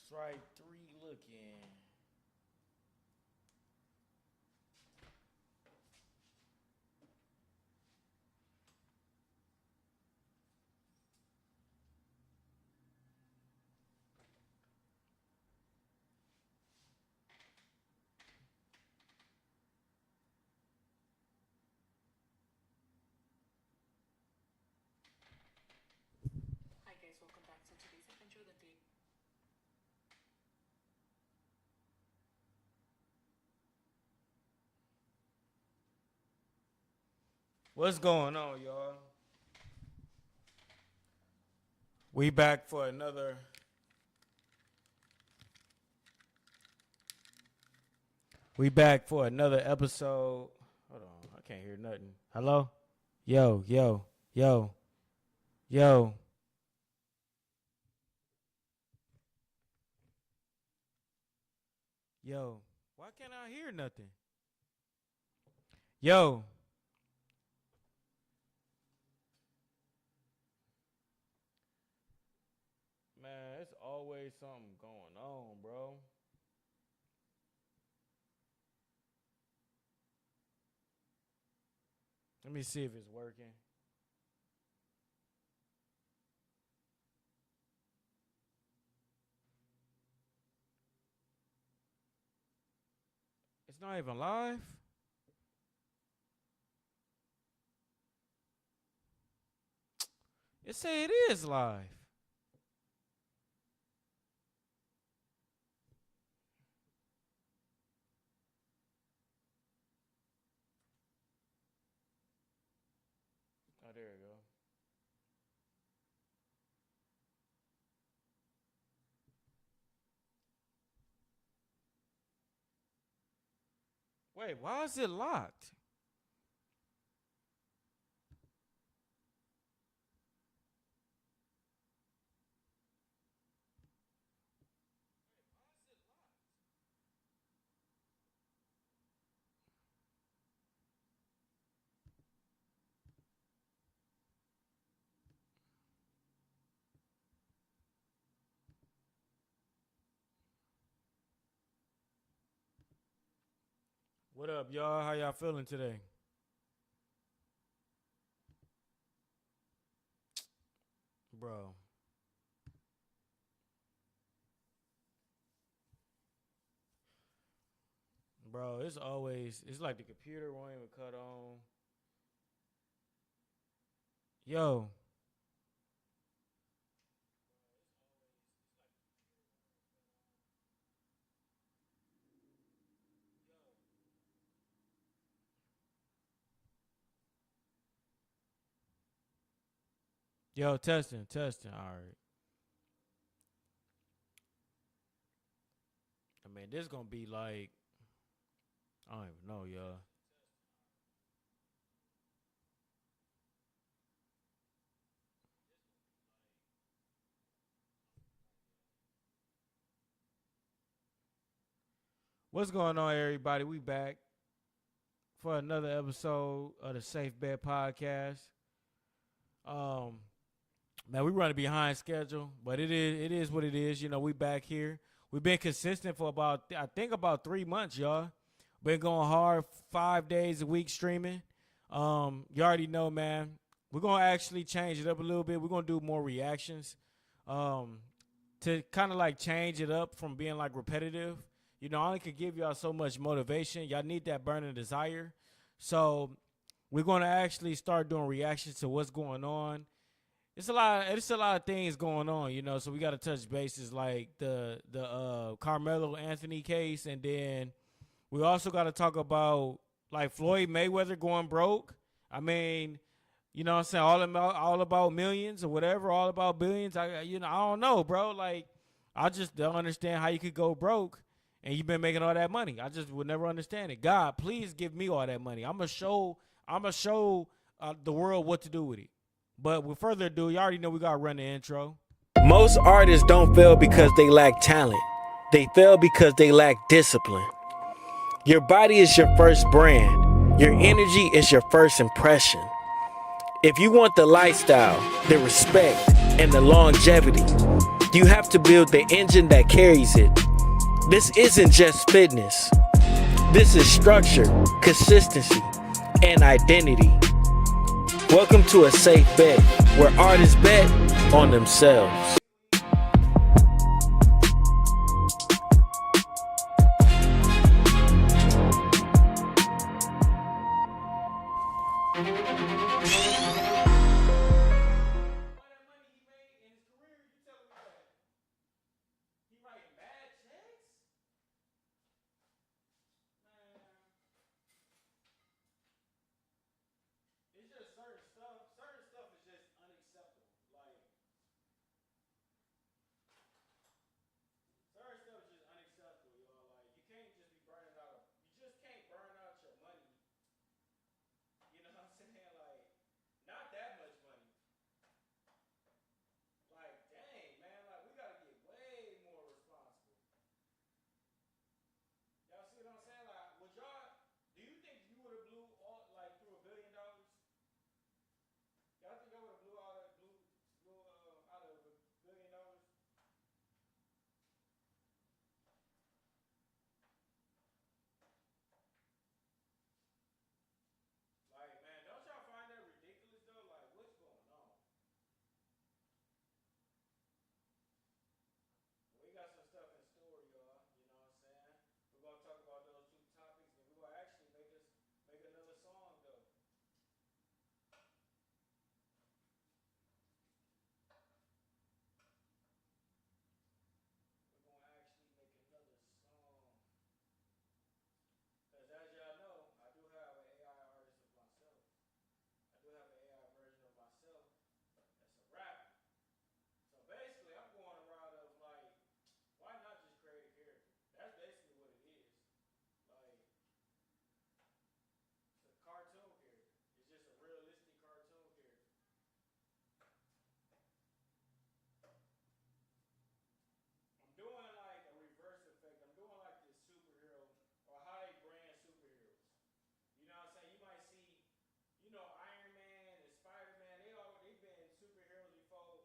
Strike three looking. Hi guys, welcome back to today's adventure with the What's going on, y'all? We back for another. We back for another episode. Hold on, I can't hear nothing. Hello? Yo, yo, yo, yo. Yo, why can't I hear nothing? Yo, man, it's always something going on, bro. Let me see if it's working. It's not even live. It say it is live. Oh, there we go. Wait, why is it locked? What up, y'all? How y'all feeling today? Bro. Bro, it's like the computer won't even cut on. Yo, yo, testing, testing. All right. I mean, this gonna be like, I don't even know, y'all. What's going on, everybody? We back for another episode of the Safe Bet Podcast. Um, Man, we running behind schedule, but it is what it is. You know, we back here. We've been consistent for about I think about 3 months, y'all. Been going hard 5 days a week streaming. You already know, man. We're gonna actually change it up a little bit. We're gonna do more reactions. Um, to kind of like change it up from being like repetitive. You know, I only could give y'all so much motivation. Y'all need that burning desire. So we're gonna actually start doing reactions to what's going on. It's a lot of things going on, you know. So we got to touch bases like the Carmelo Anthony case, and then we also got to talk about like Floyd Mayweather going broke. I mean, you know what I'm saying, all about millions or whatever, all about billions. I don't know, bro. Like I just don't understand how you could go broke and you've been making all that money. I just would never understand it. God, please give me all that money. I'm gonna show the world what to do with it. But with further ado, you already know we gotta run the intro. Most artists don't fail because they lack talent. They fail because they lack discipline. Your body is your first brand. Your energy is your first impression. If you want the lifestyle, the respect, and the longevity, You have to build the engine that carries it. This isn't just fitness. This is structure, consistency, and identity. Welcome to a safe bet, where artists bet on themselves. It's just certain stuff. Certain stuff is just unacceptable. Like certain stuff is just unacceptable, y'all. Like you can't just be burning out. You just can't burn out your money. You know what I'm saying? Like not that much money. Like dang, man. Like we gotta get way more responsible. Y'all see what I'm saying? Like would y'all? Do you think you would have blew all like through $1 billion? Y'all think I would have blew out of $1 billion? Like, man, don't y'all find that ridiculous though? Like, what's going on? We got some stuff in store, y'all. You know what I'm saying? We're gonna talk about those two topics, and we're gonna actually make another song though. We're gonna actually make another song. Cause as y'all know, I do have an AI artist of myself. I do have an AI version of myself that's a rapper. So basically, I'm going a route of like, why not just create a character? That's basically what it is. Like, it's a cartoon character. It's just a realistic cartoon character. I'm doing like a reverse effect. I'm doing like this superhero or how they brand superheroes. You know what I'm saying? You might see, Iron Man and Spider Man. They've been superheroes before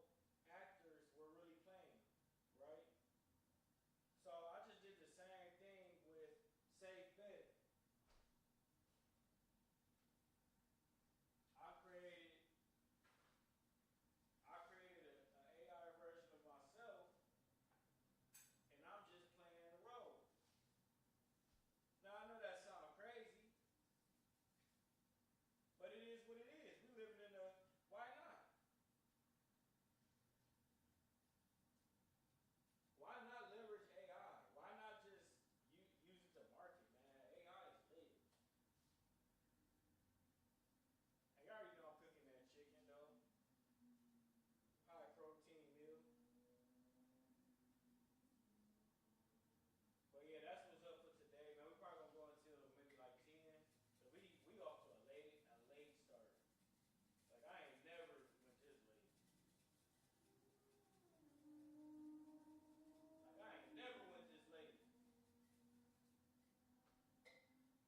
actors were really playing them, right? So I just did the same thing with Safe Bet. I created I created an AI version of myself, and I'm just playing the role. Now I know that sounds crazy, but it is what it is. We living in a why not? Why not leverage AI? Why not just use it to market, man? AI is lit. And you already know I'm cooking that chicken though. High protein meal. But yeah, that's what's up for today, man. We probably gonna go until maybe like 10. Cause we off to a late start. Like I ain't never went this late. Like I ain't never went this late. See the chicken right there.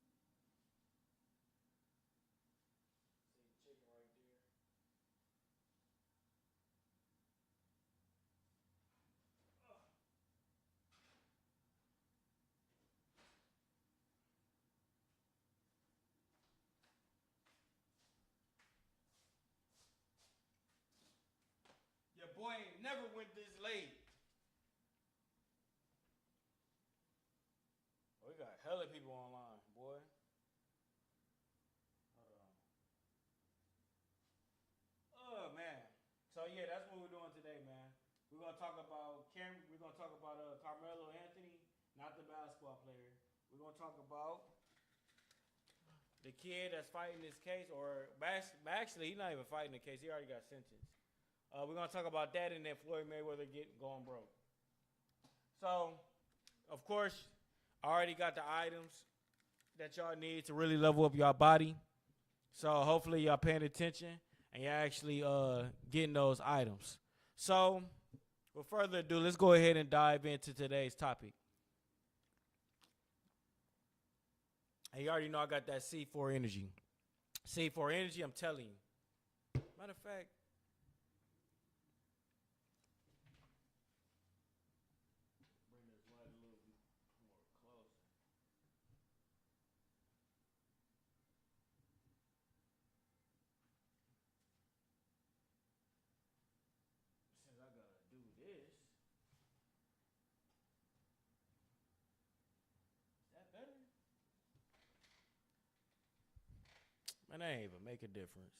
Ugh. Your boy ain't never went this late. Oh, we got hella people online, boy. Hold on. Oh man. So yeah, that's what we're doing today, man. We're gonna talk about We're gonna talk about Carmelo Anthony, not the basketball player. We're gonna talk about the kid that's fighting this case, or actually, he's not even fighting the case. He already got sentenced. We're gonna talk about that, and then Floyd Mayweather going broke. So, of course, I already got the items that y'all need to really level up your body. So hopefully y'all paying attention and you're actually getting those items. So, with further ado, let's go ahead and dive into today's topic. And you already know I got that C4 energy. C4 energy, I'm telling you. Matter of fact, Man, that ain't even make a difference.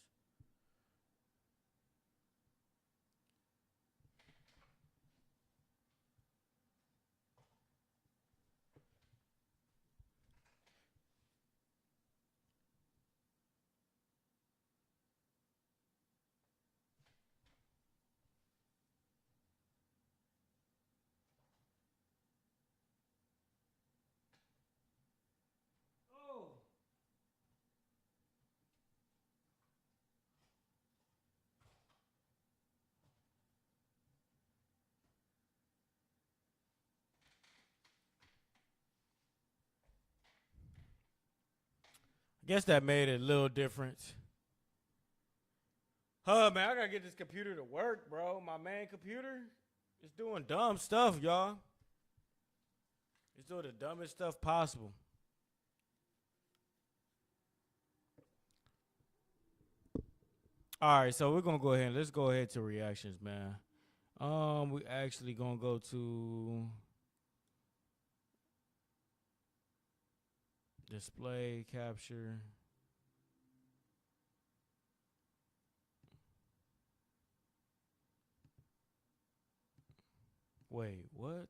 Oh. I guess that made a little difference. Man, I gotta get this computer to work, bro. My main computer is doing dumb stuff, y'all. It's doing the dumbest stuff possible. All right, so we're gonna go ahead. Let's go ahead to reactions, man. We actually gonna go to display capture. Wait, what?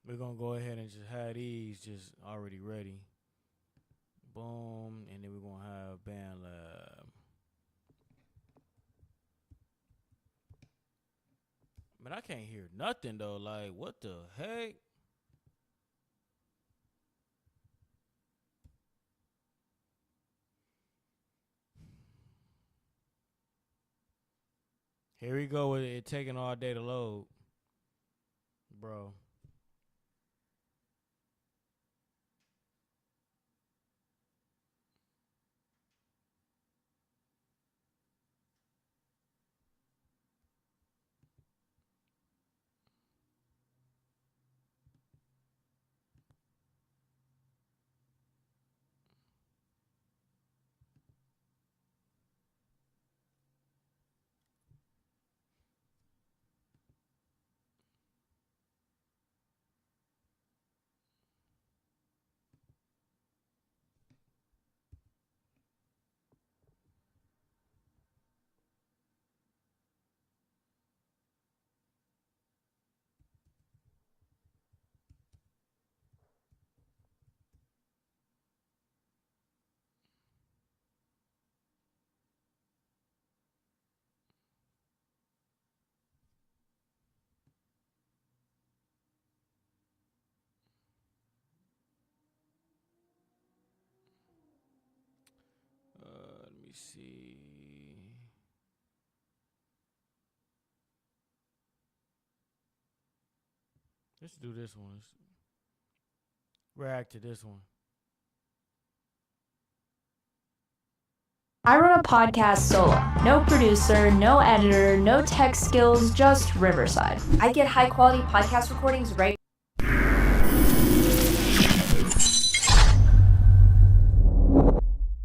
We're gonna go ahead and just have these just already ready. Boom, and then we're gonna have Band Lab. Man, I can't hear nothing though. Like, what the heck? Here we go with it taking all day to load, bro. Let me see. Let's do this one. Let's react to this one. I run a podcast solo. No producer, no editor, no tech skills, just Riverside. I get high quality podcast recordings right.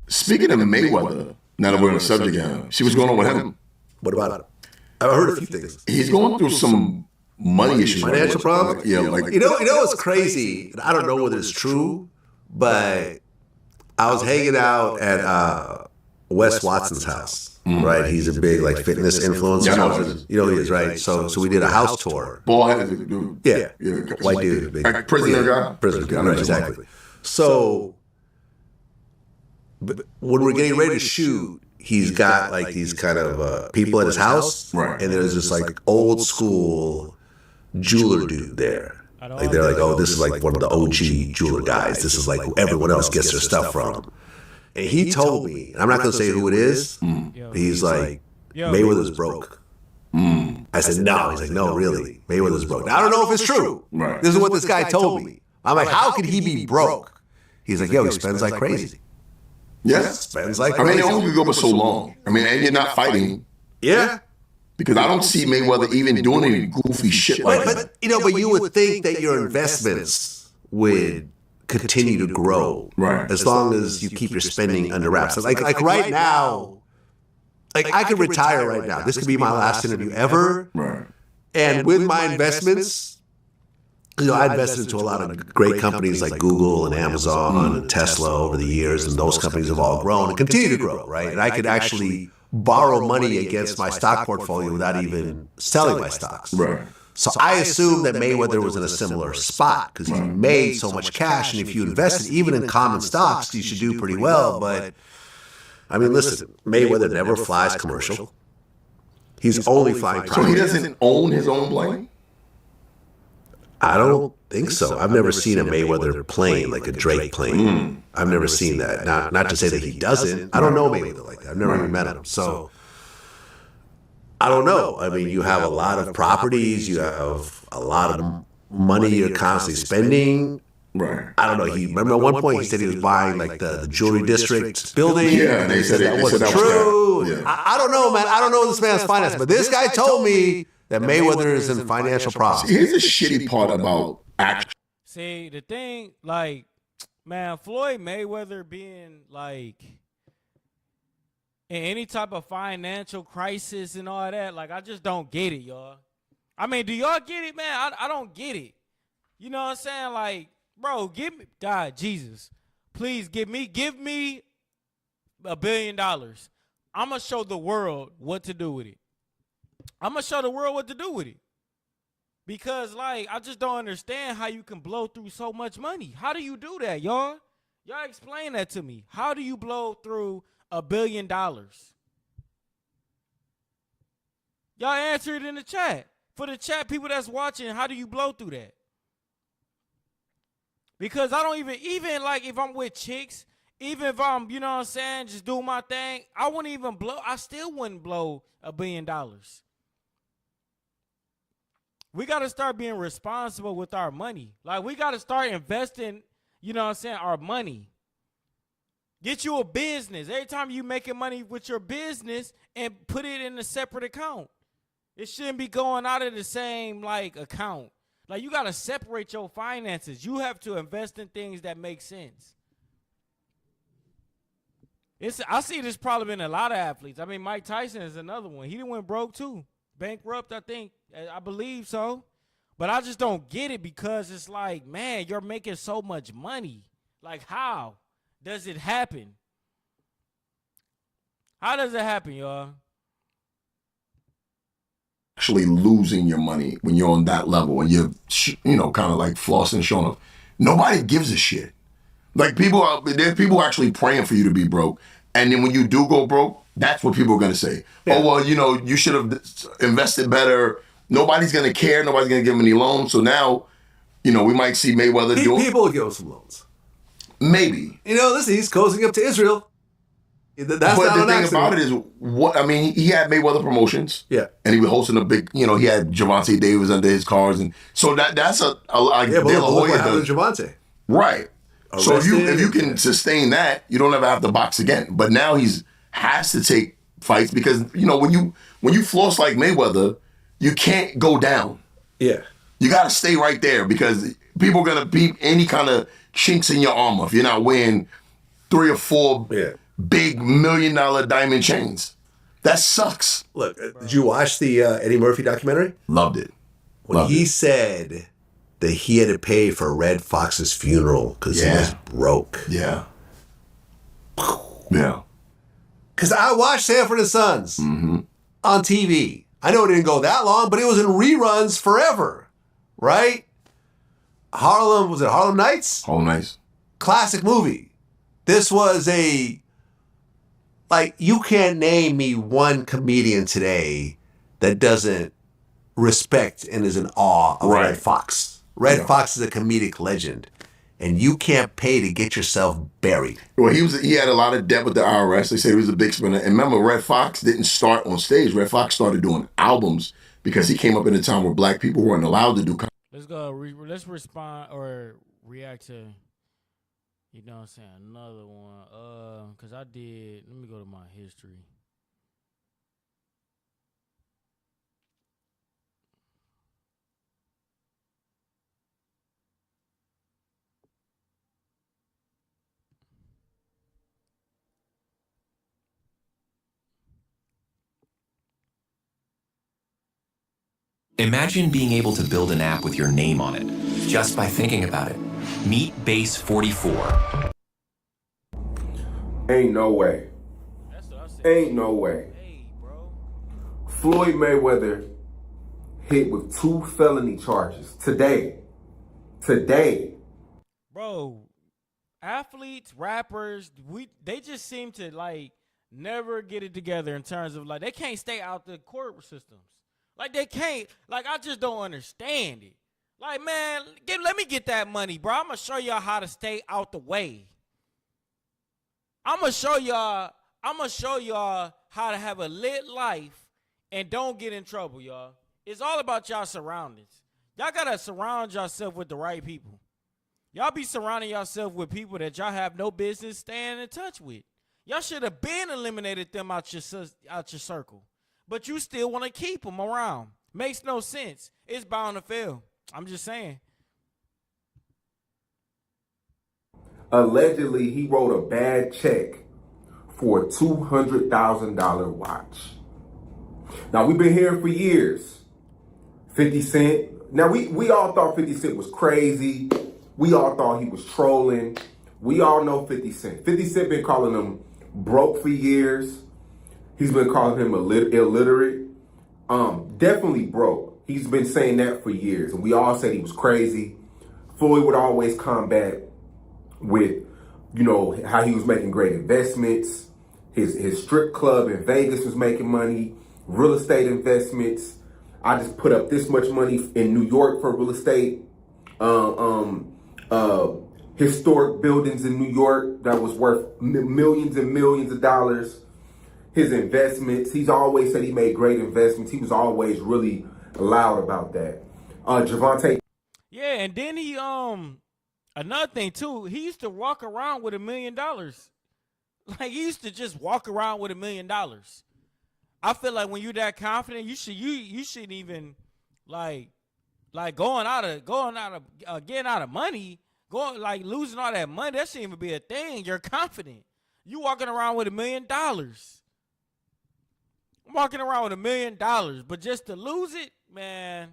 Speaking of Mayweather, now that we're on the subject now, see what's going on with him? What about it? I've heard a few things. He's going through some money issues. Financial problems? Yeah, like you know what's crazy? I don't know whether it's true, but I was hanging out at Wes Watson's house. Right? He's a big like fitness influencer. Yeah, I know. You know who he is, right? So we did a house tour. bald-headed dude. Yeah. Yeah. White dude. Big, Like prisoner guy? Prisoner guy, right, exactly. So but when we're getting ready to shoot, he's got like these kind of people at his house, Right. and there's this like old school jeweler dude there. Like they're like, oh, this is like one of the OG jeweler guys. This is like who everyone else gets their stuff from. And he told me, I'm not going to say who it is, but he's like, Mayweather's broke. I said, no. He's like, no, really. Mayweather's broke. Now, I don't know if it's true. Right. This is what this guy told me. I'm like, how could he be broke? He's like, yo, he spends like crazy. Yeah. Spends like I mean, crazy. they only go for so long. I mean, and you're not fighting. Yeah. Because I don't see Mayweather even doing any goofy shit like that. But you would think that your investments would continue to grow, Right. as long as you keep your spending under wraps. Like right now, like I could retire right now. This could be my last interview ever. Right. And with my investments, I invested into a lot of great companies like Google and Amazon and Tesla over the years, and those companies have all grown and continue to grow, right? And I could actually borrow money against my stock portfolio without even selling my stocks. Right. So I assumed that Mayweather was in a similar spot because he made so much cash, and if you invested even in common stocks, you should do pretty well. But I mean, listen, Mayweather never flies commercial. He's only flying private. So he doesn't own his own plane? I don't think so. I've never seen a Mayweather plane, like a Drake plane. I've never seen that. Not to say that he doesn't. I don't know Mayweather like that. I've never even met him. So I don't know. I mean, you have a lot of properties. You have a lot of money you're constantly spending. Right. I don't know. He remember at one point he said he was buying like the jewelry district building. Yeah, they said that they wasn't said that was true. bad. Yeah. I don't know, man. I don't know this man's finance, but this guy told me that Mayweather is in financial problems. Here's the shitty part about action. See, the thing, like, man, Floyd Mayweather being like in any type of financial crisis and all that, like, I just don't get it, y'all. I mean, do y'all get it, man? I don't get it. You know what I'm saying? Like, bro, give me, God, Jesus, please give me $1 billion. I'm going to show the world what to do with it. I'm going to show the world what to do with it. Because, like, I just don't understand how you can blow through so much money. How do you do that, y'all? Y'all explain that to me. How do you blow through $1 billion? Y'all answer it in the chat. For the chat people that's watching, how do you blow through that? Because I don't even like if I'm with chicks, even if I'm, you know what I'm saying, just doing my thing, I still wouldn't blow $1 billion. We got to start being responsible with our money. Like, we got to start investing, you know what I'm saying, our money. Get you a business. Every time you making money with your business, and put it in a separate account. It shouldn't be going out of the same, like, account. Like, you got to separate your finances. You have to invest in things that make sense. I see this problem in a lot of athletes. I mean, Mike Tyson is another one. He went broke, too. Bankrupt, I think. I believe so. But I just don't get it because it's like, man, you're making so much money. Like, how does it happen? How does it happen, y'all? Actually losing your money when you're on that level and you're, kind of like flossing, showing off. Nobody gives a shit. Like, there's people actually praying for you to be broke. And then when you do go broke, that's what people are going to say. Yeah. Oh, well, you should have invested better. Nobody's going to care. Nobody's going to give him any loans. So now, we might see Mayweather doing... People will give him some loans. Maybe. Listen, he's cozying up to Israel. But the thing about it is, he had Mayweather Promotions. Yeah. And he was hosting a big, he had Javante Davis under his cars. And so that's a like, yeah, but look what happened to Javante. Right. So if you can sustain that, you don't ever have to box again. But now has to take fights because, when you floss like Mayweather, you can't go down. Yeah. You got to stay right there because people are going to beat any kind of chinks in your armor if you're not wearing 3 or 4 big $1 million diamond chains. That sucks. Look, did you watch the Eddie Murphy documentary? Loved it. When he said that he had to pay for Red Fox's funeral because he was broke. Yeah. Yeah. Because I watched Sanford and Sons on TV. I know it didn't go that long, but it was in reruns forever, right? Was it Harlem Nights? Harlem Nights. Classic movie. This was a Like, you can't name me one comedian today that doesn't respect and is in awe of Right. Red Fox. Red Fox is a comedic legend, and you can't pay to get yourself buried. Well, he had a lot of debt with the IRS. They said he was a big spender. And remember, Red Fox didn't start on stage. Red Fox started doing albums because he came up in a time where black people weren't allowed to do comedy. Let's go. Let's respond or react to, you know what I'm saying, another one. Because I did, let me go to my history. Imagine being able to build an app with your name on it, just by thinking about it. Meet Base 44. Ain't no way. That's what I said. Ain't no way. Hey, bro. Floyd Mayweather hit with 2 felony charges today. Bro, athletes, rappers, they just seem to like never get it together in terms of like they can't stay out the court systems. Like they can't. Like I just don't understand it. Like man, let me get that money, bro. I'm gonna show y'all how to stay out the way. I'm gonna show y'all how to have a lit life and don't get in trouble, y'all. It's all about y'all surroundings. Y'all gotta surround yourself with the right people. Y'all be surrounding yourself with people that y'all have no business staying in touch with. Y'all should have been eliminated them out your circle. But you still want to keep them around. Makes no sense. It's bound to fail. I'm just saying. Allegedly, he wrote a bad check for a $200,000 watch. Now, we've been hearing for years, 50 Cent. Now, we all thought 50 Cent was crazy. We all thought he was trolling. We all know 50 Cent. 50 Cent been calling him broke for years. He's been calling him illiterate. Definitely broke. He's been saying that for years. And we all said he was crazy. Floyd would always combat with, you know, how he was making great investments. His strip club in Vegas was making money. Real estate investments. I just put up this much money in New York for real estate. Historic buildings in New York that was worth millions and millions of dollars. His investments, he's always said he made great investments. He was always really loud about that. Javante. Yeah, and then he another thing too, he used to walk around with $1 million. Like he used to just walk around with $1 million. I feel like when you're that confident, you shouldn't even like getting out of money, losing all that money. That shouldn't even be a thing. You're confident. You walking around with $1 million. I'm walking around with $1 million, but just to lose it, man.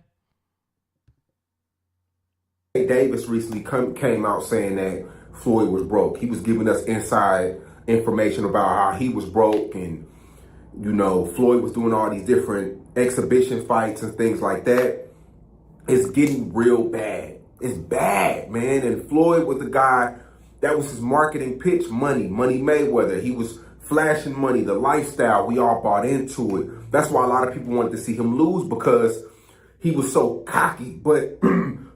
Davis recently came out saying that Floyd was broke. He was giving us inside information about how he was broke, and you know, Floyd was doing all these different exhibition fights and things like that. It's getting real bad. It's bad, man. And Floyd was the guy that was his marketing pitch, money Mayweather. He was flashing money, the lifestyle. We all bought into it. That's why a lot of people wanted to see him lose, because he was so cocky. But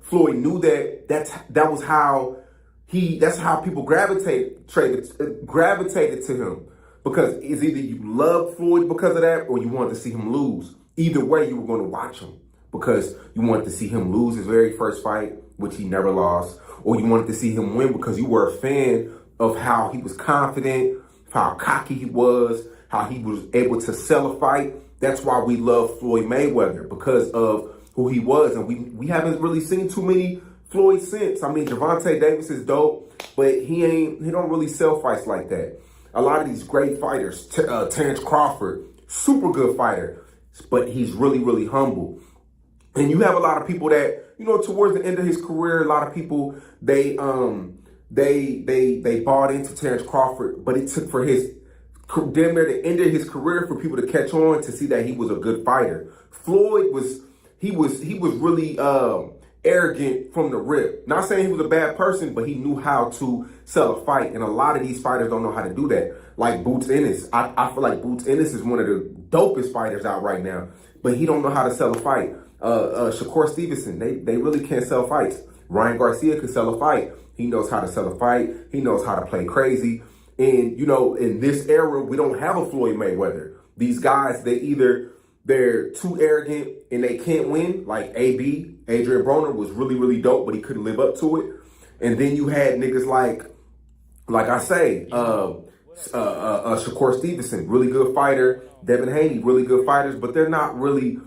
Floyd knew that's how people gravitated to him, because it's either you loved Floyd because of that or you wanted to see him lose. Either way, you were going to watch him because you wanted to see him lose his very first fight, which he never lost, or you wanted to see him win because you were a fan of how he was confident, how cocky he was, how he was able to sell a fight. That's why we love Floyd Mayweather, because of who he was. And we haven't really seen too many Floyd since. I mean, Javante Davis is dope, but he don't really sell fights like that. A lot of these great fighters, Terrence Crawford, super good fighter, but he's really, really humble. And you have a lot of people that, you know, towards the end of his career, a lot of people, they bought into Terrence Crawford, but it took for his damn near the end of his career for people to catch on to see that he was a good fighter. Floyd was really arrogant from the rip. Not saying he was a bad person, but he knew how to sell a fight. And a lot of these fighters don't know how to do that. Like Boots Ennis. I feel like Boots Ennis is one of the dopest fighters out right now. But he don't know how to sell a fight. Shakur Stevenson, they really can't sell fights. Ryan Garcia can sell a fight. He knows how to sell a fight. He knows how to play crazy. And, you know, in this era, we don't have a Floyd Mayweather. These guys, they're too arrogant and they can't win. Like AB, Adrian Broner was really, really dope, but he couldn't live up to it. And then you had niggas like I say, Shakur Stevenson, really good fighter. Devin Haney, really good fighters, but they're not really,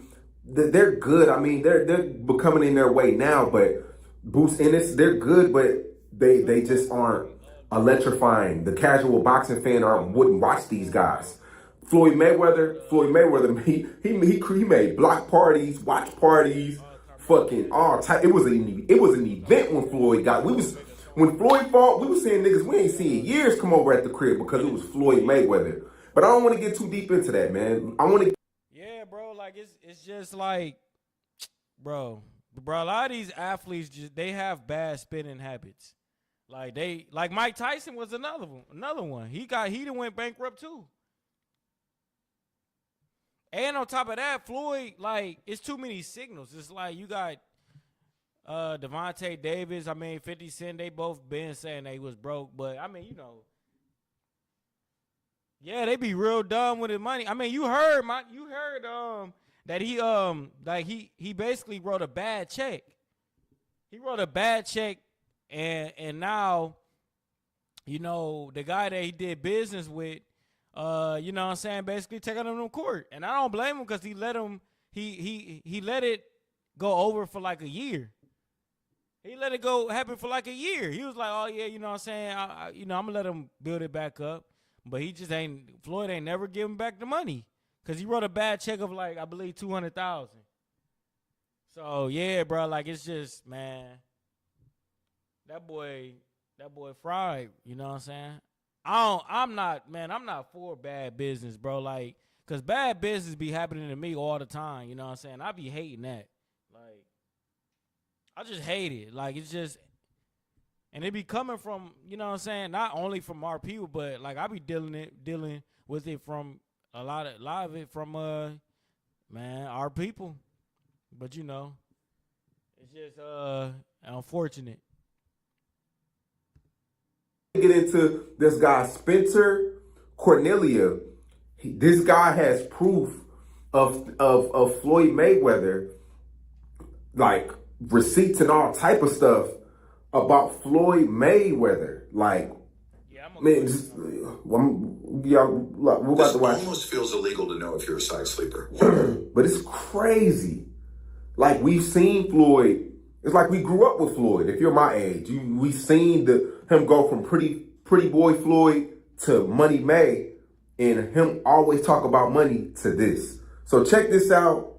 they're good. I mean, they're becoming in their way now, but Boots Ennis, they're good, but they just aren't electrifying. The casual boxing fan wouldn't watch these guys. Floyd Mayweather, he made block parties, watch parties, fucking all type. It was an event when when Floyd fought. We was seeing niggas we ain't seen years come over at the crib because it was Floyd Mayweather. But I don't want to get too deep into that, man. Yeah, bro. Like it's just like, bro. A lot of these athletes they have bad spending habits. Like Mike Tyson was another one. He done went bankrupt too. And on top of that, Floyd, like, it's too many signals. It's like you got Devontae Davis, 50 Cent, they both been saying they was broke, but you know. Yeah, they be real dumb with his money. You heard that he basically wrote a bad check. He wrote a bad check and now, you know, the guy that he did business with, you know what I'm saying, basically taking him to court. And I don't blame him because he let it go over for like a year. He let it happen for like a year. He was like, oh yeah, you know what I'm saying, I'm gonna let him build it back up. But Floyd ain't never giving back the money. Cause he wrote a bad check of like, I believe $200,000. So yeah, bro, like it's just, man, that boy fried, you know what I'm saying? I'm not for bad business, bro. Like, cause bad business be happening to me all the time, you know what I'm saying? I be hating that. Like, I just hate it. Like, it's just, and it be coming from, you know what I'm saying, not only from our people, but like I be dealing with it from a lot of it from our people. But you know, it's just unfortunate. Get into this guy Spencer Cornelia. This guy has proof of Floyd Mayweather, like receipts and all type of stuff about Floyd Mayweather. Like, yeah, we're about to watch. It almost feels illegal to know if you're a side sleeper. But it's crazy. Like, we've seen Floyd. It's like we grew up with Floyd. If you're my age, we've seen him go from pretty boy Floyd to Money May, and him always talk about money to this. So check this out.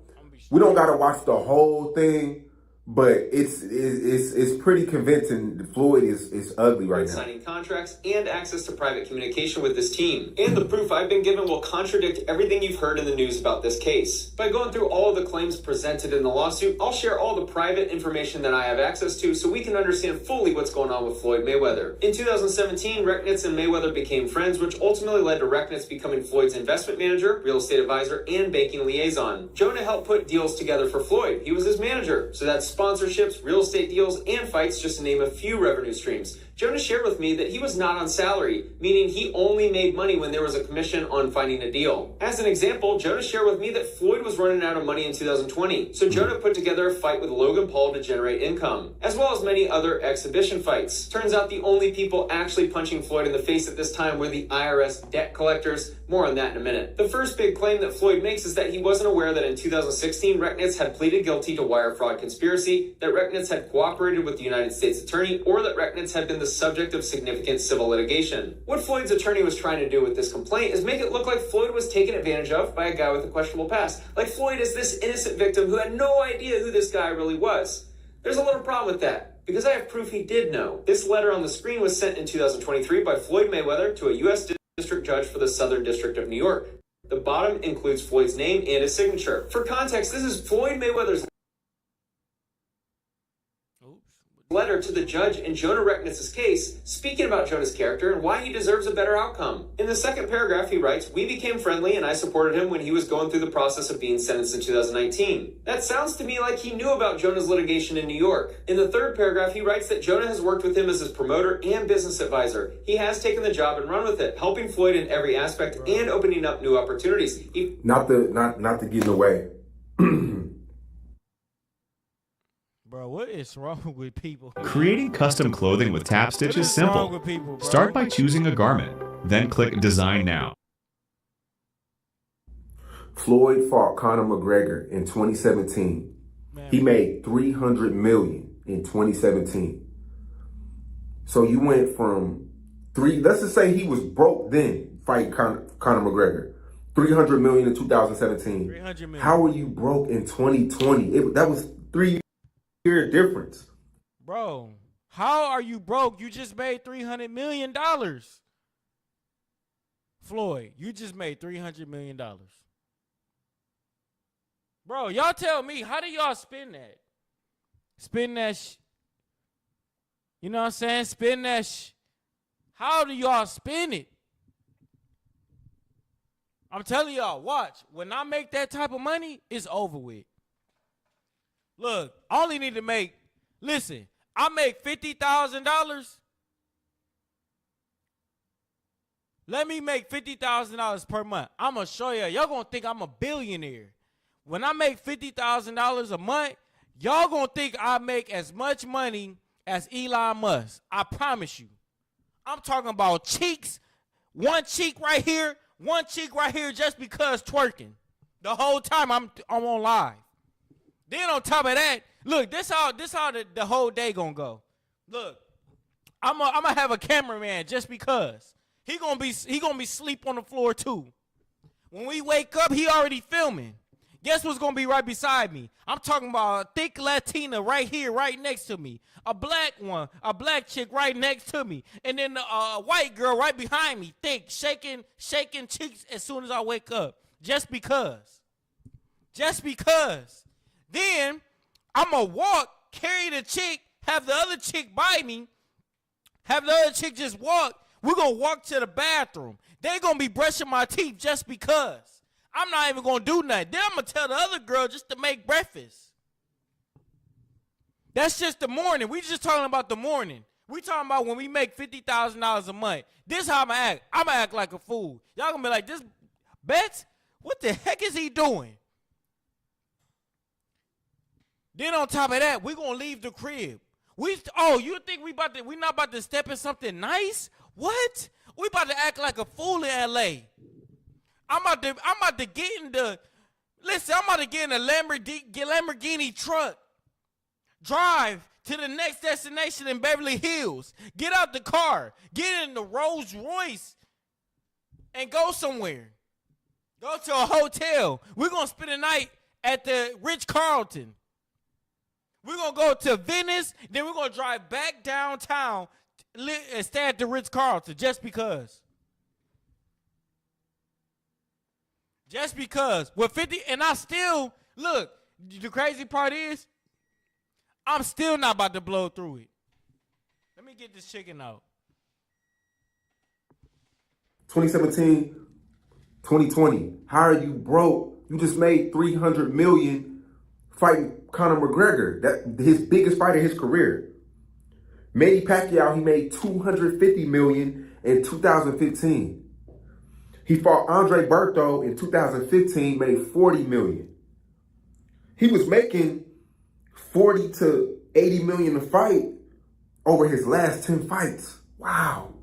We don't gotta watch the whole thing, but it's pretty convincing. Floyd is ugly right now. Signing contracts and access to private communication with this team. And the proof I've been given will contradict everything you've heard in the news about this case. By going through all of the claims presented in the lawsuit, I'll share all the private information that I have access to so we can understand fully what's going on with Floyd Mayweather. In 2017, Rechnitz and Mayweather became friends, which ultimately led to Rechnitz becoming Floyd's investment manager, real estate advisor, and banking liaison. Jonah helped put deals together for Floyd. He was his manager, so that's sponsorships, real estate deals, and fights, just to name a few revenue streams. Jonah shared with me that he was not on salary, meaning he only made money when there was a commission on finding a deal. As an example, Jonah shared with me that Floyd was running out of money in 2020, so Jonah put together a fight with Logan Paul to generate income, as well as many other exhibition fights. Turns out the only people actually punching Floyd in the face at this time were the IRS debt collectors. More on that in a minute. The first big claim that Floyd makes is that he wasn't aware that in 2016, Rechnitz had pleaded guilty to wire fraud conspiracy, that Rechnitz had cooperated with the United States attorney, or that Rechnitz had been the subject of significant civil litigation. What Floyd's attorney was trying to do with this complaint is make it look like Floyd was taken advantage of by a guy with a questionable past. Like Floyd is this innocent victim who had no idea who this guy really was. There's a little problem with that, because I have proof he did know. This letter on the screen was sent in 2023 by Floyd Mayweather to a U.S. district judge for the Southern District of New York. The bottom includes Floyd's name and his signature. For context, this is Floyd Mayweather's letter to the judge in Jonah Recknitz's case, speaking about Jonah's character and why he deserves a better outcome. In the second paragraph, he writes, "We became friendly and I supported him when he was going through the process of being sentenced in 2019. That sounds to me like he knew about Jonah's litigation in New York." In the third paragraph, he writes that Jonah has worked with him as his promoter and business advisor. He has taken the job and run with it, helping Floyd in every aspect and opening up new opportunities. Not to get in the way. Bro, what is wrong with people? Creating custom clothing with Tap Stitch is simple. With people, Start by choosing a garment, then click Design Now. Floyd fought Conor McGregor in 2017. Man. He made $300 million in 2017. So you went from let's just say he was broke then fighting Conor McGregor. $300 million in 2017. $300 million. How were you broke in 2020? That was 3 year difference. Bro, how are you broke? You just made $300 million. Floyd, you just made $300 million. Bro, y'all tell me, how do y'all spend that? Spend that you know what I'm saying? Spend that How do y'all spend it? I'm telling y'all, watch. When I make that type of money, it's over with. Look, I only need to make, listen, I make $50,000. Let me make $50,000 per month. I'm going to show you. Y'all going to think I'm a billionaire. When I make $50,000 a month, y'all going to think I make as much money as Elon Musk. I promise you. I'm talking about cheeks. One cheek right here just because twerking. The whole time I'm on live. Then on top of that, look, this how the whole day gonna go. Look, I'm gonna have a cameraman just because. He gonna be sleep on the floor too. When we wake up, he already filming. Guess what's gonna be right beside me? I'm talking about a thick Latina right here, right next to me. A black one, a black chick right next to me. And then a white girl right behind me, thick, shaking cheeks as soon as I wake up. Just because. Just because. Then I'm going to walk, carry the chick, have the other chick by me, have the other chick just walk. We're going to walk to the bathroom. They're going to be brushing my teeth just because. I'm not even going to do nothing. Then I'm going to tell the other girl just to make breakfast. That's just the morning. We just talking about the morning. We talking about when we make $50,000 a month. This how I'm going to act. I'm going to act like a fool. Y'all going to be like, this Betts, what the heck is he doing? Then on top of that, we going to leave the crib. You think we not about to step in something nice? What? We about to act like a fool in L.A. I'm about to get in the Lamborghini truck. Drive to the next destination in Beverly Hills. Get out the car. Get in the Rolls Royce and go somewhere. Go to a hotel. We're going to spend the night at the Ritz-Carlton. We're going to go to Venice. Then we're going to drive back downtown and stay at the Ritz-Carlton just because. Just because. With 50, and I still, look, the crazy part is, I'm still not about to blow through it. Let me get this chicken out. 2017, 2020. How are you broke? You just made $300 million fighting Conor McGregor. That his biggest fight of his career. Manny Pacquiao, he made $250 million in 2015. He fought Andre Berto in 2015, made $40 million. He was making $40 to $80 million a fight over his last 10 fights. Wow.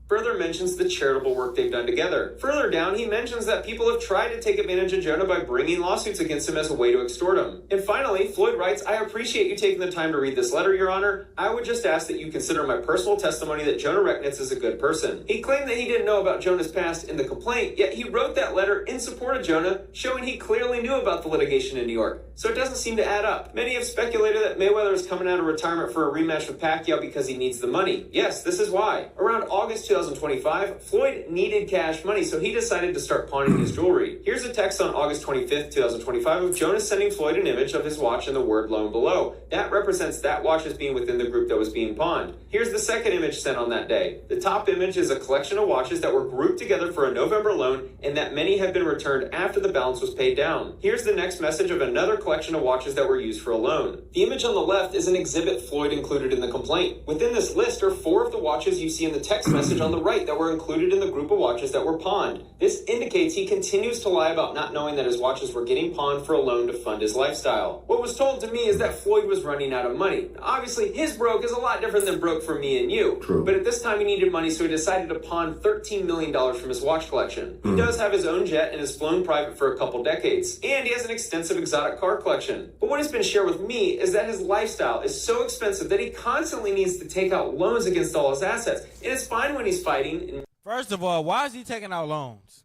Further mentions the charitable work they've done together. Further down, he mentions that people have tried to take advantage of Jonah by bringing lawsuits against him as a way to extort him. And finally, Floyd writes, "I appreciate you taking the time to read this letter, Your Honor. I would just ask that you consider my personal testimony that Jonah Recknitz is a good person." He claimed that he didn't know about Jonah's past in the complaint, yet he wrote that letter in support of Jonah, showing he clearly knew about the litigation in New York. So it doesn't seem to add up. Many have speculated that Mayweather is coming out of retirement for a rematch with Pacquiao because he needs the money. Yes, this is why. Around August 2025, Floyd needed cash money, so he decided to start pawning his jewelry. Here's a text on August 25th, 2025 of Jonas sending Floyd an image of his watch and the word loan below. That represents that watch as being within the group that was being pawned. Here's the second image sent on that day. The top image is a collection of watches that were grouped together for a November loan and that many have been returned after the balance was paid down. Here's the next message of another collection of watches that were used for a loan. The image on the left is an exhibit Floyd included in the complaint. Within this list are 4 of the watches you see in the text message on the right that were included in the group of watches that were pawned. This indicates he continues to lie about not knowing that his watches were getting pawned for a loan to fund his lifestyle. What was told to me is that Floyd was running out of money. Obviously, his broke is a lot different than broke for me and you. True. But at this time, he needed money, so he decided to pawn $13 million from his watch collection. He does have his own jet and has flown private for a couple decades. And he has an extensive exotic car collection. But what has been shared with me is that his lifestyle is so expensive that he constantly needs to take out loans against all his assets. And it's fine when he's fighting. First of all, why is he taking out loans?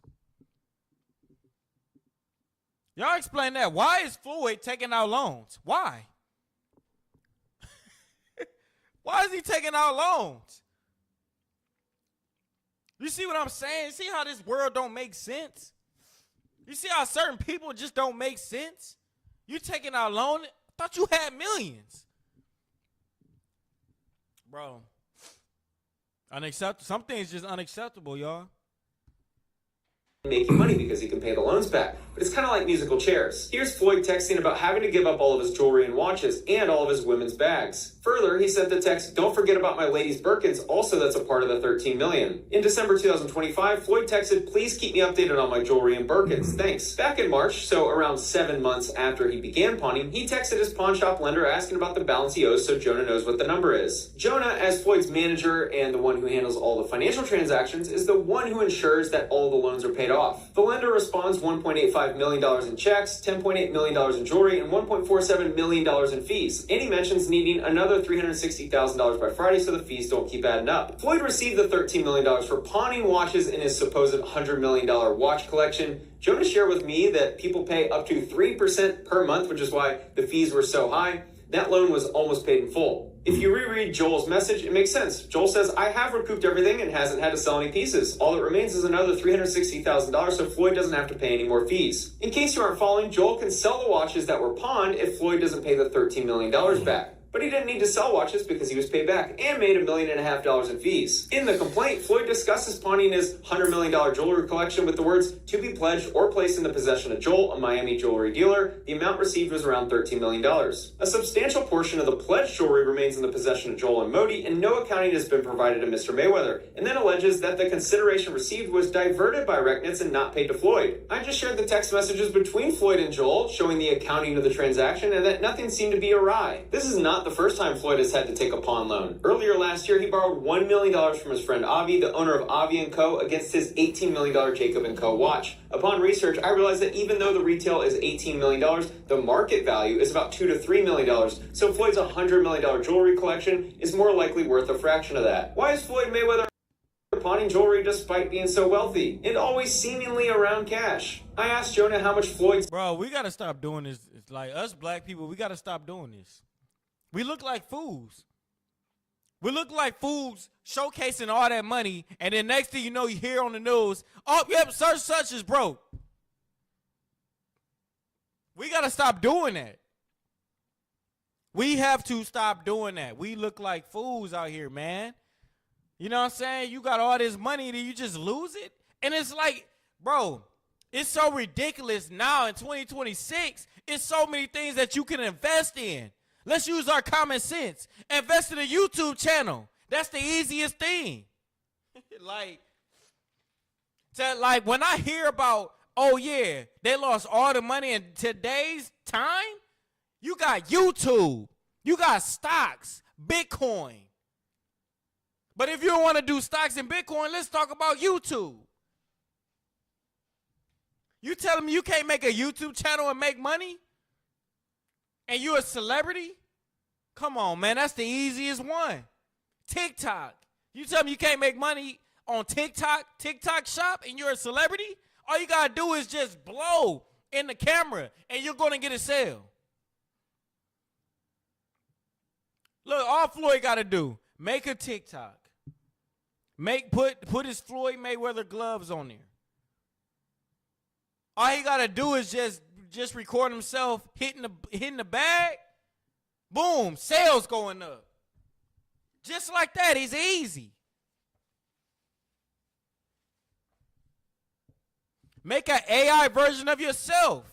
Y'all explain that. Why is Floyd taking out loans? Why? Why is he taking out loans? You see what I'm saying? You see how this world don't make sense? You see how certain people just don't make sense? You taking out loan? I thought you had millions. Bro. Unacceptable. Some things just unacceptable, y'all. Making money because he can pay the loans back. But it's kind of like musical chairs. Here's Floyd texting about having to give up all of his jewelry and watches and all of his women's bags. Further, he sent the text, "Don't forget about my ladies' Birkins," also that's a part of the $13 million. In December 2025, Floyd texted, "Please keep me updated on my jewelry and Birkins. Thanks." Back in March, so around 7 months after he began pawning, he texted his pawn shop lender asking about the balance he owes so Jonah knows what the number is. Jonah, as Floyd's manager and the one who handles all the financial transactions, is the one who ensures that all the loans are paid off. The lender responds $1.85 million in checks, $10.8 million in jewelry, and $1.47 million in fees. And he mentions needing another $360,000 by Friday so the fees don't keep adding up. Floyd received the $13 million for pawning watches in his supposed $100 million watch collection. Jonah shared with me that people pay up to 3% per month, which is why the fees were so high. That loan was almost paid in full. If you reread Joel's message, it makes sense. Joel says, "I have recouped everything and hasn't had to sell any pieces. All that remains is another $360,000 so Floyd doesn't have to pay any more fees." In case you aren't following, Joel can sell the watches that were pawned if Floyd doesn't pay the $13 million back. But he didn't need to sell watches because he was paid back and made $1.5 million in fees. In the complaint, Floyd discusses pawning his $100 million jewelry collection with the words, "to be pledged or placed in the possession of Joel, a Miami jewelry dealer." The amount received was around $13 million. A substantial portion of the pledged jewelry remains in the possession of Joel and Modi, and no accounting has been provided to Mr. Mayweather, and then alleges that the consideration received was diverted by Recknitz and not paid to Floyd. I just shared the text messages between Floyd and Joel, showing the accounting of the transaction and that nothing seemed to be awry. This is not the first time Floyd has had to take a pawn loan. Earlier last year, he borrowed $1 million from his friend Avi, the owner of Avi & Co., against his $18 million Jacob & Co. watch. Upon research, I realized that even though the retail is $18 million, the market value is about $2 to $3 million. So Floyd's $100 million jewelry collection is more likely worth a fraction of that. Why is Floyd Mayweather pawning jewelry despite being so wealthy and always seemingly around cash? I asked Jonah how much Floyd's... Bro, we got to stop doing this. It's like us black people, we got to stop doing this. We look like fools. We look like fools showcasing all that money, and then next thing you know, you hear on the news, "Oh, yep, such is broke." We got to stop doing that. We have to stop doing that. We look like fools out here, man. You know what I'm saying? You got all this money, then you just lose it? And it's like, bro, it's so ridiculous now in 2026. It's so many things that you can invest in. Let's use our common sense. Invest in a YouTube channel. That's the easiest thing. like when I hear about, oh yeah, they lost all the money in today's time, you got YouTube, you got stocks, Bitcoin. But if you don't want to do stocks and Bitcoin, let's talk about YouTube. You telling me you can't make a YouTube channel and make money? And you a celebrity? Come on, man. That's the easiest one. TikTok. You tell me you can't make money on TikTok shop, and you're a celebrity? All you got to do is just blow in the camera, and you're going to get a sale. Look, all Floyd got to do, make a TikTok. Put his Floyd Mayweather gloves on there. All he gotta do is just record himself hitting the bag. Boom, sales going up. Just like that, it's easy. Make an AI version of yourself.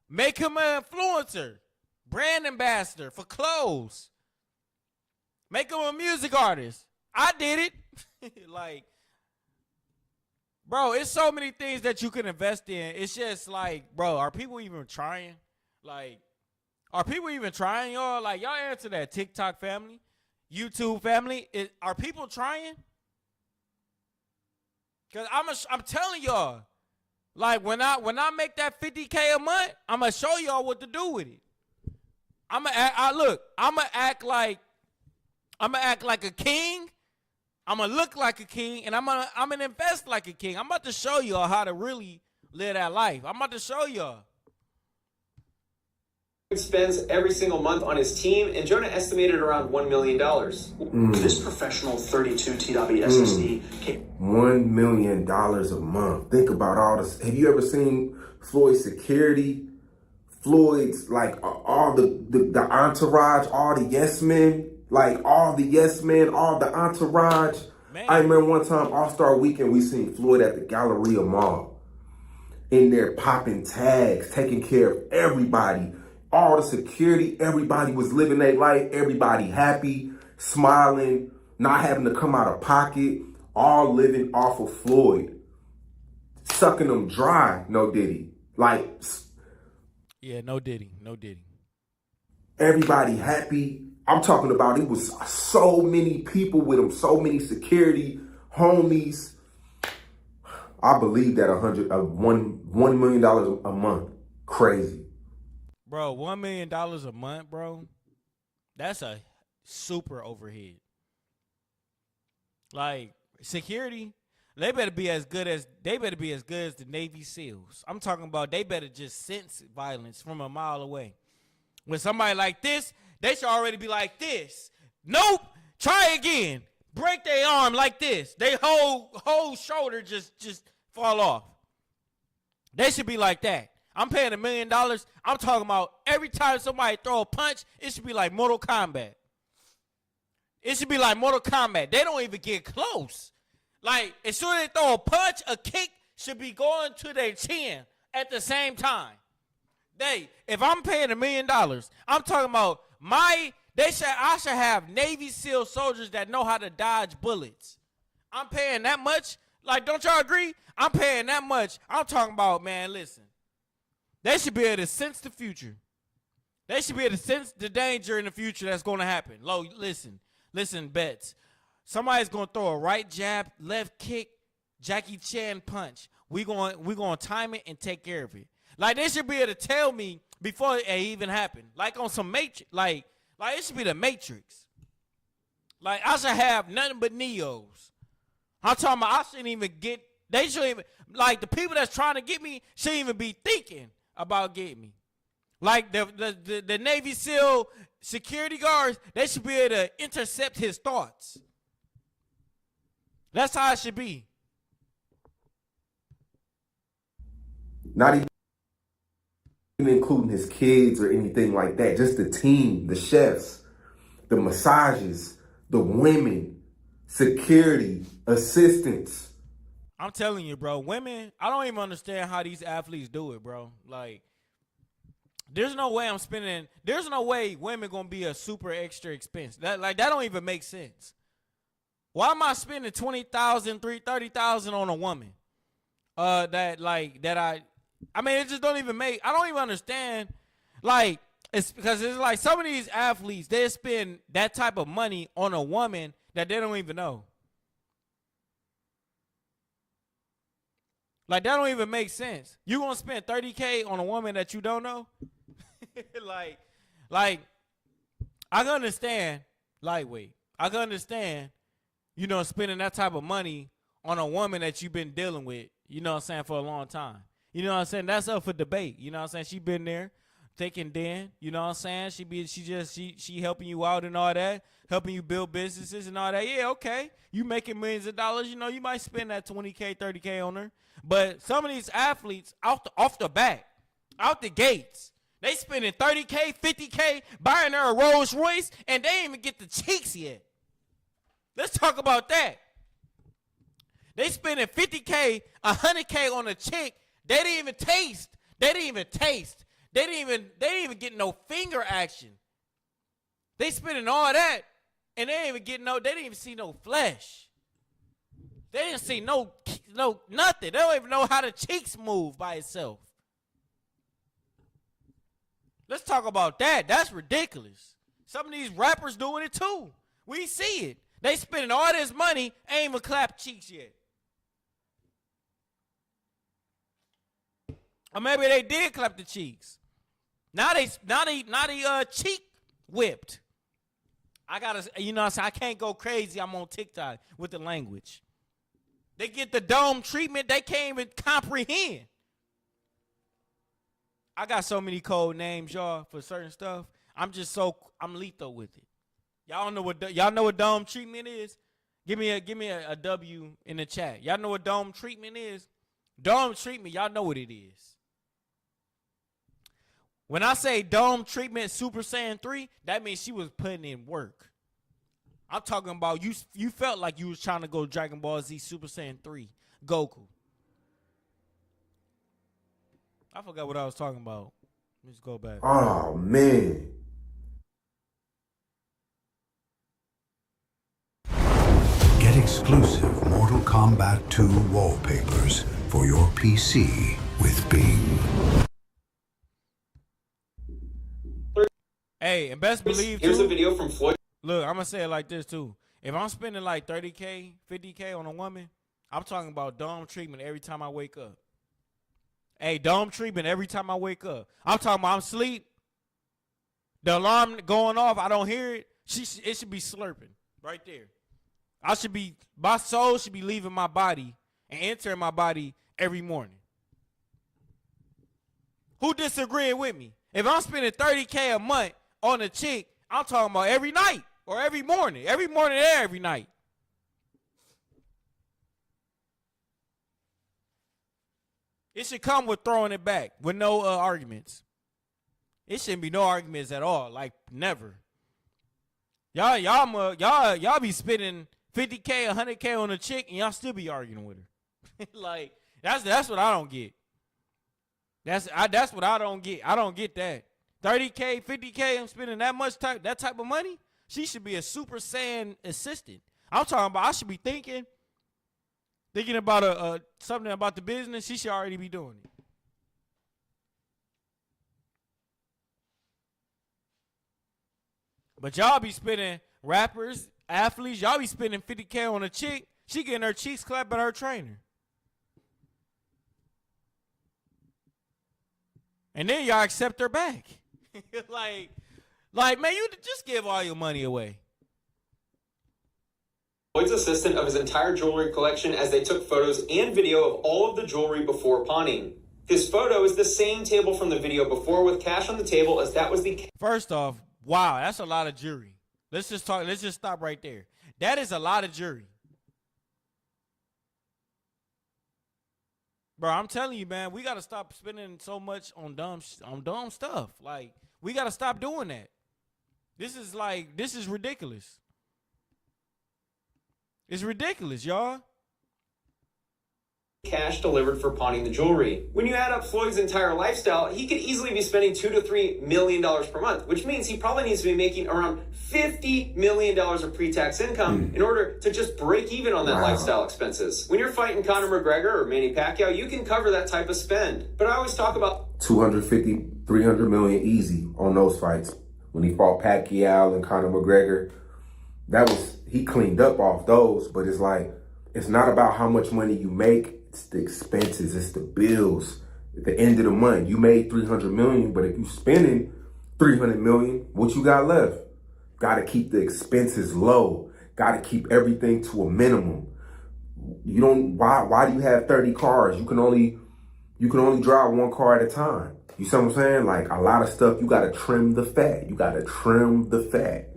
Make him an influencer, brand ambassador for clothes. Make him a music artist. I did it. Like, bro, it's so many things that you can invest in. It's just like, bro, are people even trying? Like, are people even trying, y'all? Like, y'all answer that. TikTok family, YouTube family. Are people trying? Because I'm telling y'all, like, when I make that $50K a month, I'm going to show y'all what to do with it. I'm going to act like a king. I'm going to look like a king, and I'm gonna invest like a king. I'm about to show y'all how to really live that life. I'm about to show y'all. Spends every single month on his team, and Jonah estimated around $1 million. This professional 32 TW SSD $1 million a month. Think about all this. Have you ever seen Floyd's security? Floyd's, like, all the entourage, all the yes men, like all the yes men, all the entourage. Man. I remember one time, All-Star Weekend, we seen Floyd at the Galleria Mall. In there popping tags, taking care of everybody. All the security, everybody was living their life, everybody happy, smiling, not having to come out of pocket, all living off of Floyd. Sucking them dry, no Diddy. Like, yeah, no Diddy. Everybody happy. I'm talking about it was so many people with him, so many security, homies. I believe that $1 million a month. Crazy. Bro, $1 million a month, bro. That's a super overhead. Like, security, they better be as good as the Navy SEALs. I'm talking about they better just sense violence from a mile away. When somebody like this, they should already be like this. Nope. Try again. Break their arm like this. They whole shoulder just fall off. They should be like that. I'm paying $1 million. I'm talking about every time somebody throw a punch, it should be like Mortal Kombat. It should be like Mortal Kombat. They don't even get close. Like, as soon as they throw a punch, a kick should be going to their chin at the same time. If I'm paying $1 million, I'm talking about I should have Navy SEAL soldiers that know how to dodge bullets. I'm paying that much. Like, don't y'all agree? I'm paying that much. I'm talking about, man, listen. They should be able to sense the future. They should be able to sense the danger in the future that's going to happen. Listen, bets. Somebody's going to throw a right jab, left kick, Jackie Chan punch. We're going to time it and take care of it. Like, they should be able to tell me before it even happened. Like on some Matrix. Like it should be the Matrix. Like, I should have nothing but Neos. I'm talking about they shouldn't even, like, the people that's trying to get me shouldn't even be thinking about getting me. Like, the Navy SEAL security guards, they should be able to intercept his thoughts. That's how it should be. Not even including his kids or anything like that. Just the team, the chefs, the massages, the women, security, assistants. I'm telling you, bro, women, I don't even understand how these athletes do it, bro. Like, there's no way women going to be a super extra expense. That don't even make sense. Why am I spending $20,000, $30,000 on a woman? It just don't even make, I don't even understand. Like, it's because it's like some of these athletes, they spend that type of money on a woman that they don't even know. Like, that don't even make sense. You gonna spend $30K on a woman that you don't know? like, I can understand, lightweight. I can understand, spending that type of money on a woman that you've been dealing with, for a long time. You know what I'm saying? That's up for debate. You know what I'm saying? She been there. thick and thin. You know what I'm saying? She helping you out and all that, helping you build businesses and all that. Yeah, okay. You making millions of dollars. You know, you might spend that 20K, 30K on her. But some of these athletes off the bat, out the gates, they spending 30K, 50K, buying her a Rolls Royce, and they ain't even get the cheeks yet. Let's talk about that. They spending 50K, 100K on a chick. They didn't even taste. They didn't even get no finger action. They spending all that, and they didn't even see no flesh. They didn't see no nothing. They don't even know how the cheeks move by itself. Let's talk about that. That's ridiculous. Some of these rappers doing it too. We see it. They spending all this money, ain't even clapped cheeks yet. Or maybe they did clap the cheeks. Now they cheek whipped. I gotta, I can't go crazy. I'm on TikTok with the language. They get the dome treatment they can't even comprehend. I got so many code names, y'all, for certain stuff. I'm lethal with it. Y'all know what dome treatment is? Give me a W in the chat. Y'all know what dome treatment is? Dome treatment, y'all know what it is. When I say dome treatment Super Saiyan 3, that means she was putting in work. I'm talking about you felt like you was trying to go Dragon Ball Z Super Saiyan 3 Goku. I forgot what I was talking about. Let's go back. Oh, man. Get exclusive Mortal Kombat 2 wallpapers for your PC with Bing. Hey, and best believe Here's a video from Floyd. Look, I'm gonna say it like this too. If I'm spending like 30K, 50K on a woman, I'm talking about dome treatment every time I wake up. Hey, dome treatment every time I wake up. I'm talking about I'm asleep. The alarm going off, I don't hear it. It should be slurping right there. My soul should be leaving my body and entering my body every morning. Who disagreeing with me? If I'm spending 30K a month on a chick, I'm talking about every night or every morning and every night. It should come with throwing it back with no arguments. It shouldn't be no arguments at all, like never. Y'all be spending 50K, 100K on a chick, and y'all still be arguing with her. Like that's what I don't get. That's what I don't get. I don't get that. 30K, 50K, I'm spending that type of money. She should be a Super Saiyan assistant. I'm talking about I should be thinking about something about the business. She should already be doing it. But y'all be spending rappers, athletes, y'all be spending 50K on a chick. She getting her cheeks clapped by her trainer. And then y'all accept her back. like, man, you just give all your money away. Floyd's assistant of his entire jewelry collection as they took photos and video of all of the jewelry before pawning. This photo is the same table from the video before with cash on the table, as that was the... First off, wow, that's a lot of jewelry. Let's just stop right there. That is a lot of jewelry. Bro, I'm telling you, man, we got to stop spending so much on dumb stuff. Like, we got to stop doing that. This is ridiculous. It's ridiculous, y'all. Cash delivered for pawning the jewelry. When you add up Floyd's entire lifestyle, he could easily be spending $2 to $3 million per month, which means he probably needs to be making around $50 million of pre-tax income in order to just break even on that lifestyle expenses. When you're fighting Conor McGregor or Manny Pacquiao, you can cover that type of spend. But I always talk about 250, 300 million easy on those fights. When he fought Pacquiao and Conor McGregor, he cleaned up off those, but it's like, it's not about how much money you make. It's the expenses, it's the bills. At the end of the month, you made 300 million, but if you spending 300 million, what you got left? Got to keep the expenses low. Got to keep everything to a minimum. Why do you have 30 cars? You can only drive one car at a time. You see what I'm saying? Like, a lot of stuff, you gotta trim the fat. You gotta trim the fat.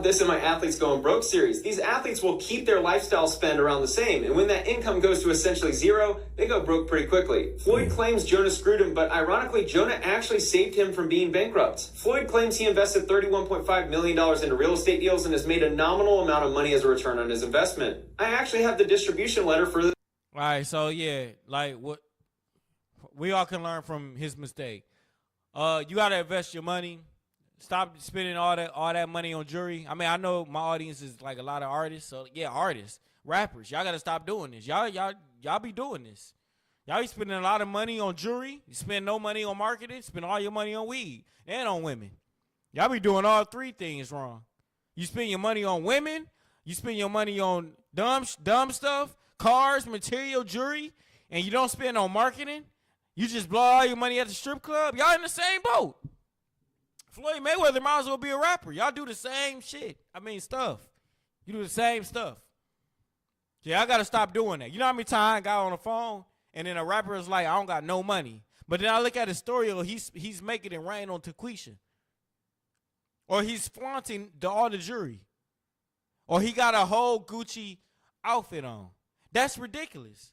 This in my Athletes Going Broke series. These athletes will keep their lifestyle spend around the same, and when that income goes to essentially zero, they go broke pretty quickly. Floyd claims Jonah screwed him, but ironically, Jonah actually saved him from being bankrupt. Floyd claims he invested $31.5 million into real estate deals and has made a nominal amount of money as a return on his investment. I actually have the distribution letter for this. All right, so yeah, like what we all can learn from his mistake. You gotta invest your money. Stop spending all that money on jewelry. I mean, I know my audience is like a lot of artists, so yeah, artists, rappers. Y'all gotta stop doing this. Y'all be doing this. Y'all be spending a lot of money on jewelry. You spend no money on marketing. Spend all your money on weed and on women. Y'all be doing all three things wrong. You spend your money on women. You spend your money on dumb stuff, cars, material, jewelry, and you don't spend on marketing. You just blow all your money at the strip club. Y'all in the same boat. Floyd Mayweather might as well be a rapper. Y'all do the same shit. I mean, stuff. You do the same stuff. Yeah, I got to stop doing that. You know how many times I got on the phone and then a rapper is like, I don't got no money. But then I look at his story, he's making it rain on Taquisha. Or he's flaunting all the jewelry. Or he got a whole Gucci outfit on. That's ridiculous.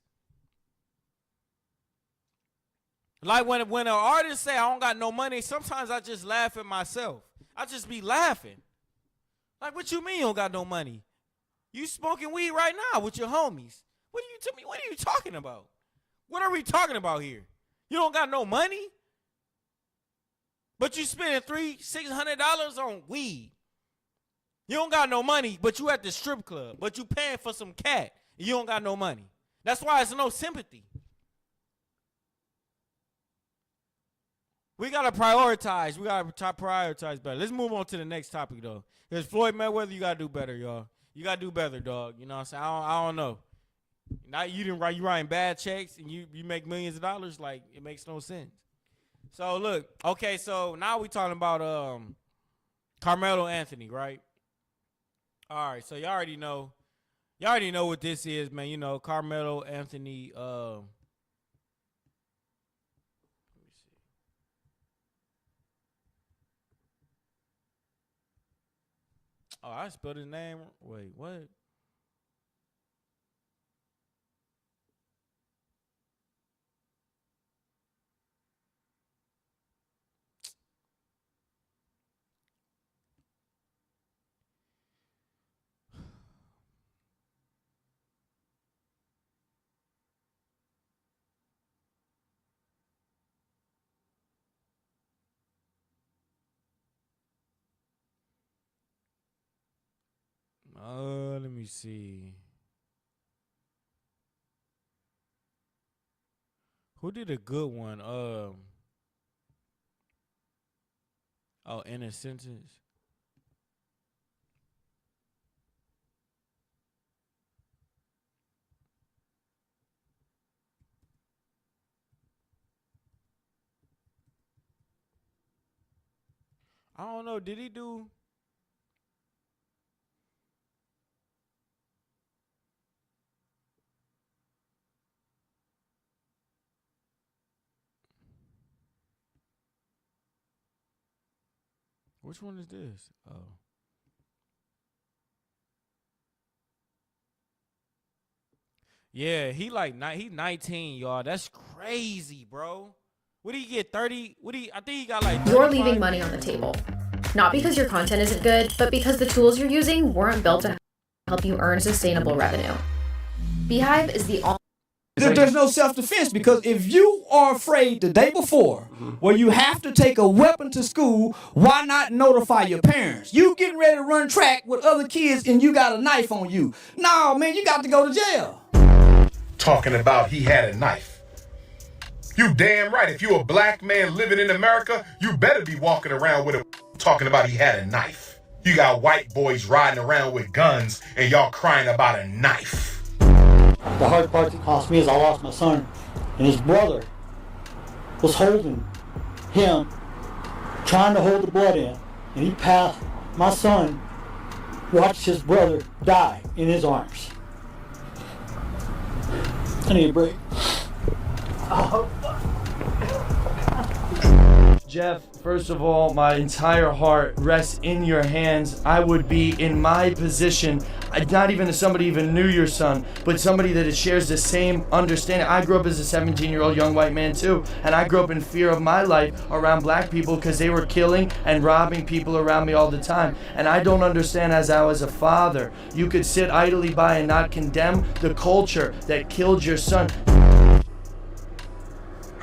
Like when an artist say I don't got no money, sometimes I just laugh at myself. I just be laughing. Like, what you mean you don't got no money? You smoking weed right now with your homies. What are you talking about? What are we talking about here? You don't got no money? But you spending $600 on weed. You don't got no money, but you at the strip club. But you paying for some cat. And you don't got no money. That's why it's no sympathy. We got to prioritize. We got to prioritize better. Let's move on to the next topic, though. Because Floyd Mayweather, you got to do better, y'all. You got to do better, dog. You know what I'm saying? I don't know. Now you writing bad checks and you make millions of dollars. Like, it makes no sense. So, look. Okay, so now we talking about Carmelo Anthony, right? All right, so y'all already know what this is, man. You know, Carmelo Anthony oh, I spelled his name. Wait, what? Let me see. Who did a good one? Oh, in a sentence. I don't know. Did he do? Which one is this? Oh. Yeah, he 19, y'all. That's crazy, bro. What do you get? 30? I think he got like 35. You're leaving money on the table. Not because your content isn't good, but because the tools you're using weren't built to help you earn sustainable revenue. Beehive is the only... There's no self-defense, because if you are afraid the day before where you have to take a weapon to school, why not notify your parents? You getting ready to run track with other kids and you got a knife on you. No, man, you got to go to jail. Talking about he had a knife. You damn right. If you a black man living in America, you better be walking around with a talking about he had a knife. You got white boys riding around with guns and y'all crying about a knife. The hard part that cost me is I lost my son, and his brother was holding him, trying to hold the blood in, and he passed. My son watched his brother die in his arms. I need a break. Oh, fuck. Jeff, first of all, my entire heart rests in your hands. I would be in my position, not even if somebody even knew your son, but somebody that shares the same understanding. I grew up as a 17-year-old young white man too, and I grew up in fear of my life around black people because they were killing and robbing people around me all the time. And I don't understand, as I was a father, you could sit idly by and not condemn the culture that killed your son. Are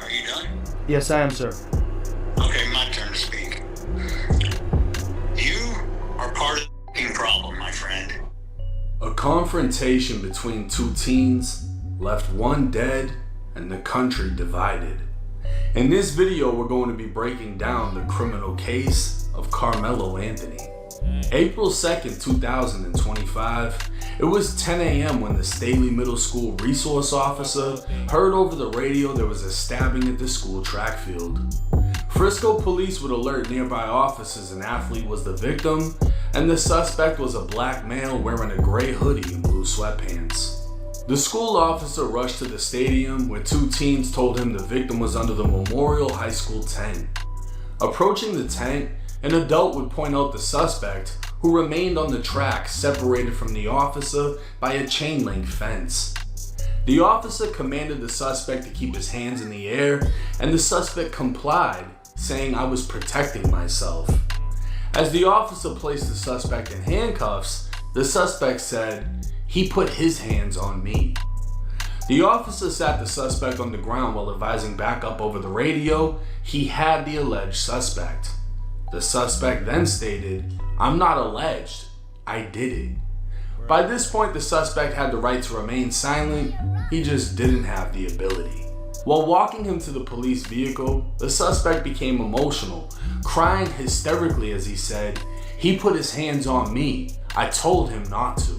you done? Yes, I am, sir. Okay, my turn to speak. You are part of the problem, my friend. A confrontation between two teens left one dead and the country divided. In this video, we're going to be breaking down the criminal case of Carmelo Anthony. April 2nd, 2025, it was 10 a.m. when the Staley Middle School resource officer heard over the radio there was a stabbing at the school track field. Frisco police would alert nearby officers an athlete was the victim, and the suspect was a black male wearing a gray hoodie and blue sweatpants. The school officer rushed to the stadium where two teens told him the victim was under the Memorial High School tent. Approaching the tent, an adult would point out the suspect, who remained on the track separated from the officer by a chain link fence. The officer commanded the suspect to keep his hands in the air, and the suspect complied, saying, "I was protecting myself." As the officer placed the suspect in handcuffs, the suspect said, "He put his hands on me." The officer sat the suspect on the ground while advising backup over the radio. He had the alleged suspect. The suspect then stated, "I'm not alleged, I did it." By this point, the suspect had the right to remain silent, he just didn't have the ability. While walking him to the police vehicle, the suspect became emotional, crying hysterically as he said, "He put his hands on me, I told him not to."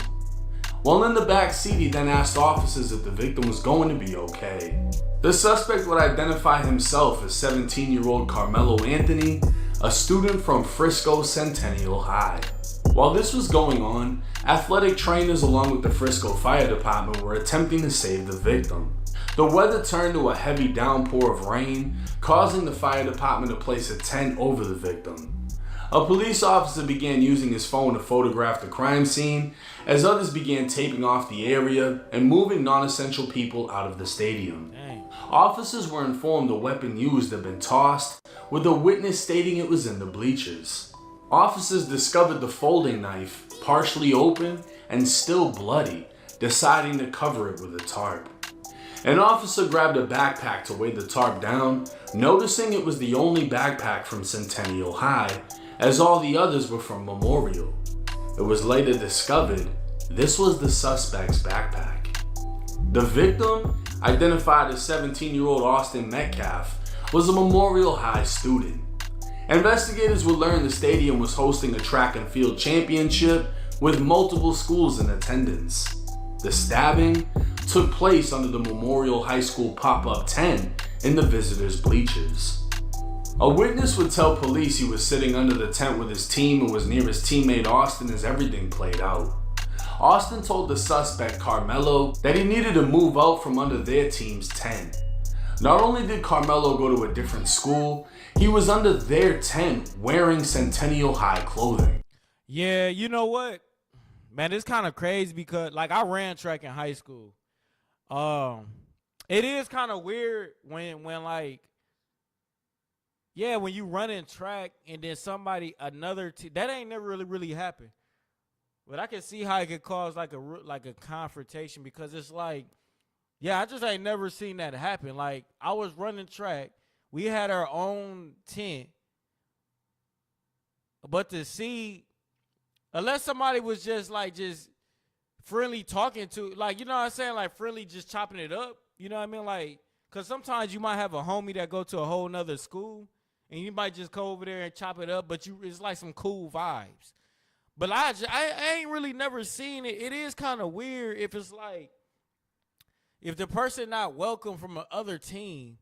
While in the back seat, he then asked officers if the victim was going to be okay. The suspect would identify himself as 17-year-old Carmelo Anthony, a student from Frisco Centennial High. While this was going on, athletic trainers along with the Frisco Fire Department were attempting to save the victim. The weather turned to a heavy downpour of rain, causing the fire department to place a tent over the victim. A police officer began using his phone to photograph the crime scene, as others began taping off the area and moving non-essential people out of the stadium. Officers were informed the weapon used had been tossed, with a witness stating it was in the bleachers. Officers discovered the folding knife, partially open and still bloody, deciding to cover it with a tarp. An officer grabbed a backpack to weigh the tarp down, noticing it was the only backpack from Centennial High, as all the others were from Memorial. It was later discovered this was the suspect's backpack. The victim, identified as 17-year-old Austin Metcalf, was a Memorial High student. Investigators would learn the stadium was hosting a track and field championship with multiple schools in attendance. The stabbing took place under the Memorial High School pop-up tent in the visitors' bleachers. A witness would tell police he was sitting under the tent with his team and was near his teammate Austin as everything played out. Austin told the suspect, Carmelo, that he needed to move out from under their team's tent. Not only did Carmelo go to a different school, he was under their tent wearing Centennial High clothing. Yeah, you know what? Man, it's kind of crazy because, like, I ran track in high school. It is kind of weird when like, yeah, when you run in track and then another team, that ain't never really happened. But I can see how it could cause like a confrontation because it's like, yeah, I just ain't never seen that happen. Like, I was running track. We had our own tent. But to see, unless somebody was just friendly talking to, like, you know what I'm saying? Like, friendly just chopping it up. You know what I mean? Like, because sometimes you might have a homie that go to a whole nother school, and you might just go over there and chop it up, but it's like some cool vibes. But I ain't really never seen it. It is kind of weird if it's like, if the person not welcome from another team,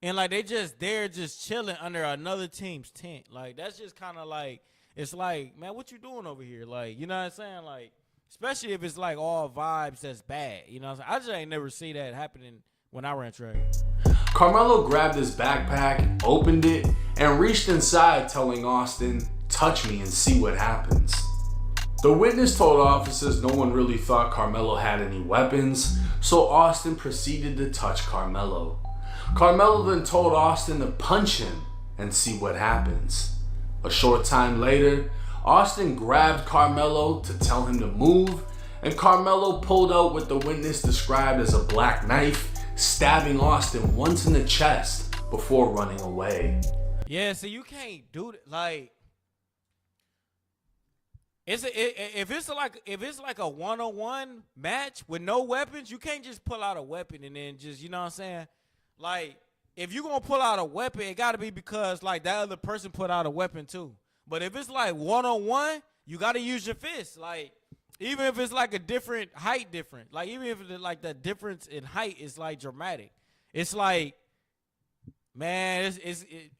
and like they just there just chilling under another team's tent. Like, that's just kind of like, it's like, man, what you doing over here? Like, you know what I'm saying? Like, especially if it's like all vibes that's bad. You know what I'm saying? I just ain't never see that happening when I ran track. Carmelo grabbed his backpack, opened it, and reached inside, telling Austin, "Touch me and see what happens." The witness told officers no one really thought Carmelo had any weapons, so Austin proceeded to touch Carmelo. Carmelo then told Austin to punch him and see what happens. A short time later, Austin grabbed Carmelo to tell him to move, and Carmelo pulled out what the witness described as a black knife, stabbing Austin once in the chest before running away. Yeah, so you can't do that. Like, if it's like a one-on-one match with no weapons, you can't just pull out a weapon and then just, you know what I'm saying? Like, if you're gonna pull out a weapon, it gotta be because like that other person put out a weapon too. But if it's like one-on-one, you gotta use your fist. Like, even if it's like a different height difference, like even if it's like the difference in height is like dramatic, it's like, man,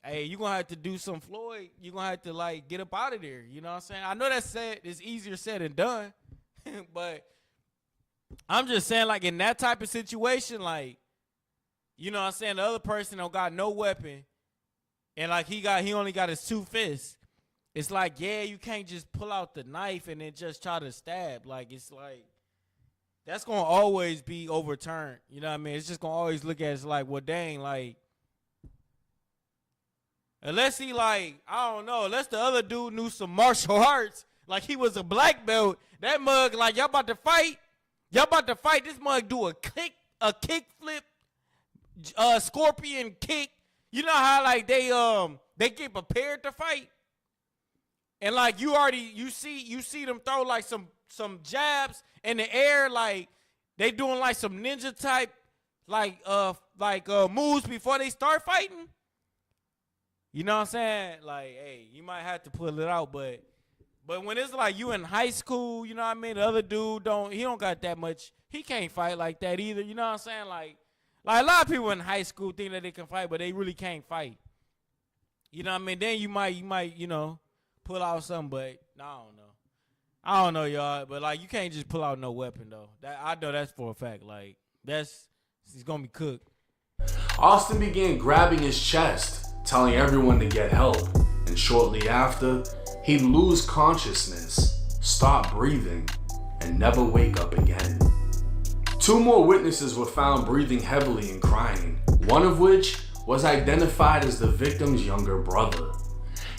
hey, you're gonna have to do some Floyd. You're gonna have to like get up out of there. You know what I'm saying? I know that's said, it's easier said than done, but I'm just saying, like, in that type of situation, like, you know what I'm saying, the other person don't got no weapon, and like he only got his two fists. It's like, yeah, you can't just pull out the knife and then just try to stab. Like, it's like, that's going to always be overturned. You know what I mean? It's just going to always look at it like, well, dang, like, unless he like, I don't know, unless the other dude knew some martial arts, like he was a black belt, that mug, like, y'all about to fight, this mug do a kick flip, scorpion kick. You know how like they get prepared to fight? And like you see them throw like some jabs in the air, like they doing like some ninja type like moves before they start fighting. You know what I'm saying? Like, hey, you might have to pull it out, but when it's like you in high school, you know what I mean? The other dude don't got that much. He can't fight like that either. You know what I'm saying? Like a lot of people in high school think that they can fight, but they really can't fight. You know what I mean? Then you might, you know, pull out something, but I don't know, y'all. But like, you can't just pull out no weapon though. That I know that's for a fact. Like, he's gonna be cooked. Austin began grabbing his chest, telling everyone to get help, and shortly after, he'd lose consciousness, stop breathing, and never wake up again. 2 more witnesses were found breathing heavily and crying, one of which was identified as the victim's younger brother.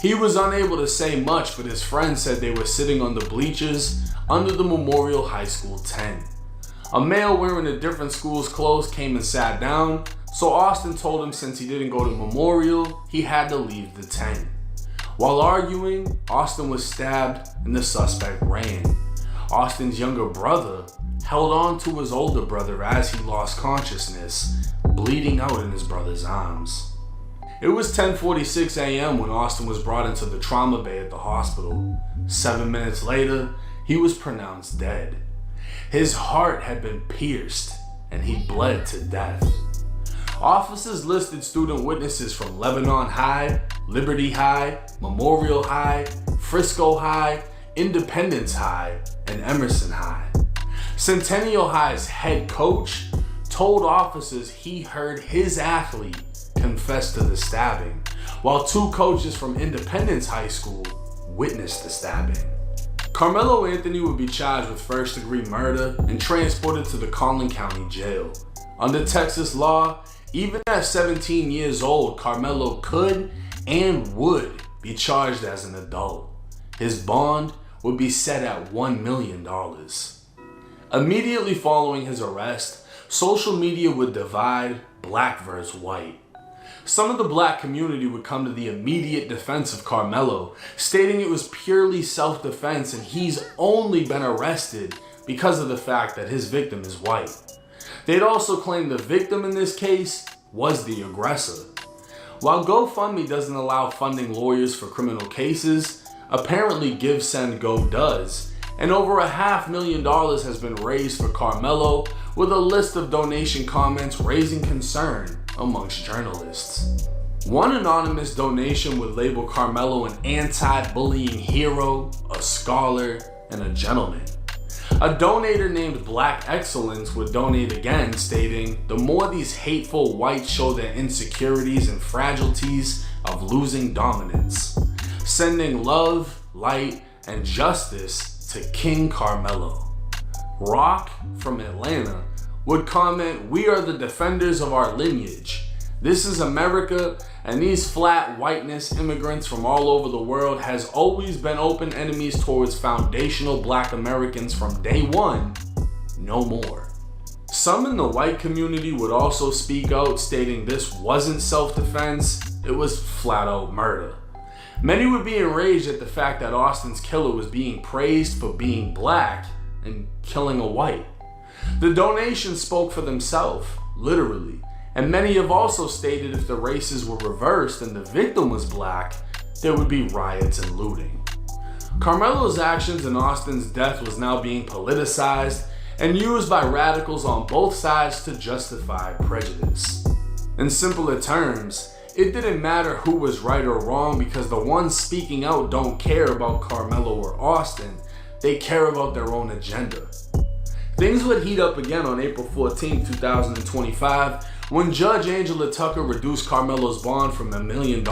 He was unable to say much, but his friends said they were sitting on the bleachers under the Memorial High School tent. A male wearing a different school's clothes came and sat down, so Austin told him since he didn't go to Memorial, he had to leave the tent. While arguing, Austin was stabbed and the suspect ran. Austin's younger brother held on to his older brother as he lost consciousness, bleeding out in his brother's arms. It was 10:46 a.m. when Austin was brought into the trauma bay at the hospital. 7 minutes later, he was pronounced dead. His heart had been pierced and he bled to death. Officers listed student witnesses from Lebanon High, Liberty High, Memorial High, Frisco High, Independence High, and Emerson High. Centennial High's head coach told officers he heard his athlete confess to the stabbing, while 2 coaches from Independence High School witnessed the stabbing. Carmelo Anthony would be charged with first-degree murder and transported to the Collin County Jail. Under Texas law, even at 17 years old, Carmelo could and would be charged as an adult. His bond would be set at $1 million. Immediately following his arrest, social media would divide black versus white. Some of the black community would come to the immediate defense of Carmelo, stating it was purely self-defense and he's only been arrested because of the fact that his victim is white. They'd also claim the victim in this case was the aggressor. While GoFundMe doesn't allow funding lawyers for criminal cases, apparently GiveSendGo does, and over $500,000 has been raised for Carmelo, with a list of donation comments raising concern amongst journalists. One anonymous donation would label Carmelo an anti-bullying hero, a scholar, and a gentleman. A donator named Black Excellence would donate again, stating, "The more these hateful whites show their insecurities and fragilities of losing dominance. Sending love, light, and justice to King Carmelo." Rock from Atlanta would comment, "We are the defenders of our lineage. This is America, and these flat whiteness immigrants from all over the world has always been open enemies towards foundational black Americans from day one. No more." Some in the white community would also speak out, stating this wasn't self-defense, it was flat-out murder. Many would be enraged at the fact that Austin's killer was being praised for being black and killing a white. The donations spoke for themselves, literally, and many have also stated if the races were reversed and the victim was black, there would be riots and looting. Carmelo's actions in Austin's death was now being politicized and used by radicals on both sides to justify prejudice. In simpler terms, it didn't matter who was right or wrong because the ones speaking out don't care about Carmelo or Austin, they care about their own agenda. Things would heat up again on April 14, 2025, when Judge Angela Tucker reduced Carmelo's bond from $1 million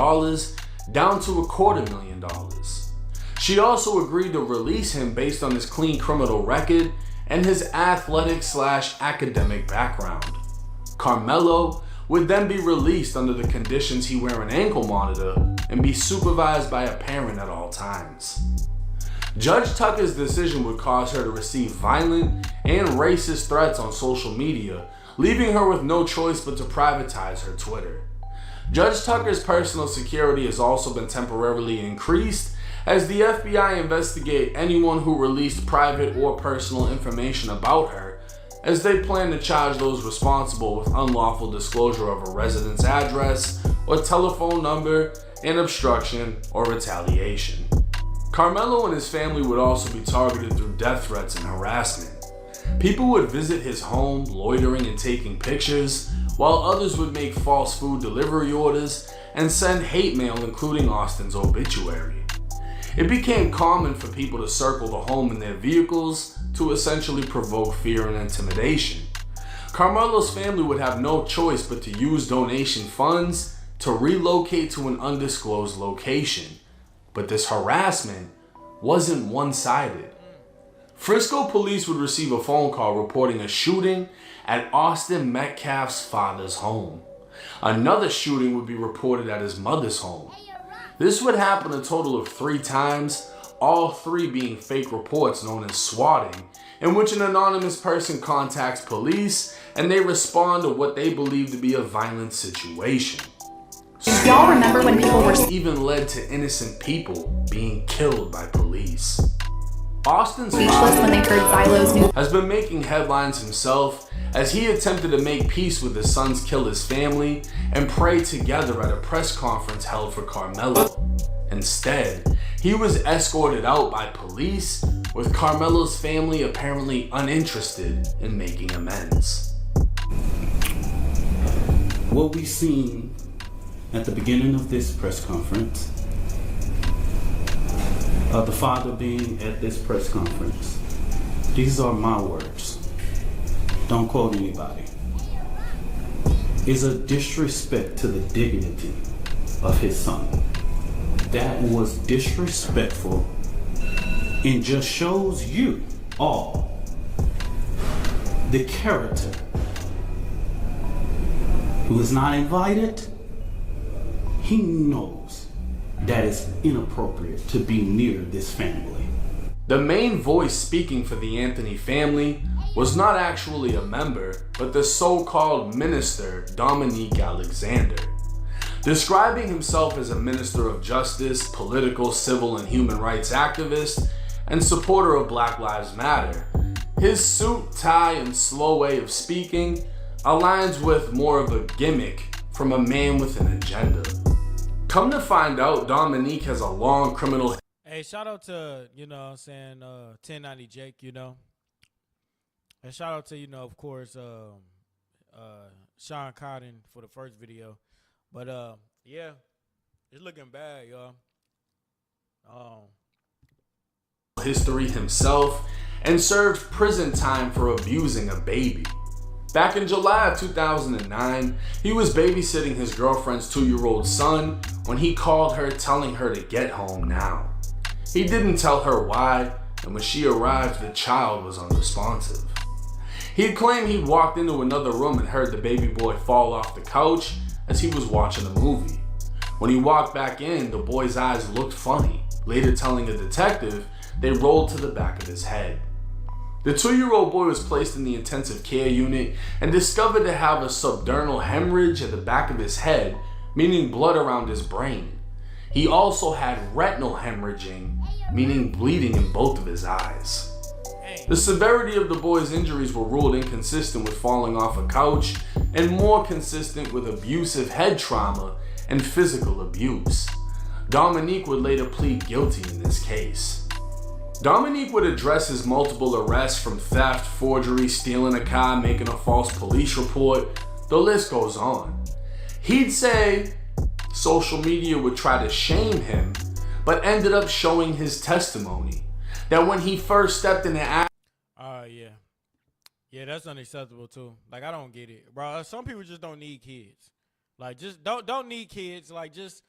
down to $250,000. She also agreed to release him based on his clean criminal record and his athletic/academic background. Carmelo would then be released under the conditions he wear an ankle monitor and be supervised by a parent at all times. Judge Tucker's decision would cause her to receive violent and racist threats on social media, leaving her with no choice but to privatize her Twitter. Judge Tucker's personal security has also been temporarily increased as the FBI investigate anyone who released private or personal information about her, as they plan to charge those responsible with unlawful disclosure of a resident's address or telephone number and obstruction or retaliation. Carmelo and his family would also be targeted through death threats and harassment. People would visit his home, loitering and taking pictures, while others would make false food delivery orders and send hate mail including Austin's obituary. It became common for people to circle the home in their vehicles to essentially provoke fear and intimidation. Carmelo's family would have no choice but to use donation funds to relocate to an undisclosed location. But this harassment wasn't one-sided. Frisco police would receive a phone call reporting a shooting at Austin Metcalf's father's home. Another shooting would be reported at his mother's home. This would happen a total of 3 times, all 3 being fake reports known as swatting, in which an anonymous person contacts police and they respond to what they believe to be a violent situation. Y'all remember when people were even led to innocent people being killed by police. Austin's speechless when they heard Zylo's news has been making headlines himself as he attempted to make peace with his son's killer's family and pray together at a press conference held for Carmelo. Instead, he was escorted out by police, with Carmelo's family apparently uninterested in making amends. What we seen at the beginning of this press conference, the father being at this press conference, these are my words, don't quote anybody, is a disrespect to the dignity of his son. That was disrespectful and just shows you all the character who is not invited. He knows that it's inappropriate to be near this family. The main voice speaking for the Anthony family was not actually a member, but the so-called minister Dominique Alexander. Describing himself as a minister of justice, political, civil, and human rights activist, and supporter of Black Lives Matter, his suit, tie, and slow way of speaking aligns with more of a gimmick from a man with an agenda. Come to find out, Dominique has a long criminal. Hey, shout out to, 1090 Jake, And shout out to, of course, Sean Cotton for the first video. But, yeah, it's looking bad, y'all. History himself, and served prison time for abusing a baby. Back in July of 2009, he was babysitting his girlfriend's 2-year-old son when he called her telling her to get home now. He didn't tell her why, and when she arrived, the child was unresponsive. He'd claimed he'd walked into another room and heard the baby boy fall off the couch as he was watching a movie. When he walked back in, the boy's eyes looked funny, later telling a detective they rolled to the back of his head. The 2-year-old boy was placed in the intensive care unit and discovered to have a subdural hemorrhage at the back of his head, meaning blood around his brain. He also had retinal hemorrhaging, meaning bleeding in both of his eyes. The severity of the boy's injuries were ruled inconsistent with falling off a couch and more consistent with abusive head trauma and physical abuse. Dominique would later plead guilty in this case. Dominique would address his multiple arrests from theft, forgery, stealing a car, making a false police report. The list goes on. He'd say social media would try to shame him, but ended up showing his testimony. That when he first stepped into act. Yeah. Yeah, that's unacceptable too. Like, I don't get it. Bro, some people just don't need kids. Like, just don't need kids. Like, just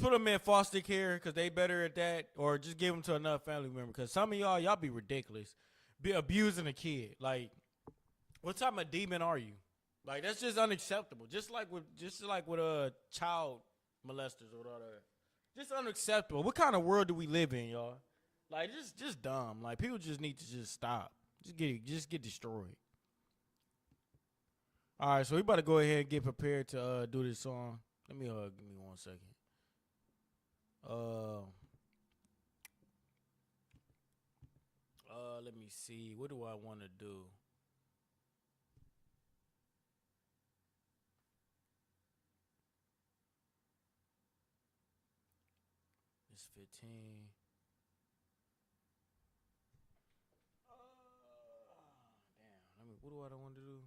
put them in foster care because they better at that, or just give them to another family member. Because some of y'all be ridiculous, be abusing a kid. Like, what type of demon are you? Like, that's just unacceptable. Just like with child molesters or whatever. Just unacceptable. What kind of world do we live in, y'all? Like, just dumb. Like, people just need to just stop. Just get destroyed. All right, so we about to go ahead and get prepared to do this song. Give me 1 second. Let me see. What do I want to do? It's 15. Damn. What do I want to do?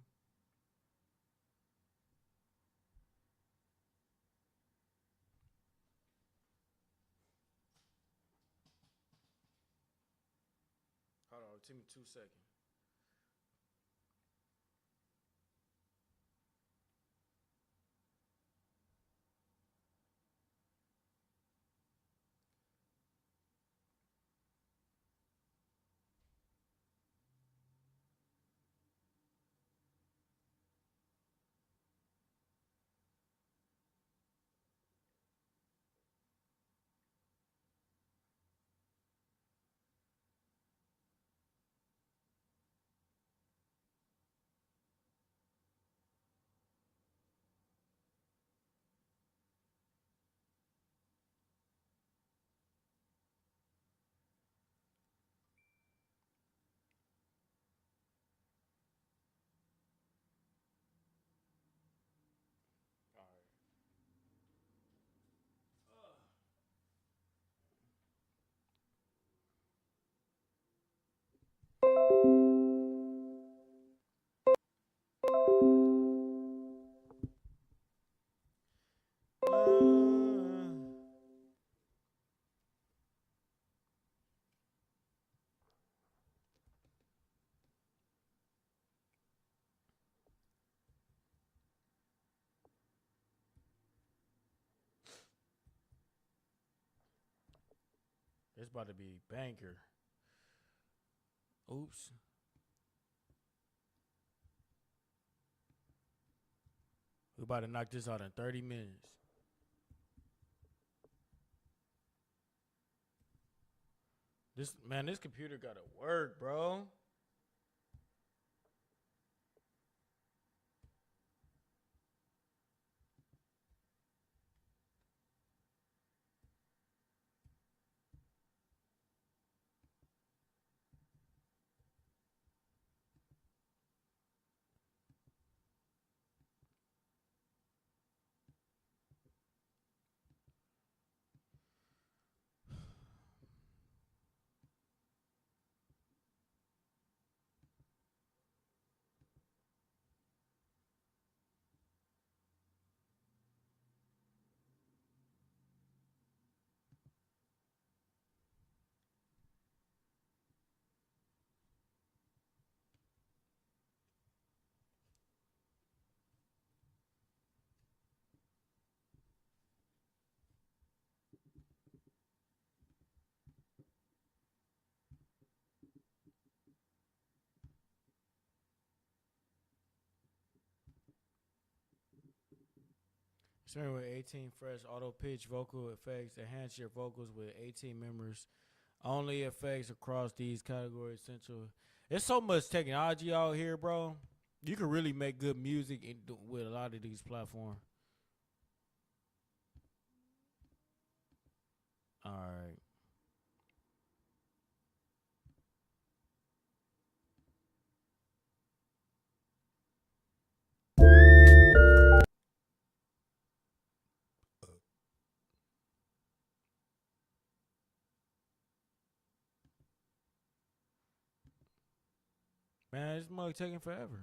Hold on, give me 2 seconds. It's about to be banker. Oops. We about to knock this out in 30 minutes. This computer gotta work, bro. Starting with 18 fresh auto pitch vocal effects. Enhance your vocals with 18 members. Only effects across these categories essential. There's so much technology out here, bro. You can really make good music with a lot of these platforms. All right. Man, this mug taking forever.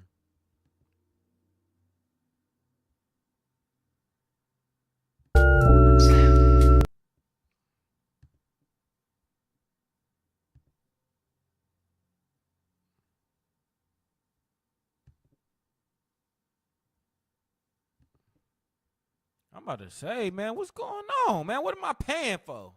I'm about to say, man, what's going on, man? What am I paying for?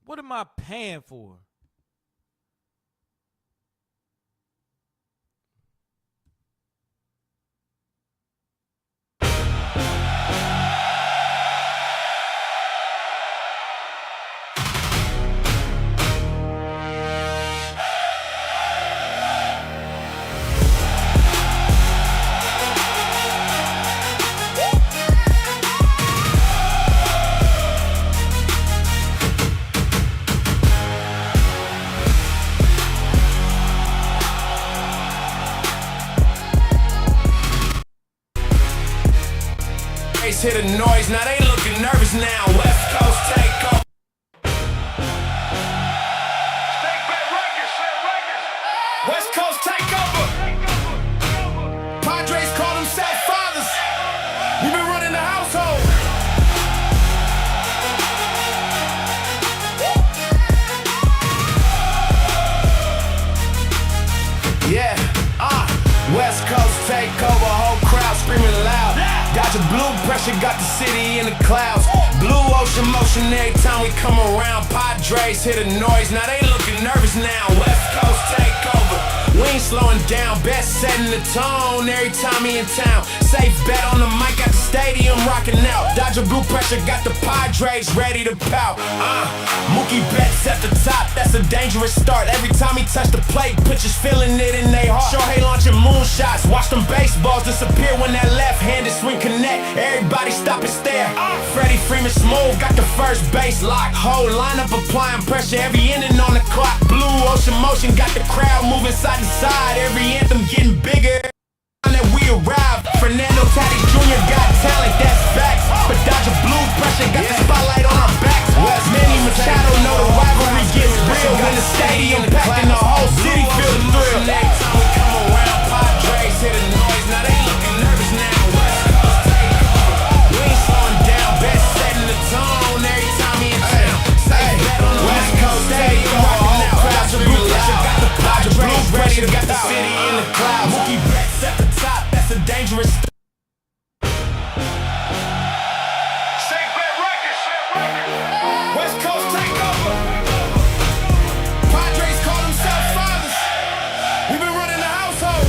What am I paying for? Hear the noise, now they looking nervous now. West Coast take over. West Coast take over. Padres call themselves fathers. We've been running the household. Yeah, West Coast take over. Whole crowd screaming loud. Dodger blue pressure got the city in the clouds. Blue ocean motion every time we come around. Padres hear the noise, now they looking nervous now. West Coast take over. We ain't slowing down, best setting the tone every time he in town. Safe bet on the mic at the stadium rocking out. Dodger blue pressure got the Padres ready to pout. Mookie Betts at the top, that's a dangerous start. Every time he touch the plate, pitchers feeling it in their heart. Shohei launching moonshots, watch them baseballs disappear when that left-handed swing connect. Everybody stop and stare. Freddie Freeman smooth, got the first base lock. Whole lineup applying pressure every inning on the clock. Blue ocean motion got the crowd moving side to side. Every anthem getting bigger. That we arrived, Fernando Tatis Jr. got talent, that's facts. But Dodger blue pressure got the spotlight on our backs. Manny Machado know the rivalry gets real when the stadium packed and the whole city feel the thrill. Next time we come around, Padres hear the noise, now they looking nervous now. West Coast take over. We ain't slowing down, best setting the tone every time he in town. Safe bet on the West Coast take over. Dodger blue pressure got the Padres ready to got the city in the clouds. Mookie Betts at the top, that's a dangerous. West Coast take over. Padres call themselves fathers. We've been running the household.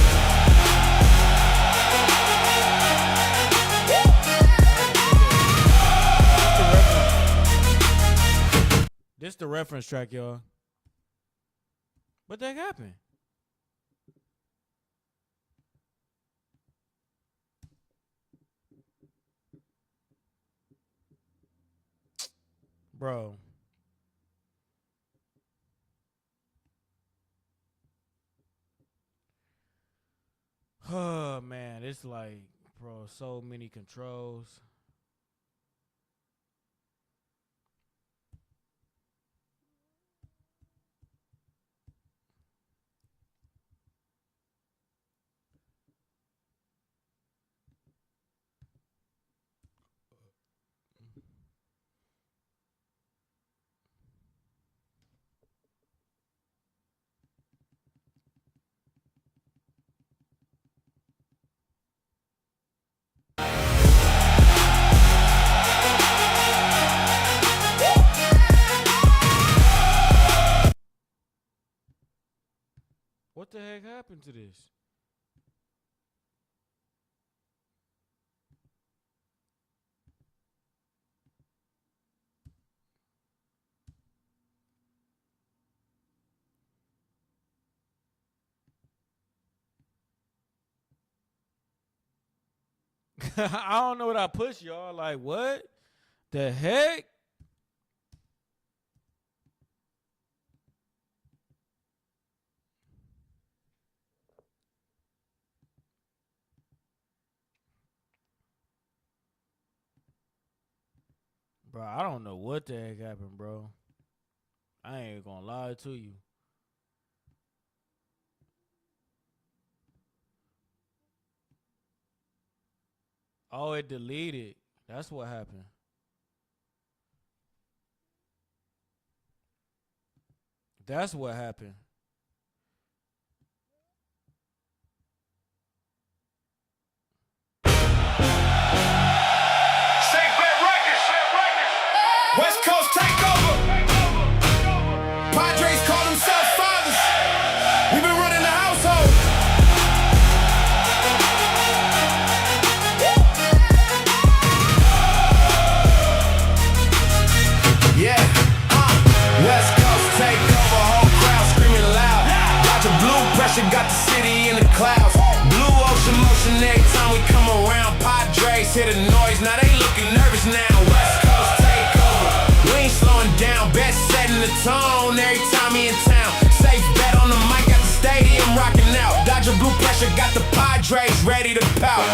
This the reference track, y'all. What the heck happened? Bro. Oh, man. It's like, bro, so many controls. happened to this? I don't know what I pushed, y'all. Like, what the heck? Bro, I don't know what the heck happened, bro. I ain't gonna lie to you. Oh, it deleted. That's what happened. That's what happened. West Coast takeover. Padres call themselves fathers. We've been running the household. Yeah, West Coast takeover. Whole crowd screaming loud. Dodger blue pressure got the city in the clouds. Blue ocean motion every time we come around. Padres hear the noise, now they looking nervous now. West Coast takeover. We ain't slowing down, best setting the tone every time he in town. Safe bet on the mic at the stadium, rocking out. Dodger blue pressure got the Padres ready to pout.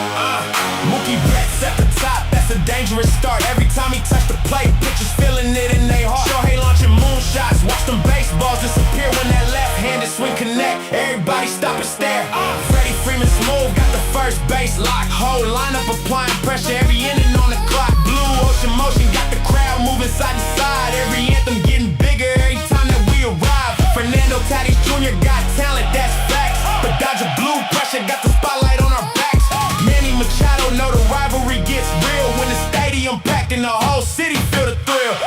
Mookie Betts at the top, that's a dangerous start. Every time he touch the plate, pitchers feeling it in their heart. Shohei launching moonshots, watch them baseballs disappear when that left-handed swing connect. Everybody stop and stare. Freddie Freeman smooth, got the first base lock. Whole lineup applying pressure, every inning on the clock. Blue ocean motion, got the crowd moving side to side. Every anthem getting bigger every time that we arrive. Fernando Tatis Jr. got talent, that's facts. But Dodger blue pressure got the spotlight on our backs. Manny Machado know the rivalry gets real when the stadium packed and the whole city feel the thrill.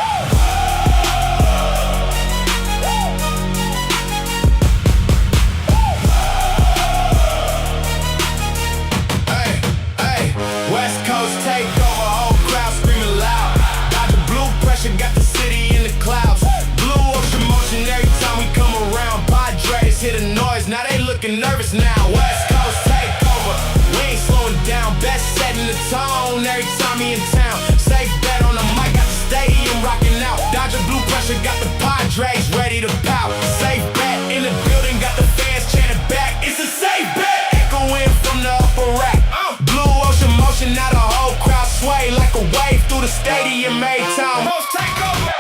West Coast takeover, whole crowd screaming loud. Dodger blue pressure got the city in the clouds. Blue ocean motion every time we come around. Padres hear the noise, now they looking nervous now. West Coast takeover, we ain't slowing down. Best setting the tone every time he in town. Safe bet on the mic, got the stadium rocking out. Dodger blue pressure got the Padres ready to pout. Safe bet in the building, got the fans chanting back. It's a safe bet, echoing from the upper rack. Blue ocean motion, now the whole crowd sway like a wave through the stadium every time. Most takeover.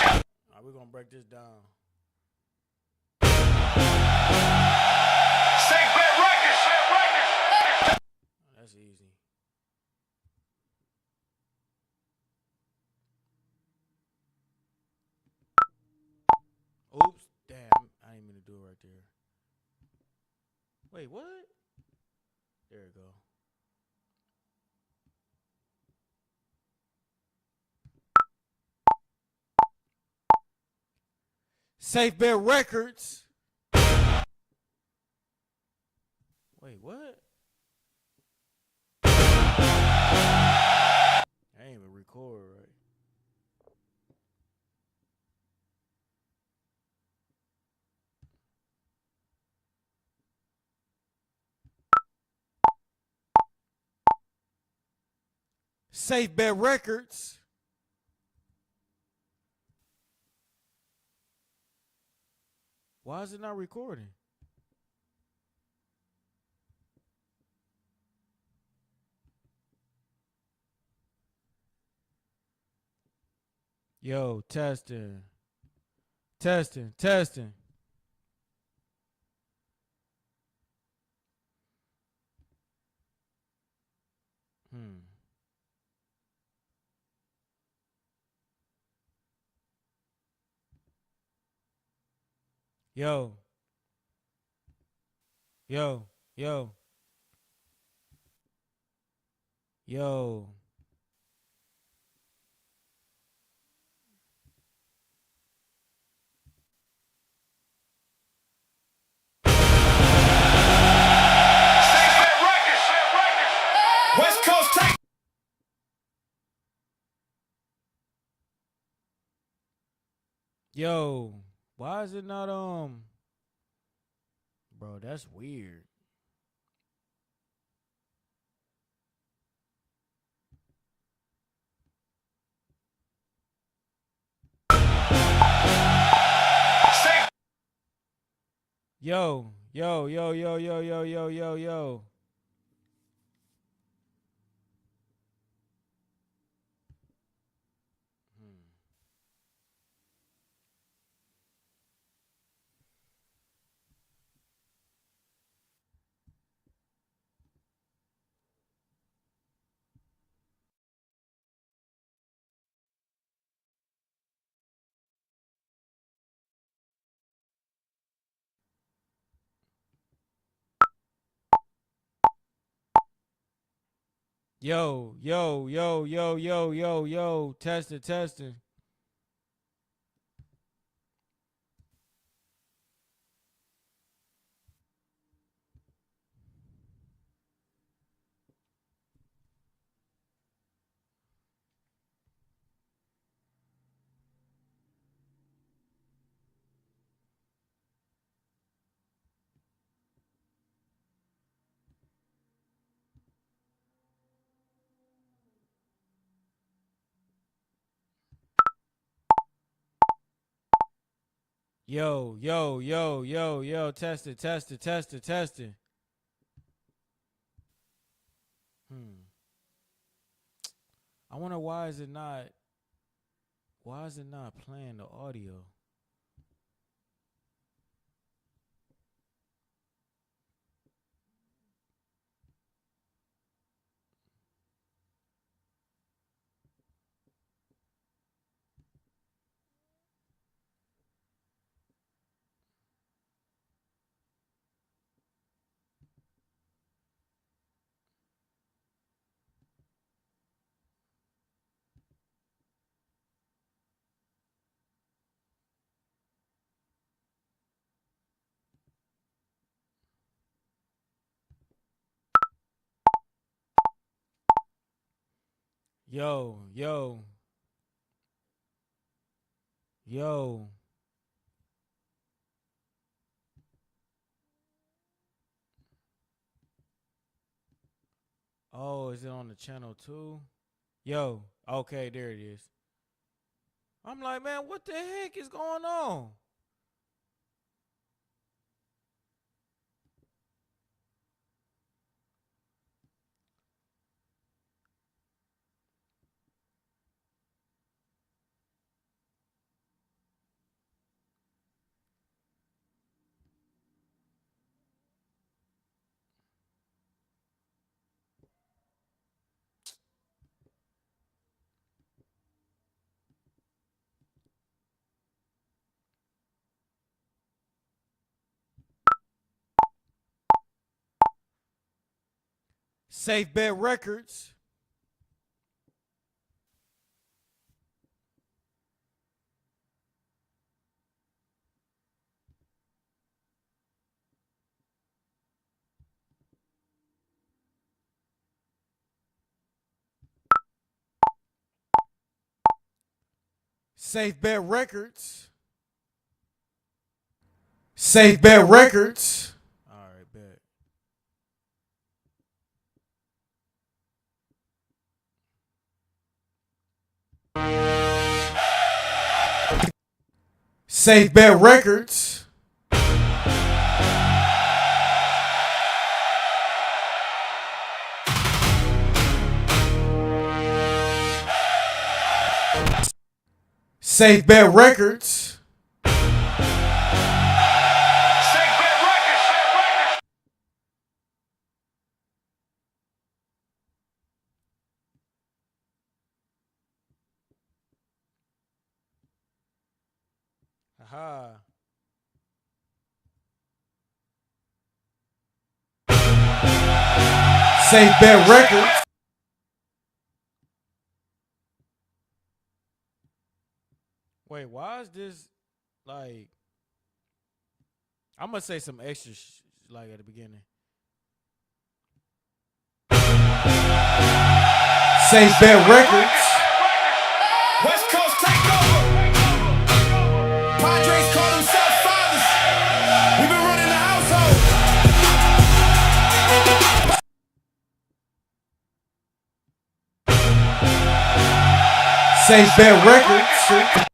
Alright, we're gonna break this down. Safe bet records. That's easy. Oops, damn, I didn't mean to do it right there. Wait, what? There we go. Safe Bet Records. Wait, what? I ain't even record right. Safe Bet Records. Why is it not recording? Yo, testing. Testing, testing. Yo. Yo. Yo. Yo. Yo, why is it not bro, that's weird. Yo. Yo. Testing. Yo. Testing. I wonder why is it not playing the audio? Yo. Oh, is it on the channel too? Yo, okay, there it is. I'm like, man, what the heck is going on? Safe Bet Records. Safe Bet Records. Safe Bet Records. All right, bet. Safe Bet Records. Safe Bet Records. Aha. Safe Bet Records. Wait, why is this like? I'm gonna say some extra like at the beginning. Safe Bet Records. West Coast takeover. Safe Bet Records.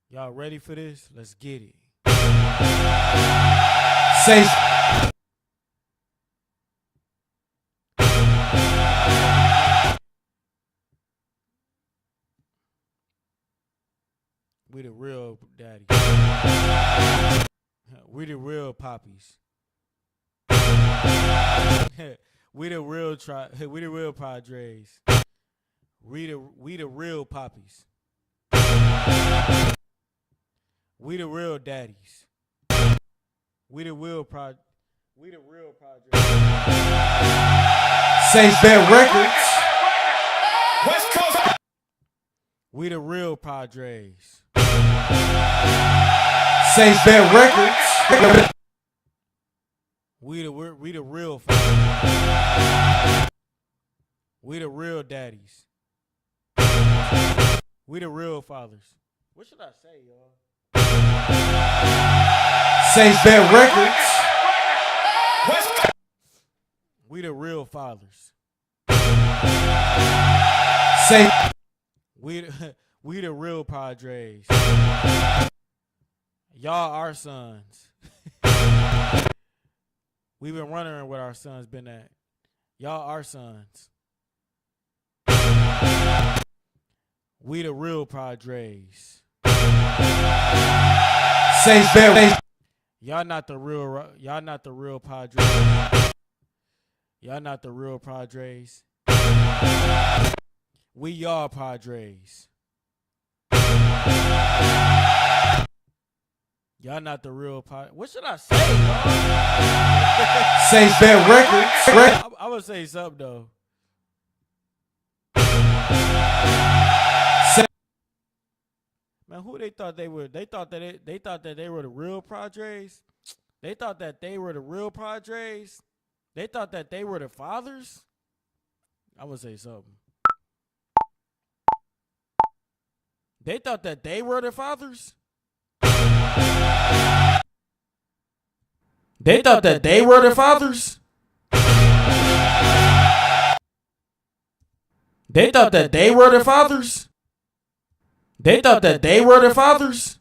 Y'all ready for this? Let's get it. Safe. We the real daddy. We the real poppies. We the real we the real padres. We the real poppies. We the real daddies. We the real padres. Safe Bet Records. West Coast. We the real padres. Safe Bet Records. We the real fathers. We the real daddies. We the real fathers. What should I say, y'all? Safe Bet Records. We the real fathers. Safe. We the real padres. Y'all our sons. We've been wondering what our sons been at. Y'all our sons. We the real padres. Safe Bet. Y'all not the real padres. Y'all not the real padres. We y'all padres. Y'all not the real What should I say, y'all? Safe Bet Records. I would say something though. Man, who they thought they were? They thought that they were the real padres. They thought that they were the real padres. They thought that they were the fathers. I would say something. They thought that they were the fathers. They thought that they were the fathers. They thought that they were the fathers. They thought that they were the fathers.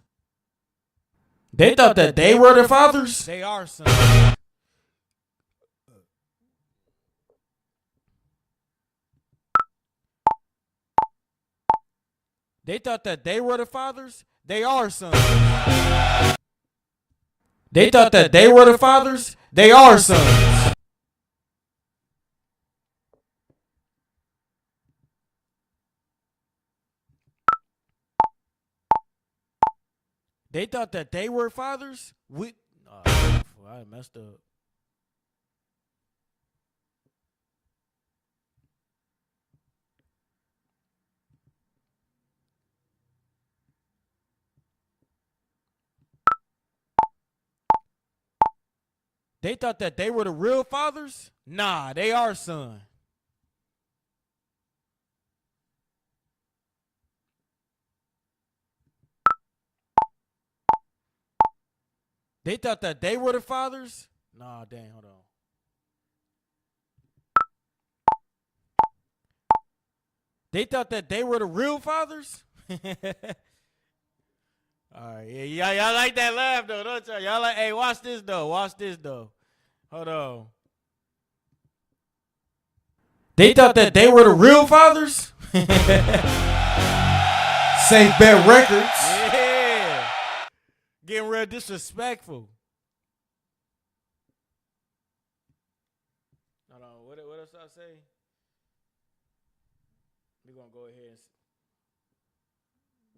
They thought that they were the fathers. They are sons. They thought that they were the fathers. They are sons. They thought that they were the fathers. They are sons. They thought that they were fathers. I messed up. They thought that they were the real fathers? Nah, they are son. They thought that they were the fathers? Nah, dang, hold on. They thought that they were the real fathers? All right, yeah, y'all like that laugh though, don't y'all? Y'all like, hey, watch this though. Hold on. They thought that they were the real fathers? Safe Bet Records. Yeah. Getting real disrespectful. Hold on, what else I say? We're gonna go ahead and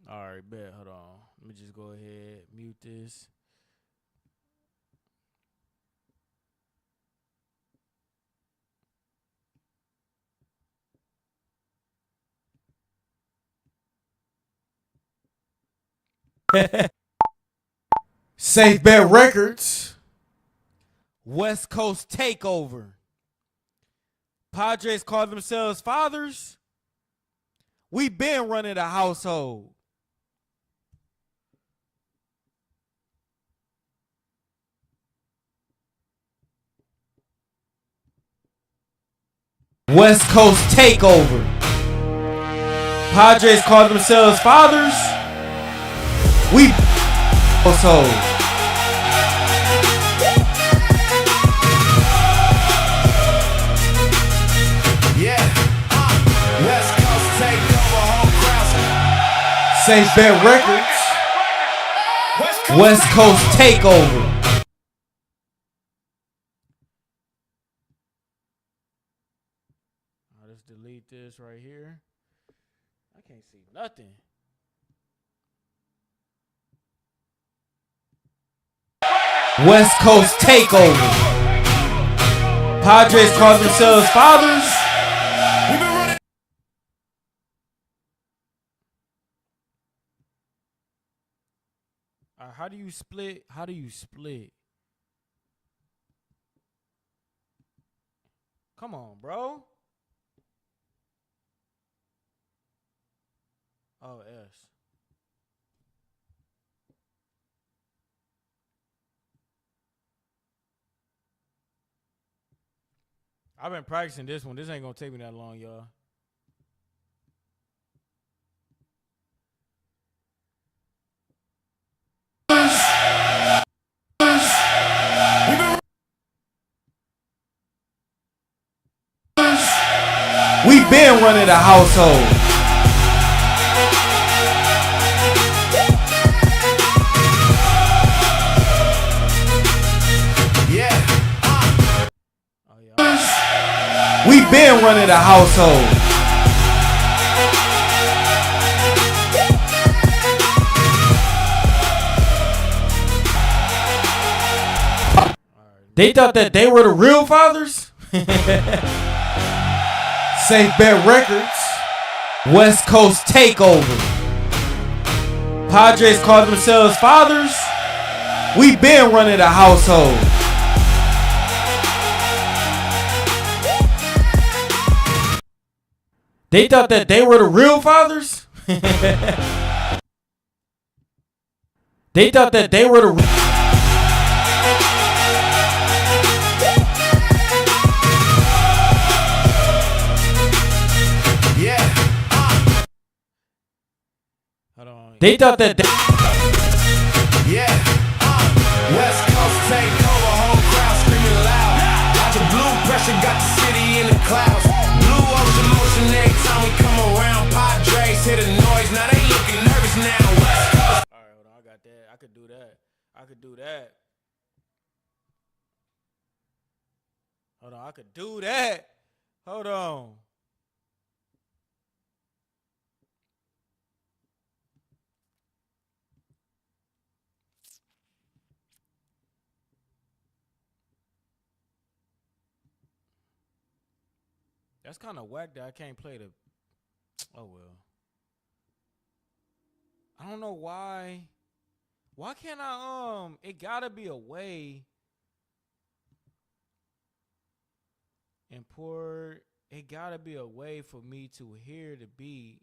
all right, bet. Hold on. Let me just go ahead, mute this. Safe Bet Records. West Coast Takeover. Padres call themselves fathers. We been running the household. West Coast Takeover. Padres call themselves fathers. We also. West Coast take over, whole crowd. Safe Bet Records. West Coast Takeover. I'll just delete this right here. I can't see nothing. West Coast Takeover. Padres call themselves fathers. How do you split? How do you split? Come on, bro. Oh, S. I've been practicing this one. This ain't gonna take me that long, y'all. We been running the household. We been running the household. They thought that they were the real fathers. Safe Bet Records. West Coast Takeover. Padres call themselves fathers. We been running the household. They thought that they were the real fathers. They thought that they were the They thought that West Coast take over, whole crowd screaming loud. Got your blue pressure, got the city in the clouds. Blue ocean motion every time we come around. Padres hear the noise, now they looking nervous now. West Coast. All right, hold on, I got that. I could do that. I could do that. Hold on, I could do that. Hold on. That's kind of whack that I can't play the. Oh well. I don't know why. Why can't I? It gotta be a way. Import. It gotta be a way for me to hear the beat.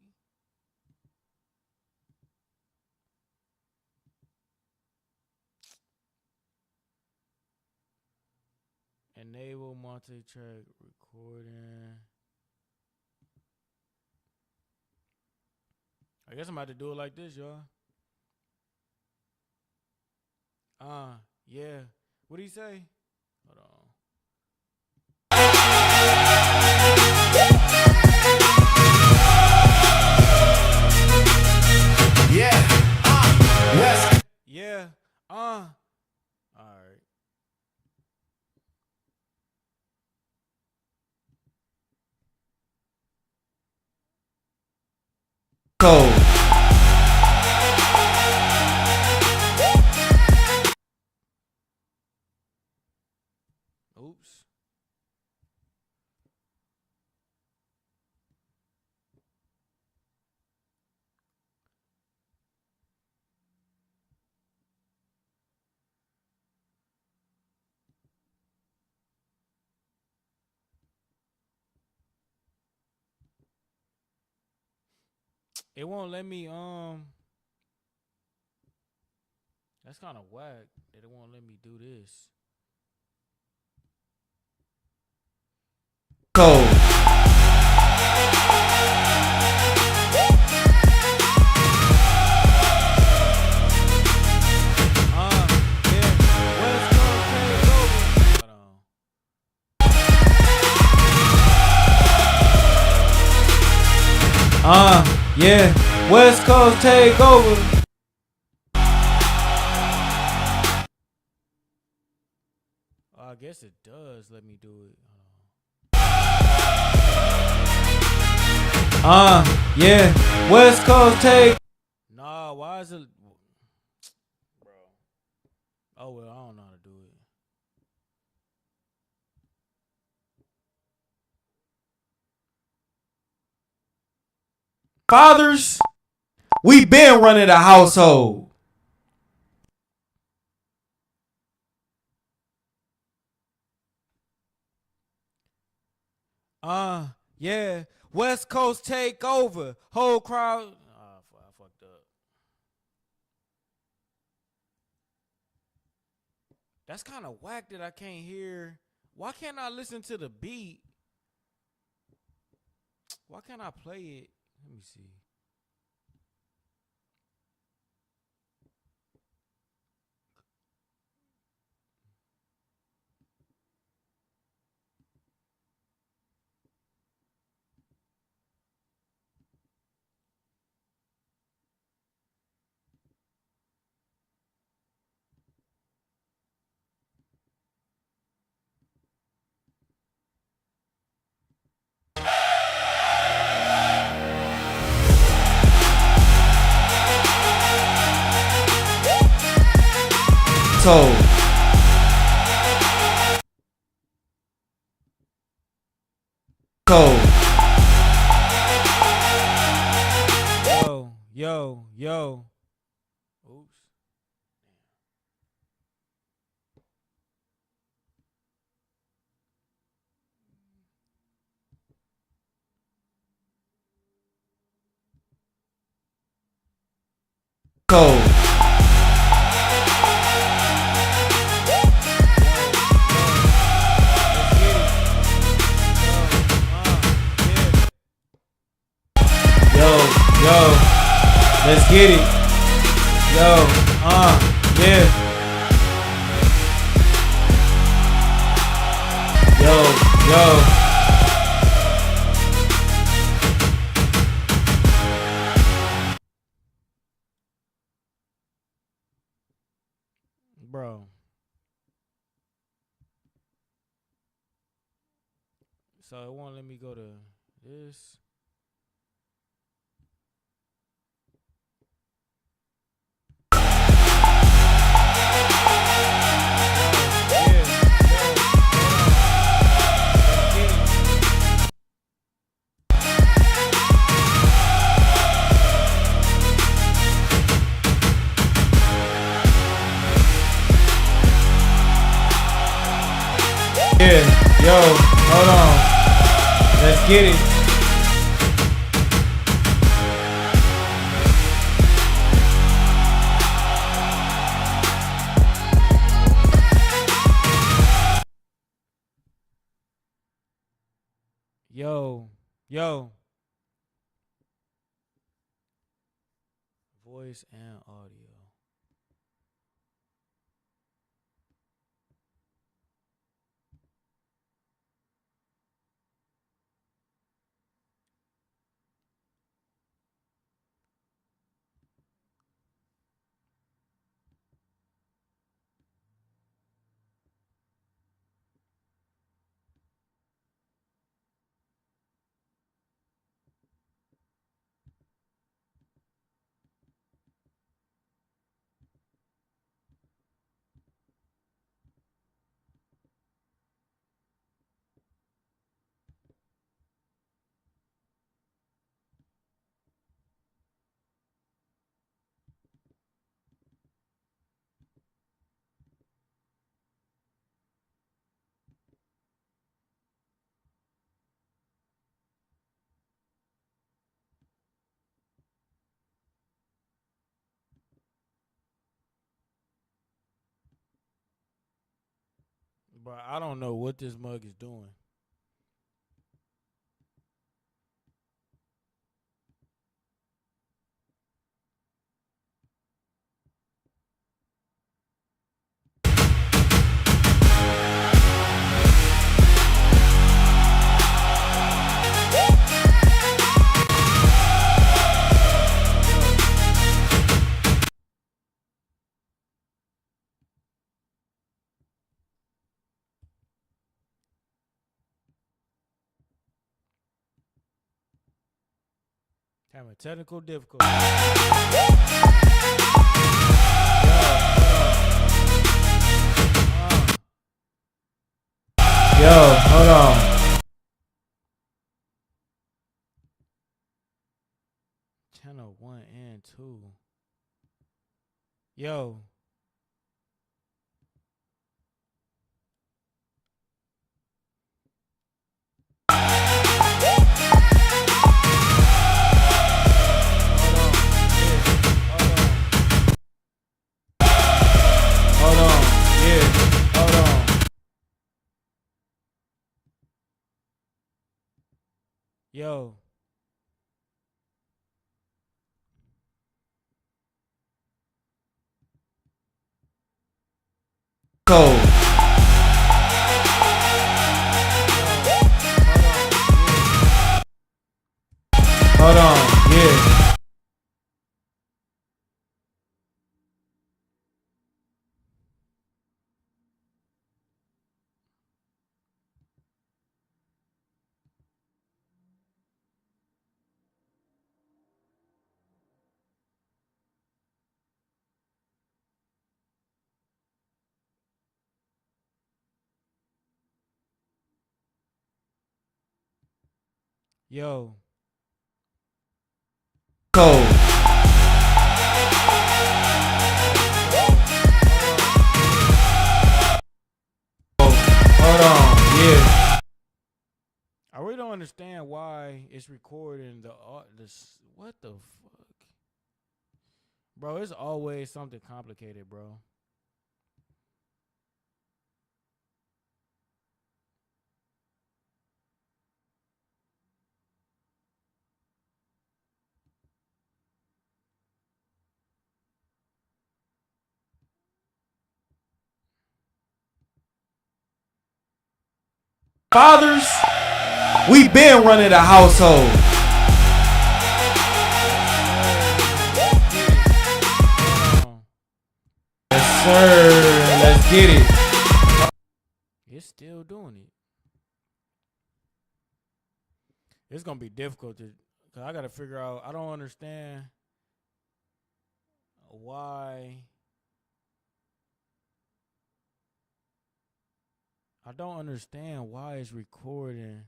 Enable multi-track recording. I guess I'm about to do it like this, y'all. Yeah. What do you say? Hold on. Yeah. All right. Cold. Oops. It won't let me that's kind of whack that it won't let me do this. Cold. Yeah. West Coast take over. I guess it does let me do it. Yeah. West Coast take. Nah, why is it? Bro. Oh, well, I don't know how to do it. Fathers, we been running a household. Yeah. West Coast take over. Whole crowd. I fucked up. That's kind of whack that I can't hear. Why can't I listen to the beat? Why can't I play it? Let me see. So. Yo. Oops. Yo, let's get it. Yo, yeah. Yo. Bro. So it won't let me go to this. Yeah, yo, hold on. Let's get it. Yo. Voice and audio. But I don't know what this mug is doing. Having technical difficulties. Yo, hold on. Channel 1 and 2. Yo. Hold on. Yeah. Hold on. Yo. Cold. Hold on. Yeah. Yo. Cold. Hold on. Yeah. I really don't understand why it's recording this. What the fuck? Bro, it's always something complicated, bro. Fathers, we been running a household. Yes, sir. Let's get it. It's still doing it. It's gonna be difficult cause I gotta figure out. I don't understand why. I don't understand why it's recording.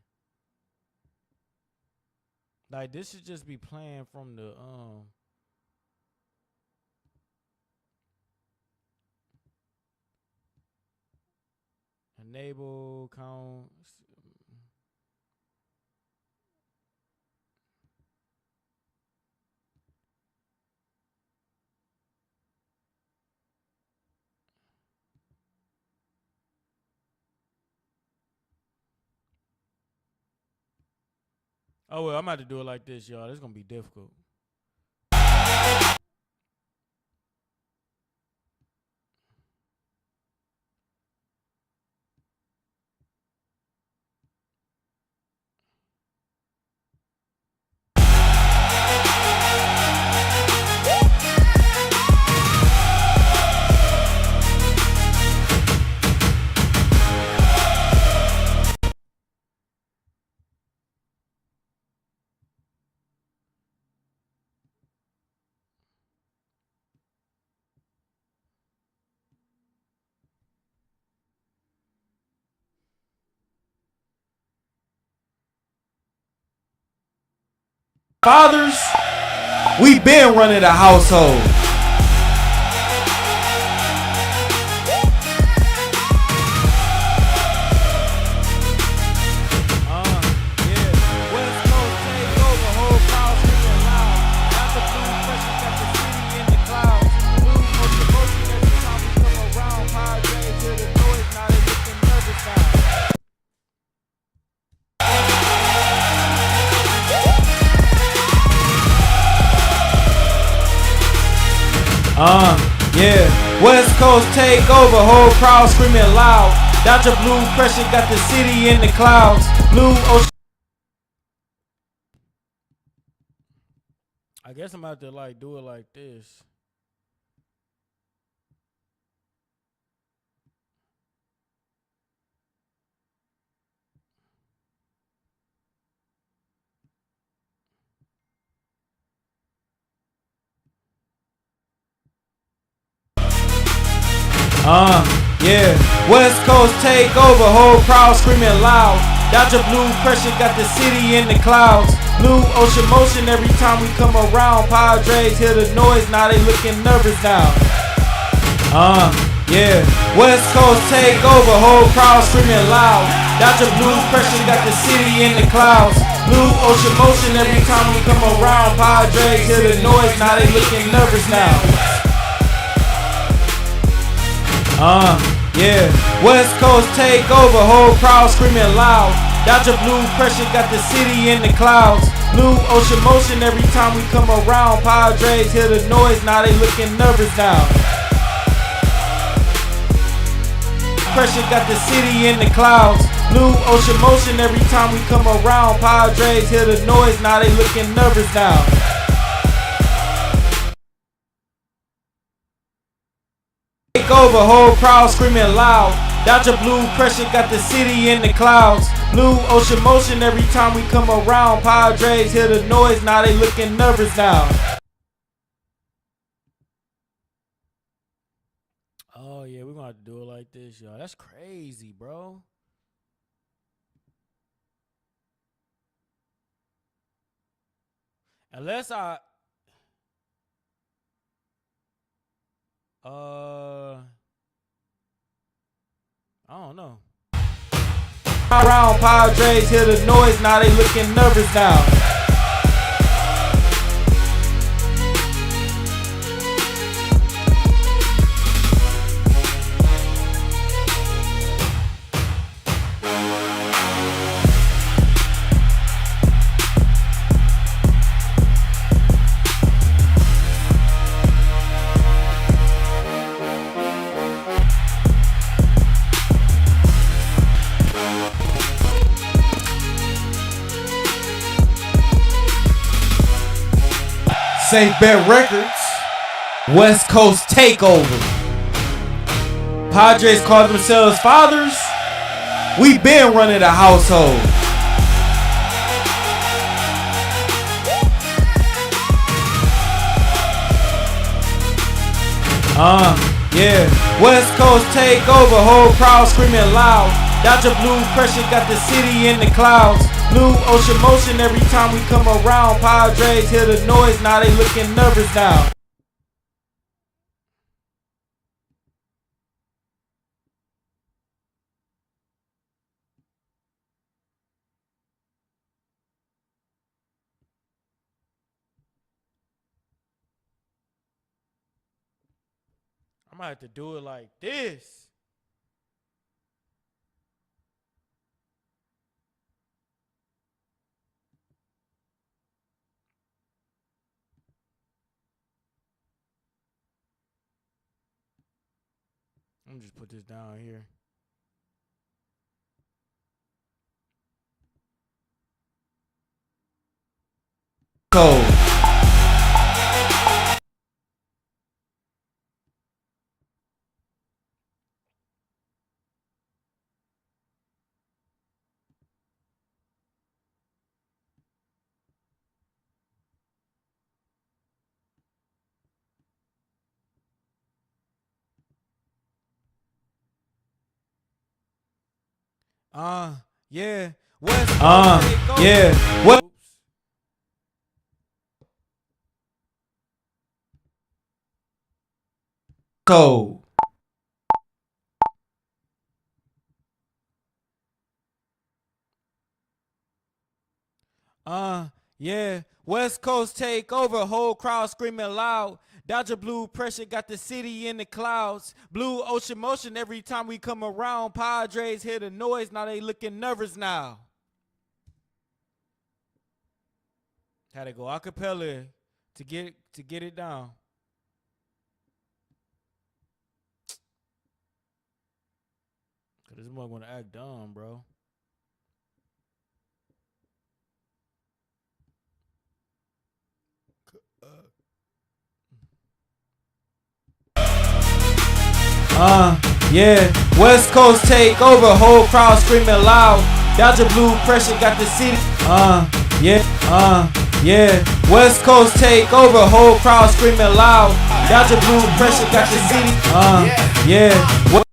Like this should just be playing from the enable count. Oh well, I'm about to do it like this, y'all. It's gonna be difficult. Fathers, we been running a household. Yeah. West Coast take over, whole crowd screaming loud. Dr. Blue pressure got the city in the clouds. Blue ocean. I guess I'm about to like do it like this. Yeah. West Coast take over, whole crowd screaming loud. Dodger blue pressure got the city in the clouds. Blue ocean motion every time we come around. Padres hear the noise, now they looking nervous now. Yeah. West Coast take over, whole crowd screaming loud. Dodger blue pressure got the city in the clouds. Blue ocean motion every time we come around. Padres hear the noise, now they looking nervous now. Yeah. West Coast take over, whole crowd screaming loud. Dodger blue pressure got the city in the clouds. Blue ocean motion every time we come around. Padres hear the noise, now they looking nervous now. Pressure got the city in the clouds. Blue ocean motion every time we come around. Padres hear the noise, now they looking nervous now. Take over, whole crowd screaming loud. Dodger blue pressure got the city in the clouds. Blue ocean motion every time we come around. Padres hear the noise, now they looking nervous now. Oh yeah, we're gonna have to do it like this, y'all. That's crazy, bro. Unless I don't know. Around Padres hear the noise, now they looking nervous now. Safe Bet Records, West Coast takeover. Padres call themselves fathers. We been running the household. Yeah. West Coast take over, whole crowd screaming loud. Dodger blue pressure got the city in the clouds. Blue ocean motion every time we come around. Padres hear the noise, now they looking nervous now. I might have to do it like this. I'm just put this down here. Cold. Yeah. West Coast. Yeah. What? Cold. Yeah. West Coast take over, whole crowd screaming loud. Dodger blue pressure got the city in the clouds. Blue ocean motion every time we come around. Padres hear the noise, now they looking nervous now. Had to go acapella to get it down. Cause this mother gonna act dumb, bro. Yeah. West Coast take over, whole crowd screaming loud. Dodger blue pressure got the city. Yeah. Yeah, West Coast take over, whole crowd screaming loud. Dodger blue pressure got the city. Yeah. What?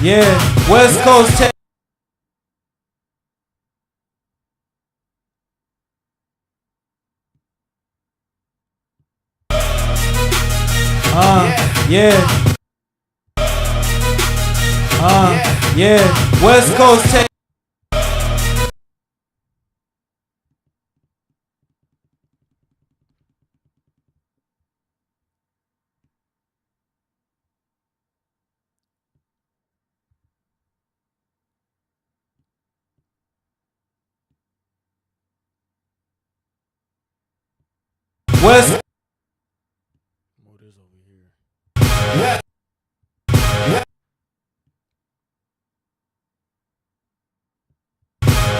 Yeah, West Coast take. Yeah. Yeah, West Coast take. West.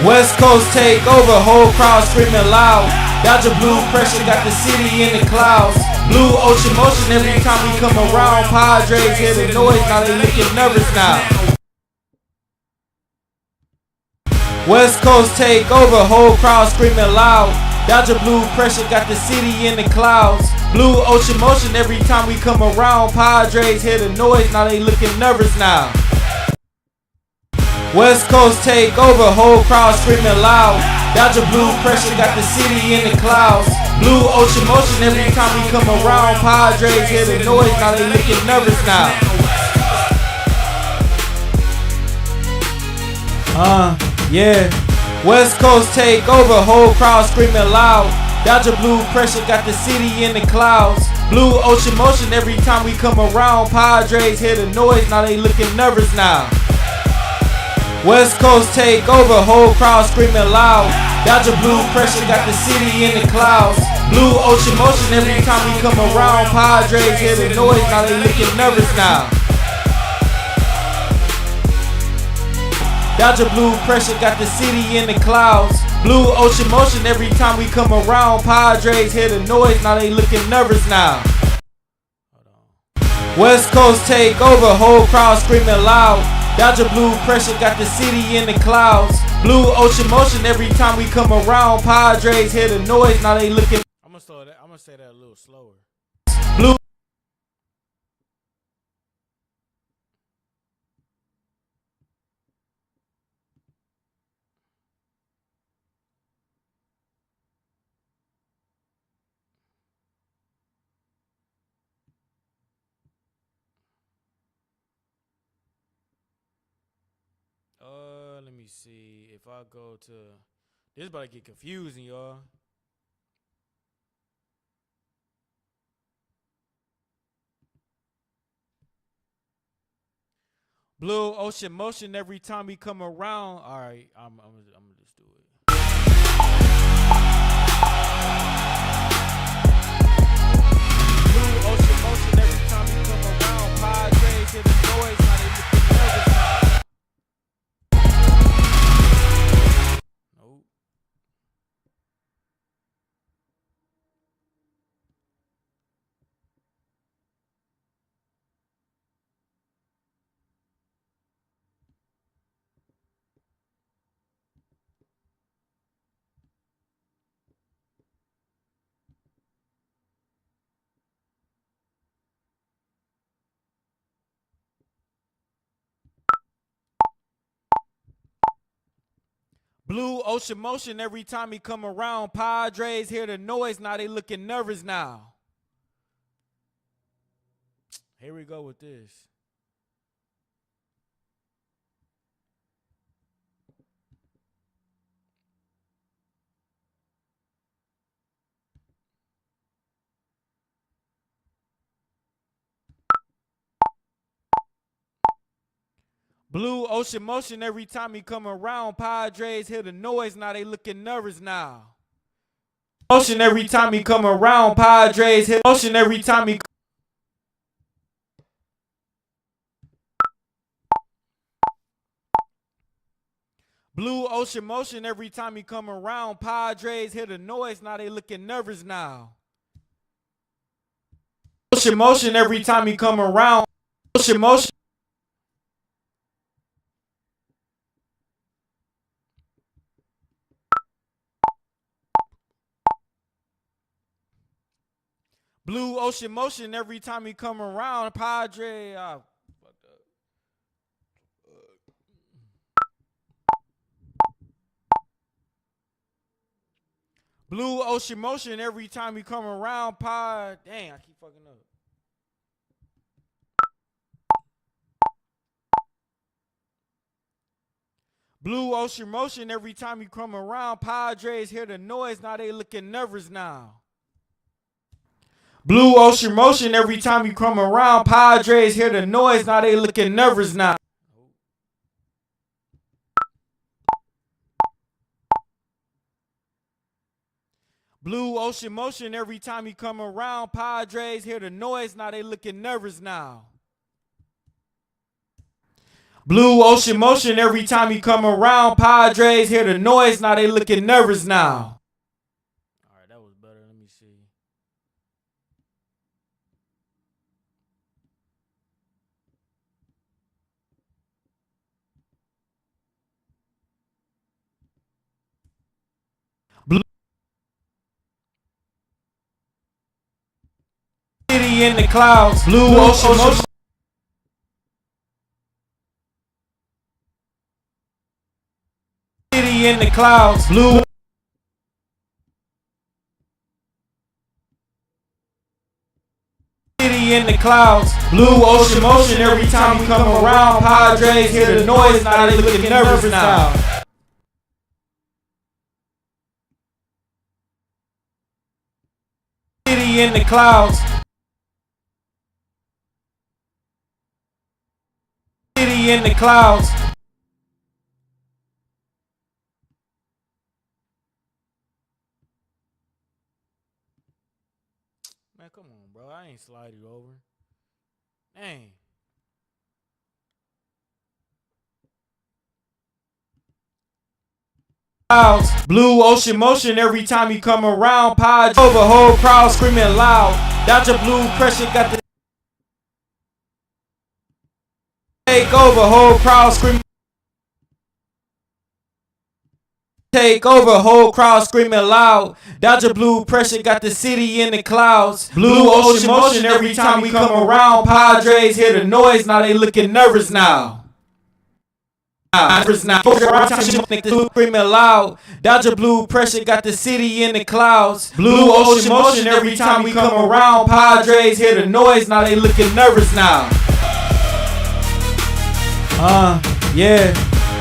West Coast take over, whole crowd screaming loud. Dodger blue pressure got the city in the clouds. Blue ocean motion every time we come around. Padres hear the noise, now they looking nervous now. West Coast take over, whole crowd screaming loud. Dodger blue pressure got the city in the clouds. Blue ocean motion every time we come around. Padres hear the noise, now they looking nervous now. West Coast take over, whole crowd screaming loud. Dodger blue pressure got the city in the clouds. Blue ocean motion every time we come around. Padres hear the noise, now they looking nervous now. Yeah. West Coast take over, whole crowd screaming loud. Dodger blue pressure got the city in the clouds. Blue ocean motion every time we come around. Padres hear the noise, now they looking nervous now. West Coast take over, whole crowd screaming loud. Dodger blue pressure got the city in the clouds. Blue ocean motion every time we come around. Padres hear the noise, now they looking nervous now. Dodger blue pressure got the city in the clouds. Blue ocean motion every time we come around. Padres hear the noise, now they looking nervous now. West Coast take over, whole crowd screaming loud. Dodger blue pressure got the city in the clouds. Blue ocean motion every time we come around. Padres hear the noise, now they looking. I'm gonna say that a little slower. Blue. Let me see. If I go to this, about to get confusing, y'all. Blue ocean motion every time we come around. All right, I'm gonna just do it. Blue ocean motion every time we come around. Padres hear the noise, now they looking nervous now. Nope. Blue ocean motion every time he come around. Padres hear the noise, now they looking nervous now. Here we go with this. Blue ocean motion every time he come around. Padres hear the noise, now they looking nervous now. Motion every time he come around. Padres hit motion every time he. Blue ocean motion every time he come around. Padres hear the noise, now they looking nervous now. Ocean motion every time he come around. Ocean motion. Blue ocean motion every time he come around. Padre, fucked up. Blue ocean motion every time he come around. Dang, I keep fucking up. Blue ocean motion every time you come around. Padres hear the noise, now they looking nervous now. Blue ocean motion every time you come around. Padres hear the noise, now they looking nervous now. Blue ocean motion every time you come around. Padres hear the noise, now they looking nervous now. Blue ocean motion every time you come around. Padres hear the noise, now they looking nervous now. All right, that was better. Let me see. Blue city in the clouds. Blue ocean motion. City in the clouds. Blue city in the clouds. Blue ocean motion every time we come around. Padres hear the noise, now they looking nervous now. City in the clouds. City in the clouds. Man, come on, bro. I ain't slide you over. Dang. Blue ocean motion every time you come around. Padres over, whole crowd screaming loud. Dr. Blue pressure got the take over, whole crowd screaming. Take over, whole crowd screaming loud. Dodger Blue pressure got the city in the clouds. Blue ocean motion every time we come around. Padres hear the noise, now they looking nervous now. Nervous now. Screaming loud. Dodger Blue pressure got the city in the clouds. Blue ocean motion every time we come around. Padres hear the noise, now they looking nervous now. Yeah.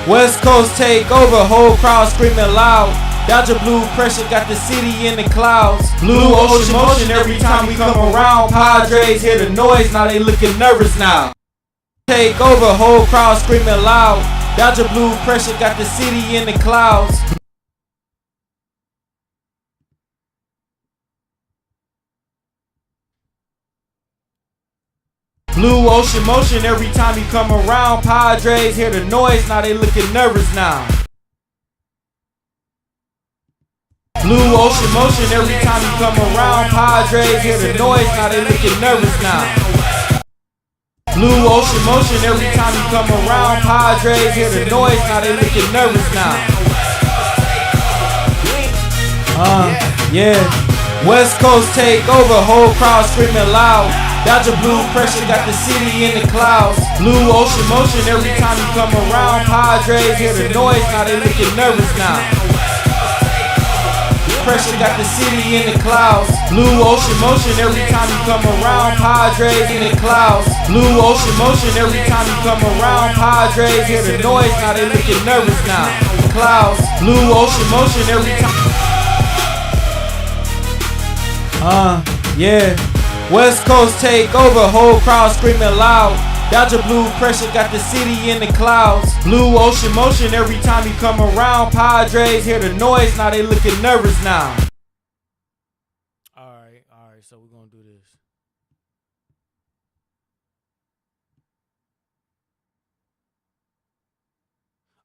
West Coast take over, whole crowd screaming loud. Dodger Blue pressure got the city in the clouds. Blue ocean motion every time we come around. Padres hear the noise, now they looking nervous now. Take over, whole crowd screaming loud. Dodger Blue pressure got the city in the clouds. Blue ocean motion every time you come around. Padres hear the noise, now they looking nervous now. Blue ocean motion every time you come around. Padres hear the noise, now they looking nervous now. Blue ocean motion every time you come around. Padres hear the noise, now they looking nervous now. Yeah. West Coast take over, whole crowd screaming loud. Dodger Blue pressure got the city in the clouds. Blue ocean motion every time you come around. Padres hear the noise, now they looking nervous now. Pressure got the city in the clouds. Blue ocean motion every time you come around. Padres in the clouds. Blue ocean motion every time you come around. Padres hear the noise, now they looking nervous now. Clouds. Blue ocean motion every time. Yeah. West Coast take over, whole crowd screaming loud. Dodger Blue pressure got the city in the clouds. Blue ocean motion every time you come around. Padres hear the noise, now they looking nervous now. Alright, so we're gonna do this.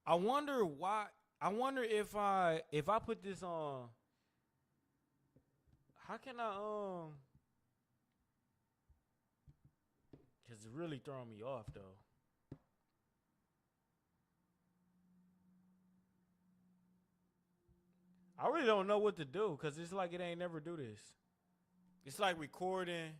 I wonder why I wonder if I put this on. How can I Cause it's really throwing me off though. I really don't know what to do because it's like it ain't never do this. It's like recording.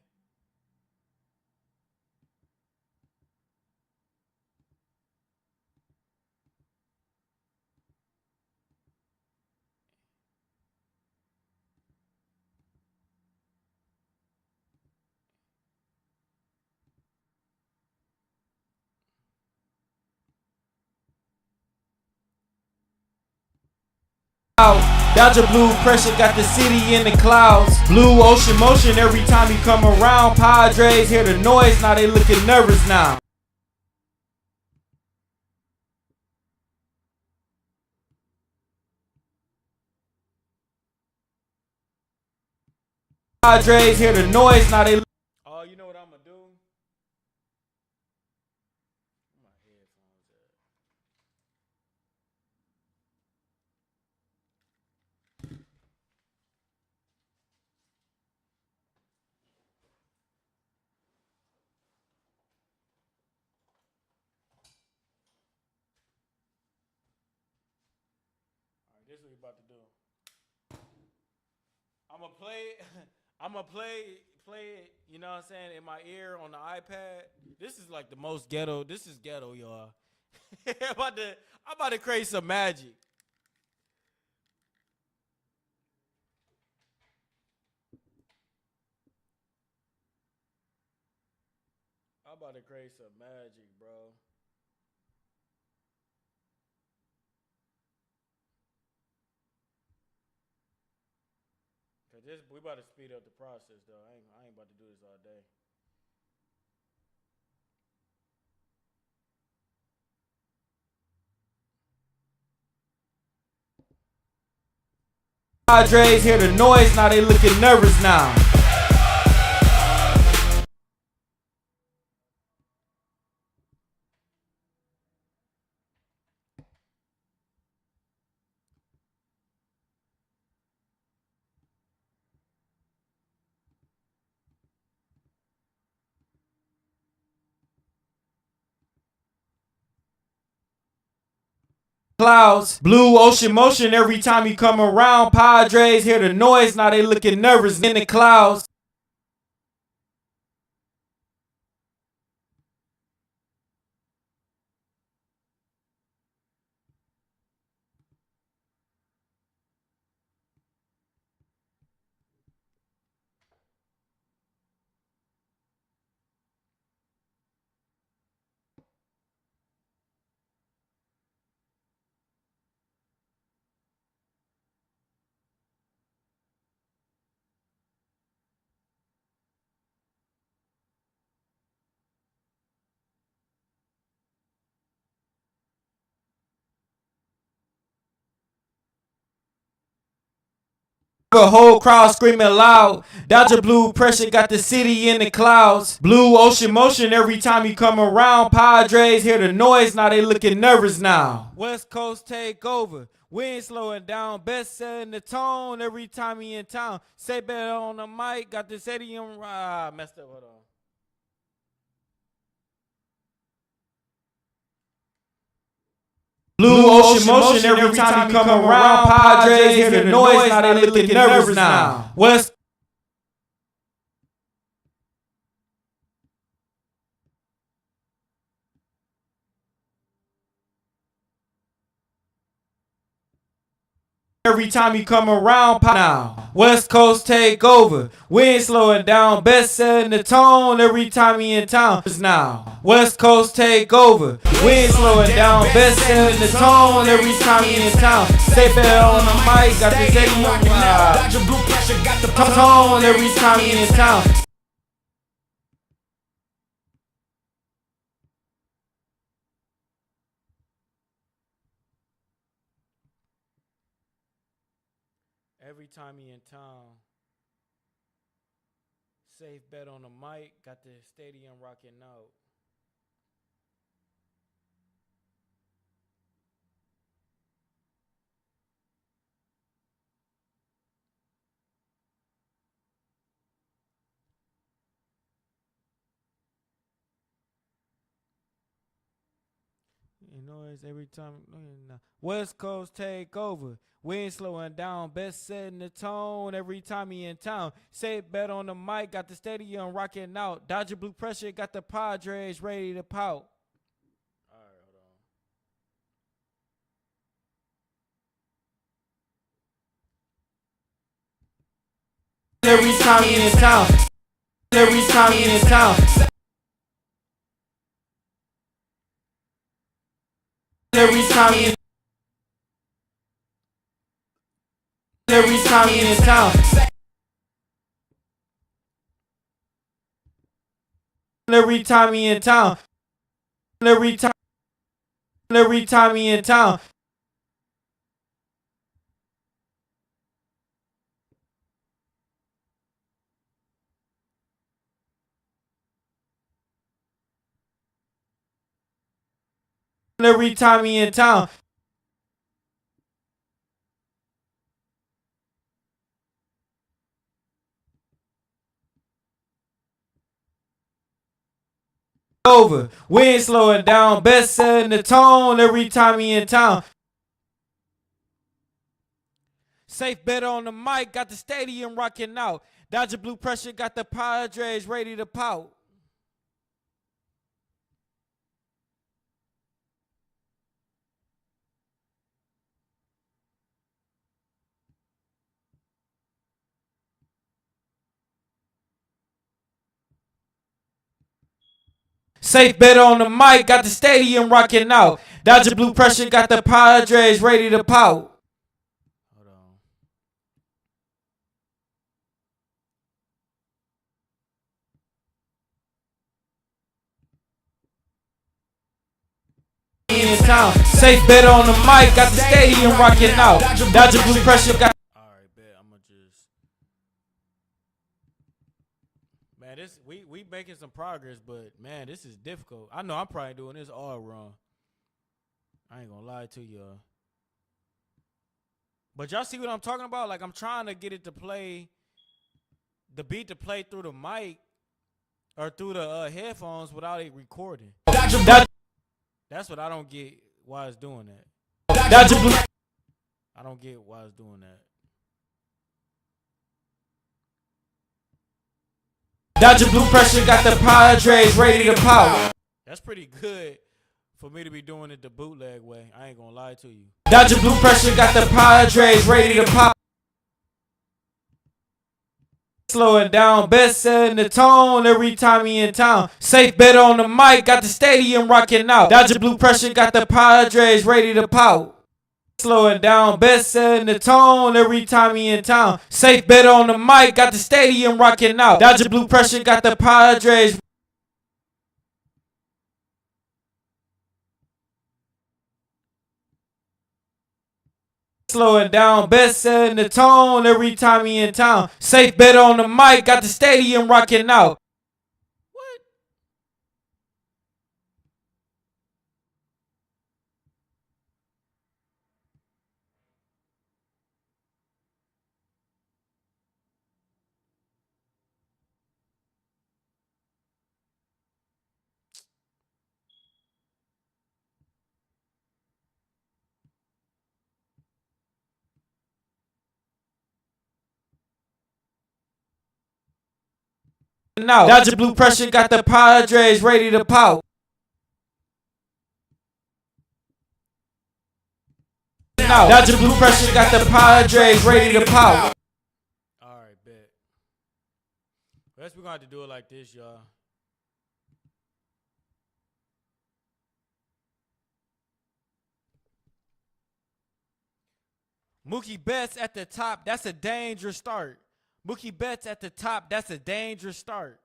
Dodger blue pressure got the city in the clouds. Blue ocean motion every time you come around. Padres hear the noise, now they looking nervous now. Padres hear the noise, now they. Oh, you know what I'm gonna do? Where my headphones at? Alright, this is what we about to do. I'm gonna play. I'm gonna play it. You know what I'm saying, in my ear on the iPad. This is like the most ghetto. This is ghetto, y'all. I'm about to create some magic. I'm about to create some magic, bro. Cause we about to speed up the process though. I ain't about to do this all day. Padres hear the noise, now they looking nervous now. Clouds, blue ocean motion every time you come around. Padres hear the noise, now they looking nervous in the clouds. The whole crowd screaming loud. Dodger blue pressure got the city in the clouds. Blue ocean motion every time you come around. Padres hear the noise, now they looking nervous now. West Coast take over. We ain't slowing down. Best setting the tone every time he in town. Say better on the mic. Got the stadium. Messed up. Hold on. Blue ocean motion every time you come around. Padres hear the noise, now they looking nervous now. West every time you come around now. West Coast take over. We ain't slowing down. Best setting the tone every time he in town. Now. West Coast take over. We ain't slowing down. Best setting the tone every time he in town. Stay better on the mic. Got the stadium. Tone every time he in town. Every time he in town. Safe bet on the mic. Got the stadium rocking out. noise every time. West Coast take over. We ain't slowing down. Best setting the tone every time he in town. Say it bet on the mic. Got the stadium rocking out. Dodger Blue Pressure got the Padres ready to pout. Every time he in town. Every time he in town. Every time he in Every time he in town. Every time he in town. Every time he in town. Every time he in town. Over. We ain't slowing down. Best setting the tone every time he in town. Safe bet on the mic, got the stadium rocking out. Dodger Blue Pressure got the Padres ready to pout. Safe bet on the mic, got the stadium rocking out. Dodger Blue Pressure got the Padres ready to pout. In town. Safe bet on the mic, got the stadium rocking out. Dodger Blue Pressure got. Alright, bet. I'ma just. Man, this we making some progress, but man, this is difficult. I know I'm probably doing this all wrong. I ain't gonna lie to y'all. But y'all see what I'm talking about? Like I'm trying to get it to play, the beat to play through the mic or through the headphones without it recording. That's what I don't get why it's doing that. I don't get why it's doing that. Dodger Blue Pressure got the Padres ready to pout. That's pretty good for me to be doing it the bootleg way. I ain't gonna lie to you. Dodger Blue Pressure got the Padres ready to pout. Slowing down, best setting the tone every time he in town. Safe bet on the mic, got the stadium rocking out. Dodger Blue Pressure got the Padres ready to pout. Slowing down, best setting the tone every time he in town. Safe bet on the mic, got the stadium rocking out. Dodger Blue Pressure got the Padres. Slowing down, best setting the tone every time he in town. Safe bet on the mic, got the stadium rocking out. Now, Dodger Blue Pressure got the Padres ready to pout. Now, Dodger Blue Pressure got the Padres ready to pout. Alright, bet. Guess we're gonna have to do it like this, y'all. Mookie Betts at the top, that's a dangerous start. Mookie Betts at the top, that's a dangerous start.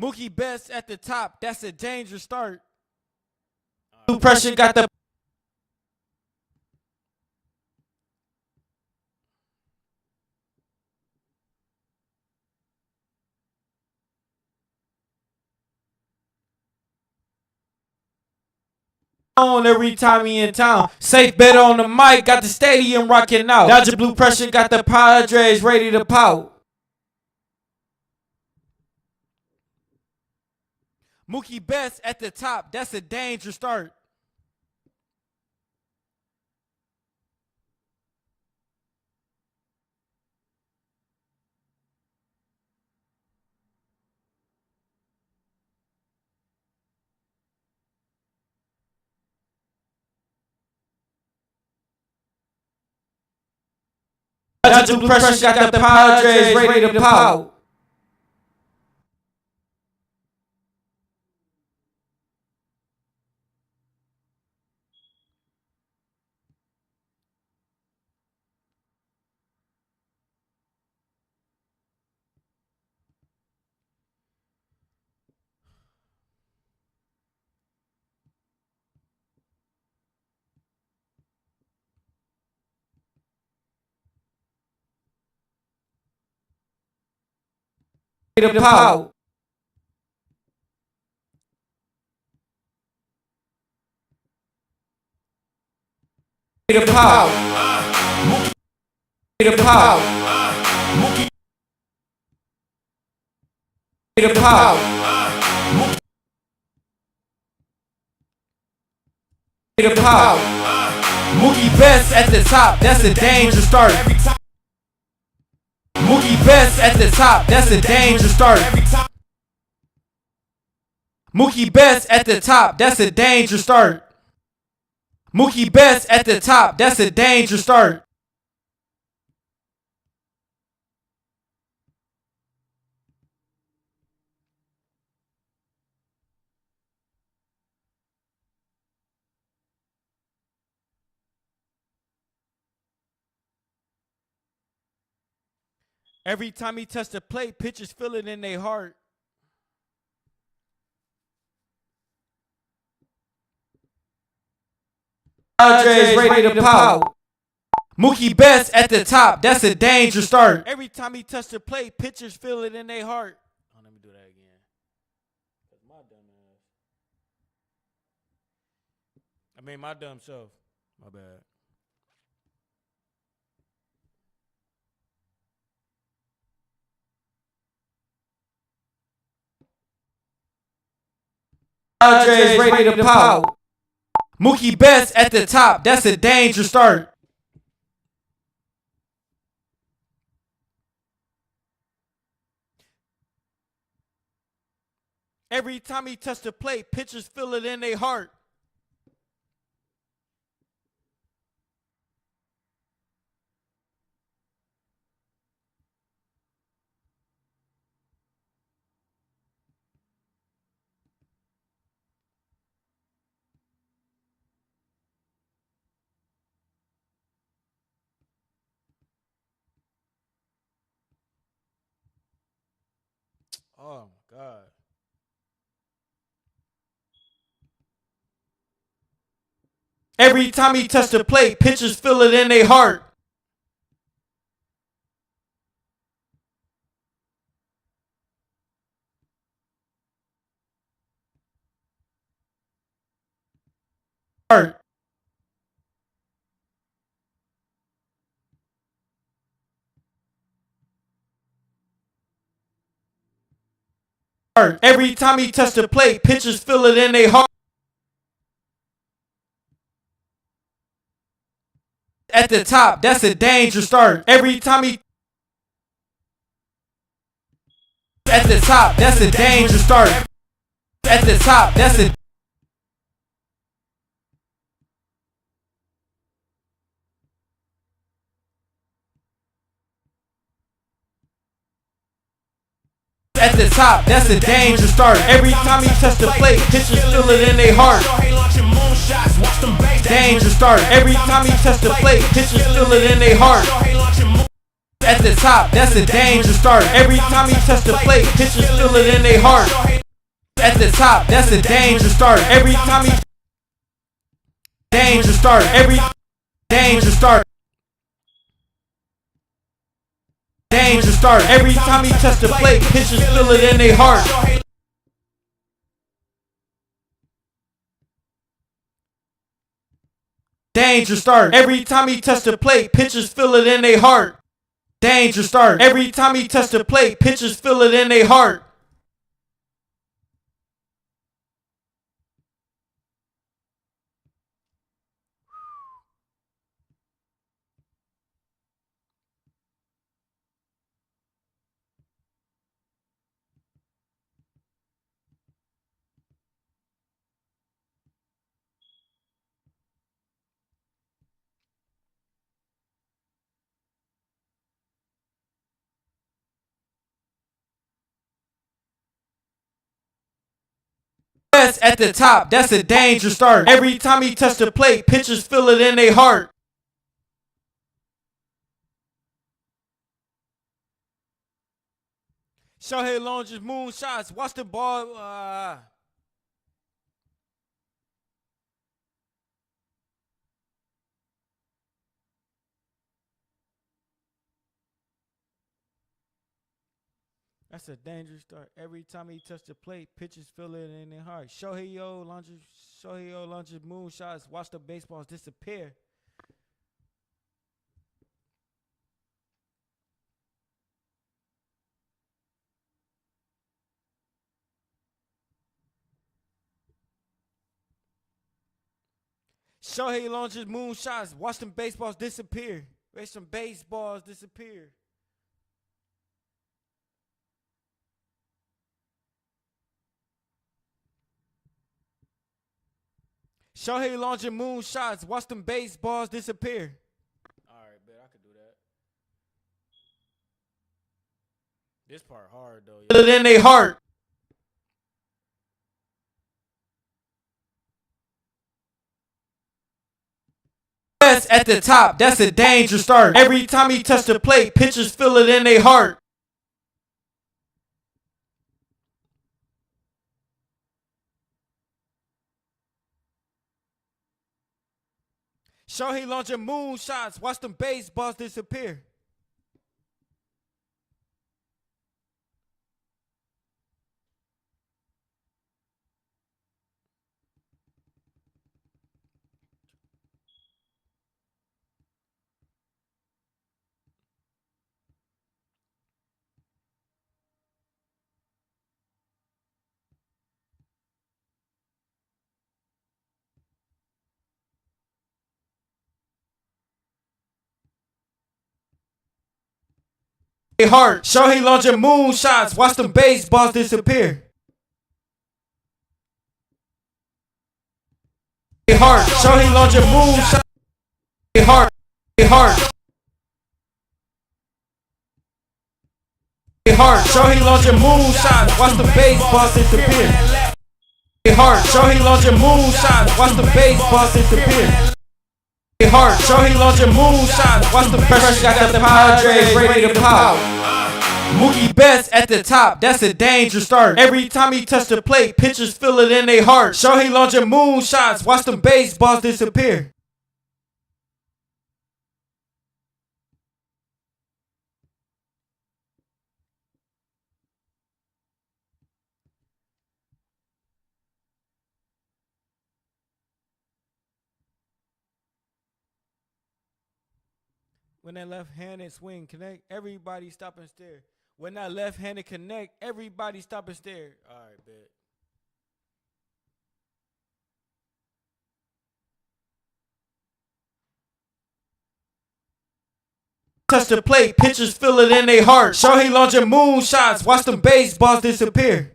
Mookie Betts at the top, that's a dangerous start. Blue Pressure got the on every time he in town. Safe bet on the mic, got the stadium rocking out. Dodger blue pressure, got the Padres ready to pout. Mookie Betts at the top, that's a dangerous start. Dodger blue pressure, got the Padres ready to pout. Ready to pout. Ready to pout. Ready to pout. Ready to pout. Ready to pout. Mookie Betts at the top, that's a dangerous start. Mookie Betts at the top, that's a dangerous start. Mookie Betts at the top, that's a dangerous start. Mookie Betts at the top, that's a dangerous start. Every time he touched the plate, pitchers feel it in their heart. Padres ready to pout. Mookie Betts at the top, that's a dangerous start. Every time he touched the plate, pitchers feel it in their heart. Oh, let me do that again. My dumb self. My bad. Padres ready to pout. Mookie Betts at the top, that's a dangerous start. Every time he touched the plate, pitchers feel it in their heart. Oh my God. Every time he touched the plate, pitchers feel it in their heart. Every time he touched the plate, pitchers feel it in their heart. At the top, that's a dangerous start. Every time he at the top, that's a dangerous start. At the top, that's a at the top, that's a dangerous start. Every time he touched the plate, pitchers feel it in their heart. Dangerous start. Every time he touched the plate, pitchers feel it in their heart. At the top, that's a dangerous start. Every time he touched the plate, pitchers feel it in their heart. At the top, that's a dangerous start. Every time he dangerous start. Every dangerous start. Dangerous start. Every time he touched the plate, pitchers feel it in their heart. Danger start. Every time he touch the plate, pitchers feel it in their heart. Danger start. Every time he touch the plate, pitchers feel it in their heart. Best at the top, that's a danger start. Every time he touch the plate, pitchers feel it in their heart. Shohei launches moonshots. Watch the ball. That's a dangerous start. Every time he touch the plate, pitchers feel it in their heart. Shohei launches moonshots. Watch the baseballs disappear. Shohei launches moonshots. Watch them baseballs disappear. Watch some baseballs disappear. Shohei launching moonshots. Watch them baseballs disappear. All right, bet I could do that. This part hard though. Yeah. Then they heart. Best at the top. That's a danger start. Every time he touch the plate, pitchers feel it in their heart. Shohei launching moonshots. Watch them baseballs disappear. Heart. Shohei launching moonshots. Watch them baseballs disappear. Heart. Shohei launching moonshots. Heart. Heart. Heart. Shohei launching moonshots. Watch them baseballs disappear. Heart. Shohei launching moonshots. Watch them baseballs disappear. Heart. Shohei launching moonshots. Watch the pressure. Got the Padres ready to pop. Mookie Betts at the top, that's a danger start. Every time he touch the plate, pitchers feel it in their heart. Shohei launching moonshots, watch them baseballs disappear. When that left-handed swing connect, everybody stop and stare. When that left-handed connect, everybody stop and stare. All right, bet. Touch the plate, pitchers feel it in their heart. Shohei launching moonshots, watch them baseballs disappear.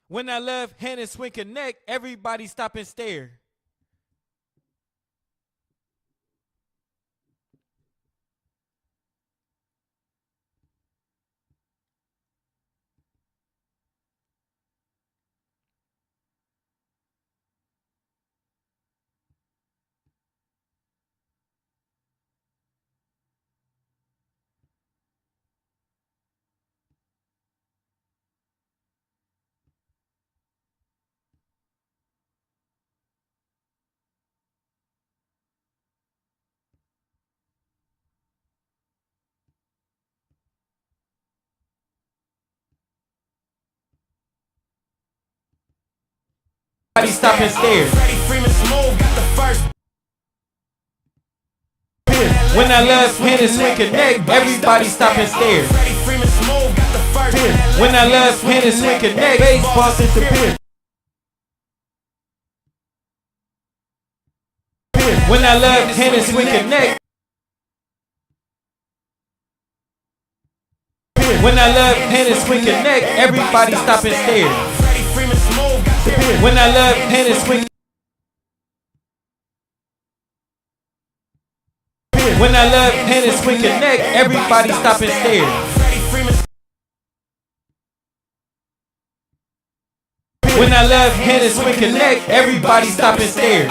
When that left-handed swing connect, everybody stop and stare. stop and stare. When I love hand and swing connect, everybody stop and stare. When I love hand and swing connect, baseball disappear. When I love hand and swing connect. When I love hand and swing connect, everybody stop and stare. When I love hand and swing. When I love hand and swing connect, everybody stop and stare. When I love hand and swing connect, everybody stop and stare.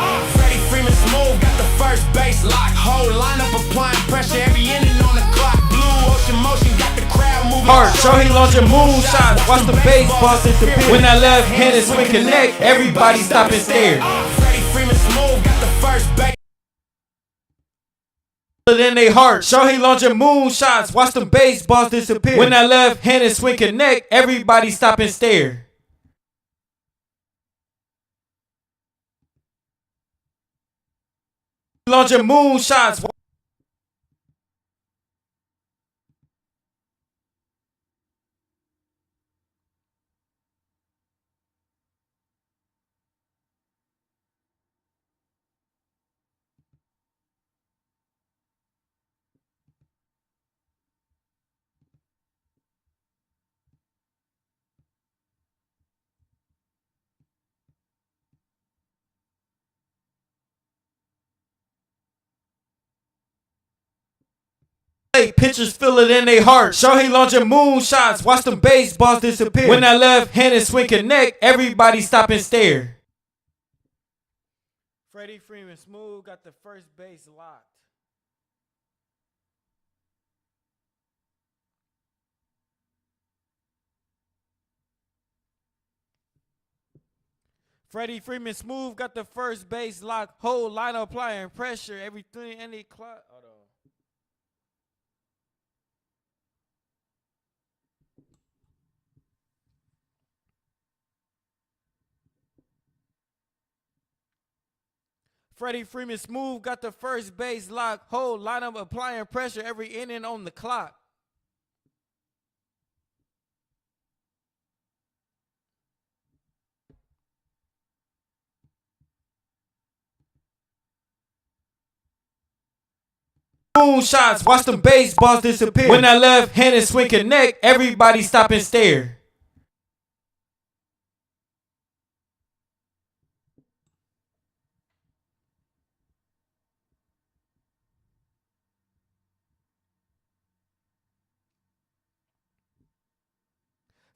First base lock, whole lineup applying pressure, every inning on the clock. Blue ocean motion got the crowd moving. Hard, show he launching moonshots, watch the baseball disappear. When I love hand and swing connect, everybody stop and stare. Freddie Freeman smooth, got the first base. In they heart, show he launching moonshots, watch them baseballs disappear. When I love hand and swing connect, everybody stop and stare. Launching moonshots. Pitchers feel it in their heart. Show he launching moonshots, watch them baseballs disappear. When I love hand and swing connect, everybody stop and stare. Freddie Freeman smooth, got the first base locked. Freddie Freeman smooth, got the first base locked. Whole line applying pressure, everything in the clock. Hold on. Freddie Freeman smooth, got the first base lock. Whole lineup applying pressure, every inning on the clock. Moonshots, watch them baseballs disappear. When I love hand and swing connect, everybody stop and stare.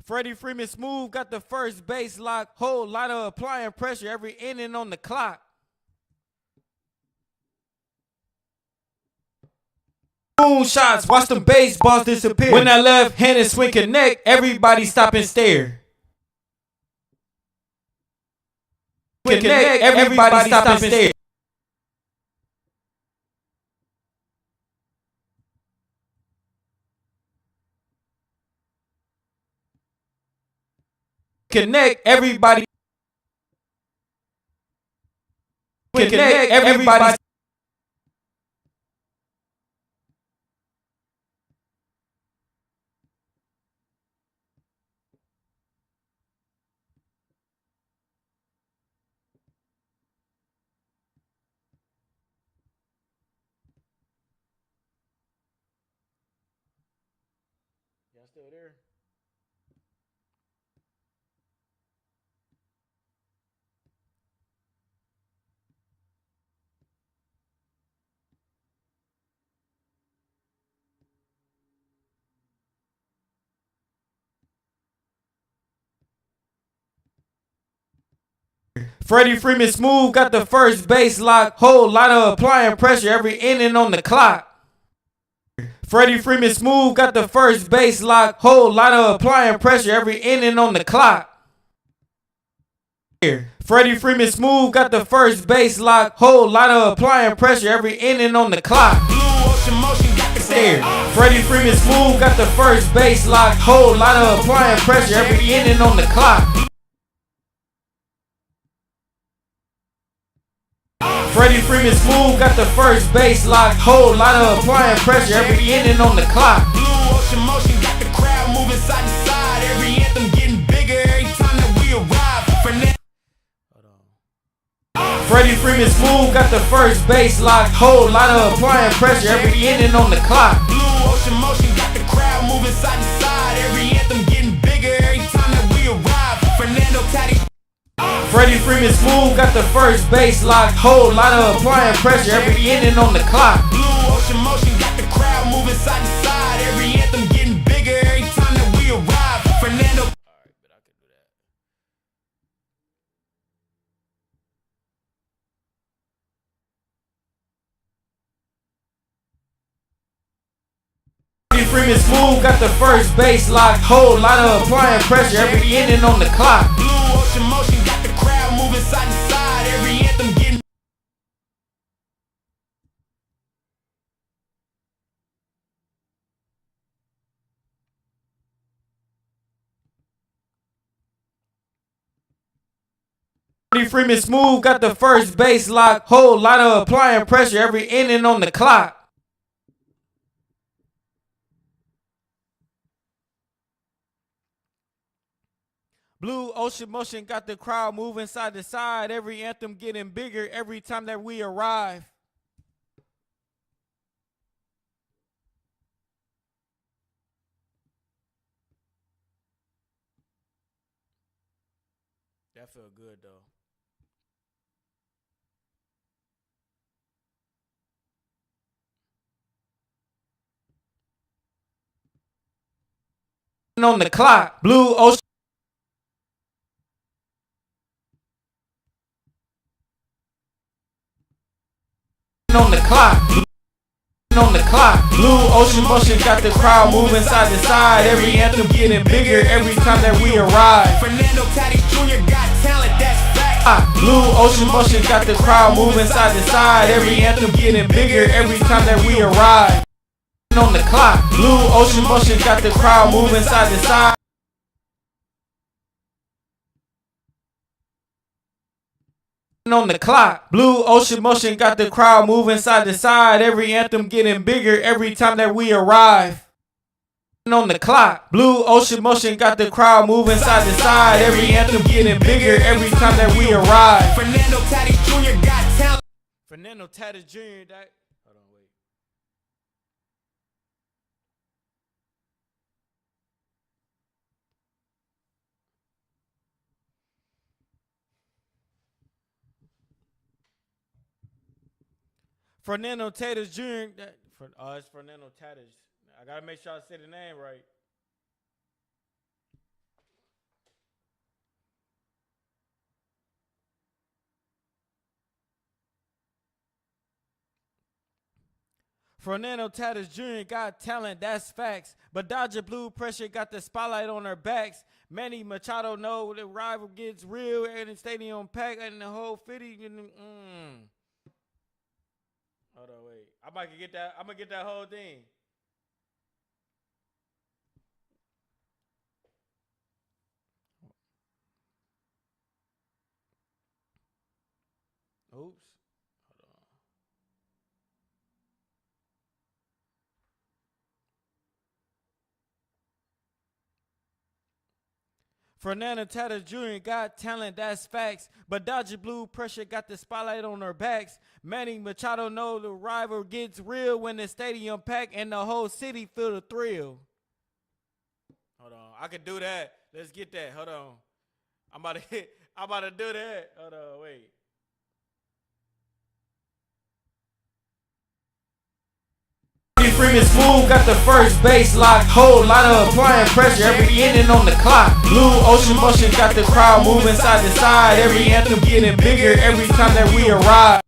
Freddie Freeman smooth, got the first base lock. Whole lineup applying pressure, every inning on the clock. Moonshots, watch them baseballs disappear. When I love hand and swing connect, everybody stop and stare. Connect, everybody stop and stare. Connect, everybody. Connect, everybody. Y'all still there? Freddie Freeman smooth, got the first base lock. Whole lineup applying pressure, every inning on the clock. Freddie Freeman smooth, got the first base lock. Whole lineup applying pressure, every inning on the clock. Freddie Freeman smooth, got the first base lock. Whole lineup applying pressure, every inning on the clock. Freddie Freeman smooth, got the first base lock. Whole lineup applying pressure, every inning on the clock. Freddie Freeman smooth, got the first base lock. Whole lot of applying pressure, every inning on the clock. Blue ocean motion got the crowd moving side to side. Every anthem getting bigger every time that we arrive. Freddie Freeman smooth, got the first base lock. Whole lot of applying pressure, every inning on the clock. Blue ocean motion got the crowd moving side to side. Every anthem getting bigger every time that we arrive. Fernando Tati. Freddie Freeman smooth, got the first base lock. Whole lot of applying pressure, every inning on the clock. Blue ocean motion got the crowd moving side to side. Every anthem getting bigger every time that we arrive. Fernando. Freeman smooth, got the first base lock. Whole lot of applying pressure, every inning on the clock. Blue ocean motion got the crowd moving side to side. Every anthem getting. Freddie Freeman smooth, got the first base lock. Whole lot of applying pressure, every inning on the clock. Blue ocean motion got the crowd moving side to side. Every anthem getting bigger every time that we arrive. That felt good though. On the clock, blue ocean. On the clock, on the clock, blue ocean motion got the crowd moving side to side. Every anthem getting bigger every time that we arrive. Fernando Tati Jr. got talent, that's fact. Blue ocean motion got the crowd moving side to side. Every anthem getting bigger every time that we arrive. On the clock, blue ocean motion got the crowd moving side to side. On the clock, blue ocean motion got the crowd moving side to side. Every anthem getting bigger every time that we arrive. On the clock, blue ocean motion got the crowd moving side to side. Every anthem getting bigger every time that we arrive. Fernando Tati Jr. got talent. Fernando Tatis Jr. That. Hold on, wait. Fernando Tatis Jr. It's Fernando Tatis. I gotta make sure I say the name right. Fernando Tatis Jr. got talent, that's facts. But Dodger Blue Pressure got the spotlight on their backs. Manny Machado know the rival gets real and the stadium packed and the whole city. Hold on, wait. I'm gonna get that whole thing. Oops. Hold on. Fernando Tatis Jr. got talent, that's facts. But Dodger Blue Pressure got the spotlight on their backs. Manny Machado know the rival gets real when the stadium packed and the whole city feel the thrill. Hold on, I can do that. Let's get that. Hold on. I'm about to do that. Hold on, wait. Freeman smooth, got the first base lock. Whole lot of applying pressure, every inning on the clock. Blue ocean motion got the crowd moving side to side. Every anthem getting bigger every time that we arrive.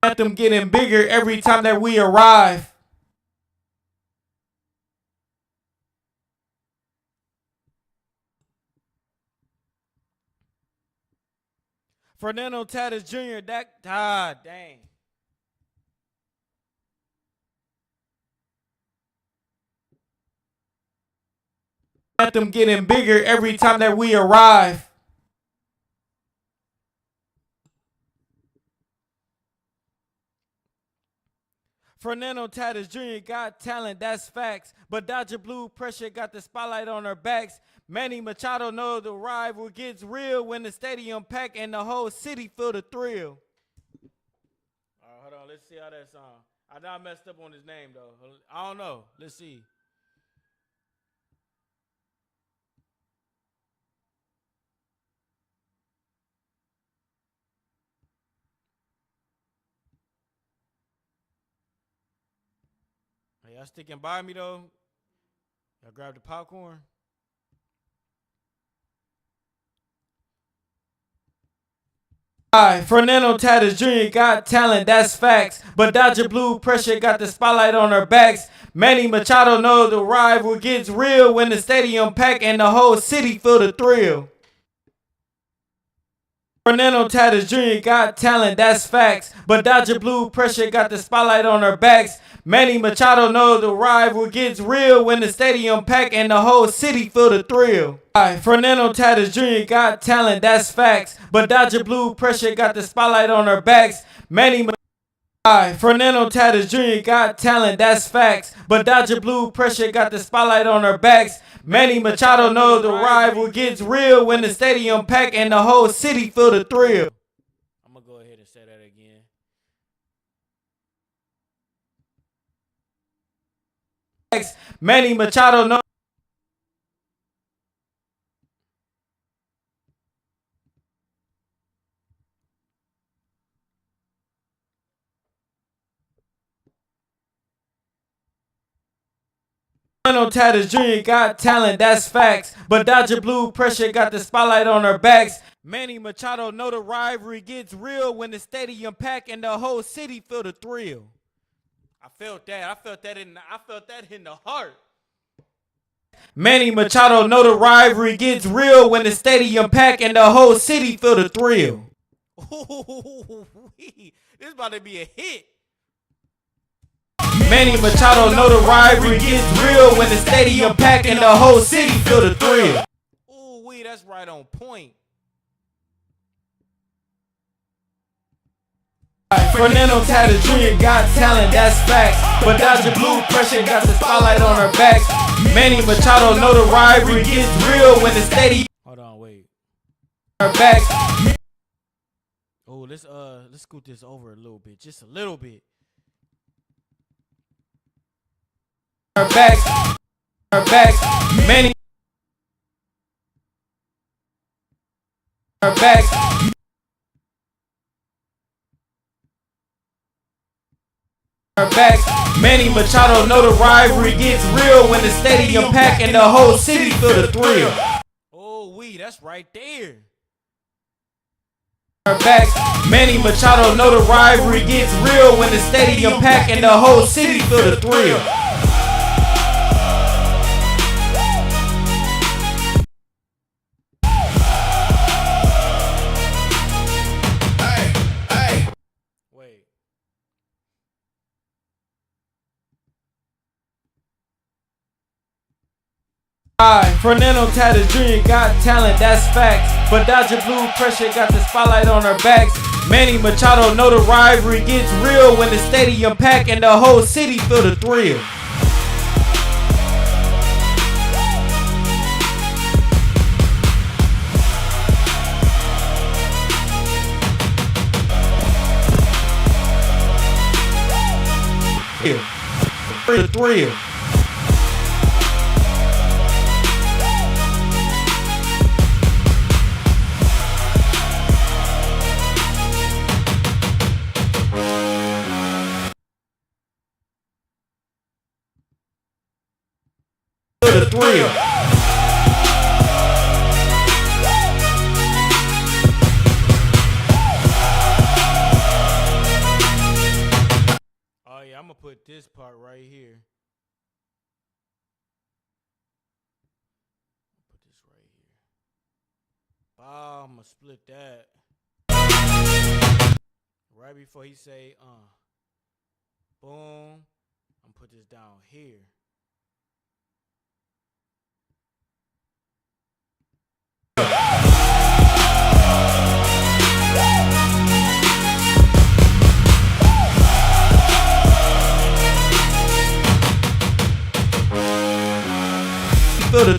Anthem getting bigger every time that we arrive. Fernando Tatis Jr. Dang. Anthem getting bigger every time that we arrive. Fernando Tatis Jr. got talent, that's facts. But Dodger Blue pressure got the spotlight on their backs. Manny Machado know the rival gets real when the stadium packed and the whole city feel the thrill. All right, hold on. Let's see how that sounds. I know I messed up on his name, though. I don't know. Let's see. Hey, y'all sticking by me, though? Y'all grab the popcorn? Fernando Tatis Jr. got talent, that's facts. But Dodger Blue pressure got the spotlight on their backs. Manny Machado know the rival gets real when the stadium packed and the whole city feel the thrill. Fernando Tatis Jr. got talent, that's facts. But Dodger Blue pressure got the spotlight on their backs. Manny Machado know the rival gets real when the stadium packed and the whole city feel the thrill. Fernando Tatis Jr. got talent, that's facts. But Dodger Blue pressure got the spotlight on their backs. Fernando Tatis Jr. got talent, that's facts. But Dodger Blue pressure got the spotlight on their backs. Manny Machado know the rival gets real when the stadium packed and the whole city feel the thrill. I'm gonna go ahead and say that again. Manny Machado know. Fernando Tatis Jr. got talent, that's facts. But Dodger Blue pressure got the spotlight on their backs. Manny Machado know the rivalry gets real when the stadium packed and the whole city feel the thrill. I felt that. I felt that in the heart. Manny Machado know the rivalry gets real when the stadium packed and the whole city feel the thrill. Ooh, this about to be a hit. Manny Machado know the rivalry gets real when the stadium packed and the whole city feel the thrill. Ooh, that's right on point. Fernando Tatis Jr. got talent, that's facts. But Dodger Blue pressure got the spotlight on her backs. Manny Machado know the rivalry gets real when the stadium. Hold on, wait. Her backs. Oh, let's scoot this over a little bit, just a little bit. Her backs, Manny. Her backs. Her backs. Manny Machado know the rivalry gets real when the stadium packed and the whole city feel the thrill. Oh, that's right there. Her backs. Manny Machado know the rivalry gets real when the stadium packed and the whole city feel the thrill. Fernando Tatis Jr. got talent, that's facts. But Dodger Blue pressure got the spotlight on her backs. Manny Machado know the rivalry gets real when the stadium packed and the whole city feel the thrill. The thrill. The thrill. Oh yeah, I'm gonna put this part right here. Put this right here. Oh, I'm gonna split that. Right before he say, boom. I'm gonna put this down here.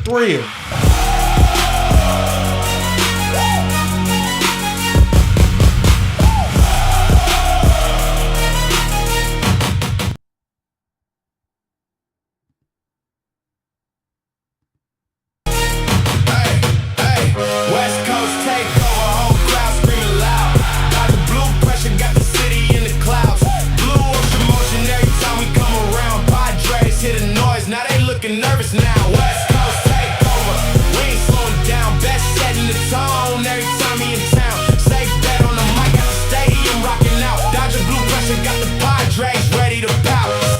thrill. West Coast takeover, whole crowd screaming loud. Got the blue pressure, got the city in the clouds. Blue ocean motion every time we come around. Padres hear the noise, now they looking nervous now. West Coast takeover, we ain't slowing down. Best setting the tone every time he in town. Safe bet on the mic, got the stadium rocking out. Dodger blue pressure, got the Padres ready to pout.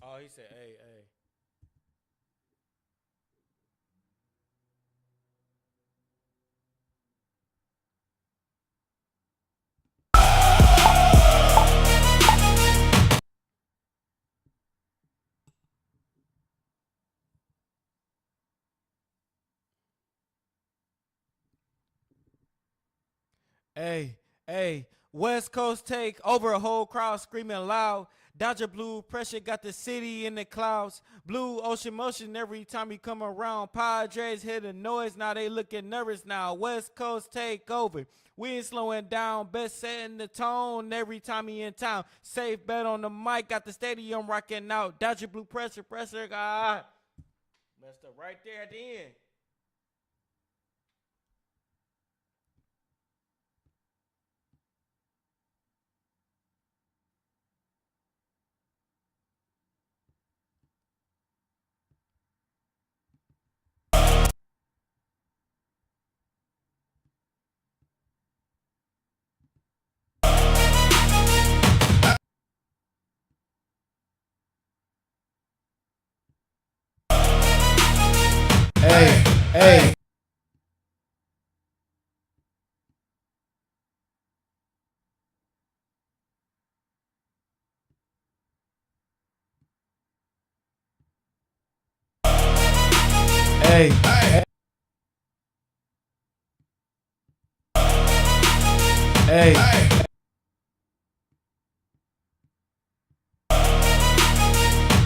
Oh, he said, hey, hey. Hey, hey, West Coast take over, a whole crowd screaming loud. Dodger blue pressure got the city in the clouds. Blue ocean motion every time we come around. Padres hear the noise, now they looking nervous now. West Coast take over. We ain't slowing down, best setting the tone every time he in town. Safe bet on the mic, got the stadium rocking out. Dodger blue pressure, God. Messed up right there at the end. Hey, hey. Hey, hey,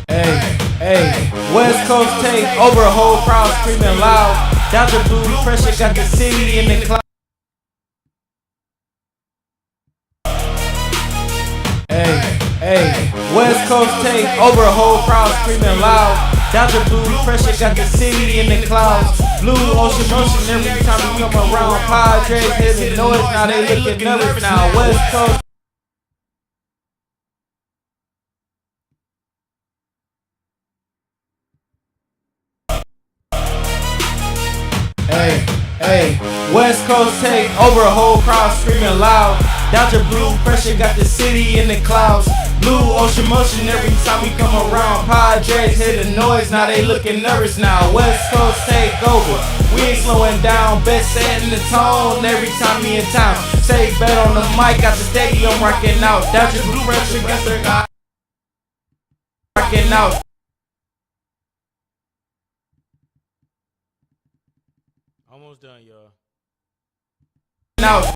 hey, hey, West Coast take over, a whole crowd screaming loud. Dodger blue pressure got the city in the cloud. Hey, West Coast take over, a whole crowd screaming loud. Dodger blue pressure got the city in the clouds. Blue ocean motion every time we come around. Padres hear the noise, now they looking nervous now. West Coast. Hey, West Coast take over, a whole crowd screaming loud. Dodger blue pressure got the city in the clouds. Blue ocean motion every time we come around. Padres hear the noise, now they looking nervous now. West Coast take over. We ain't slowing down, best setting the tone every time we in town. Safe bet on the mic, got the stadium rocking out. Dodger blue pressure got the rocking out. Almost done, y'all. Now.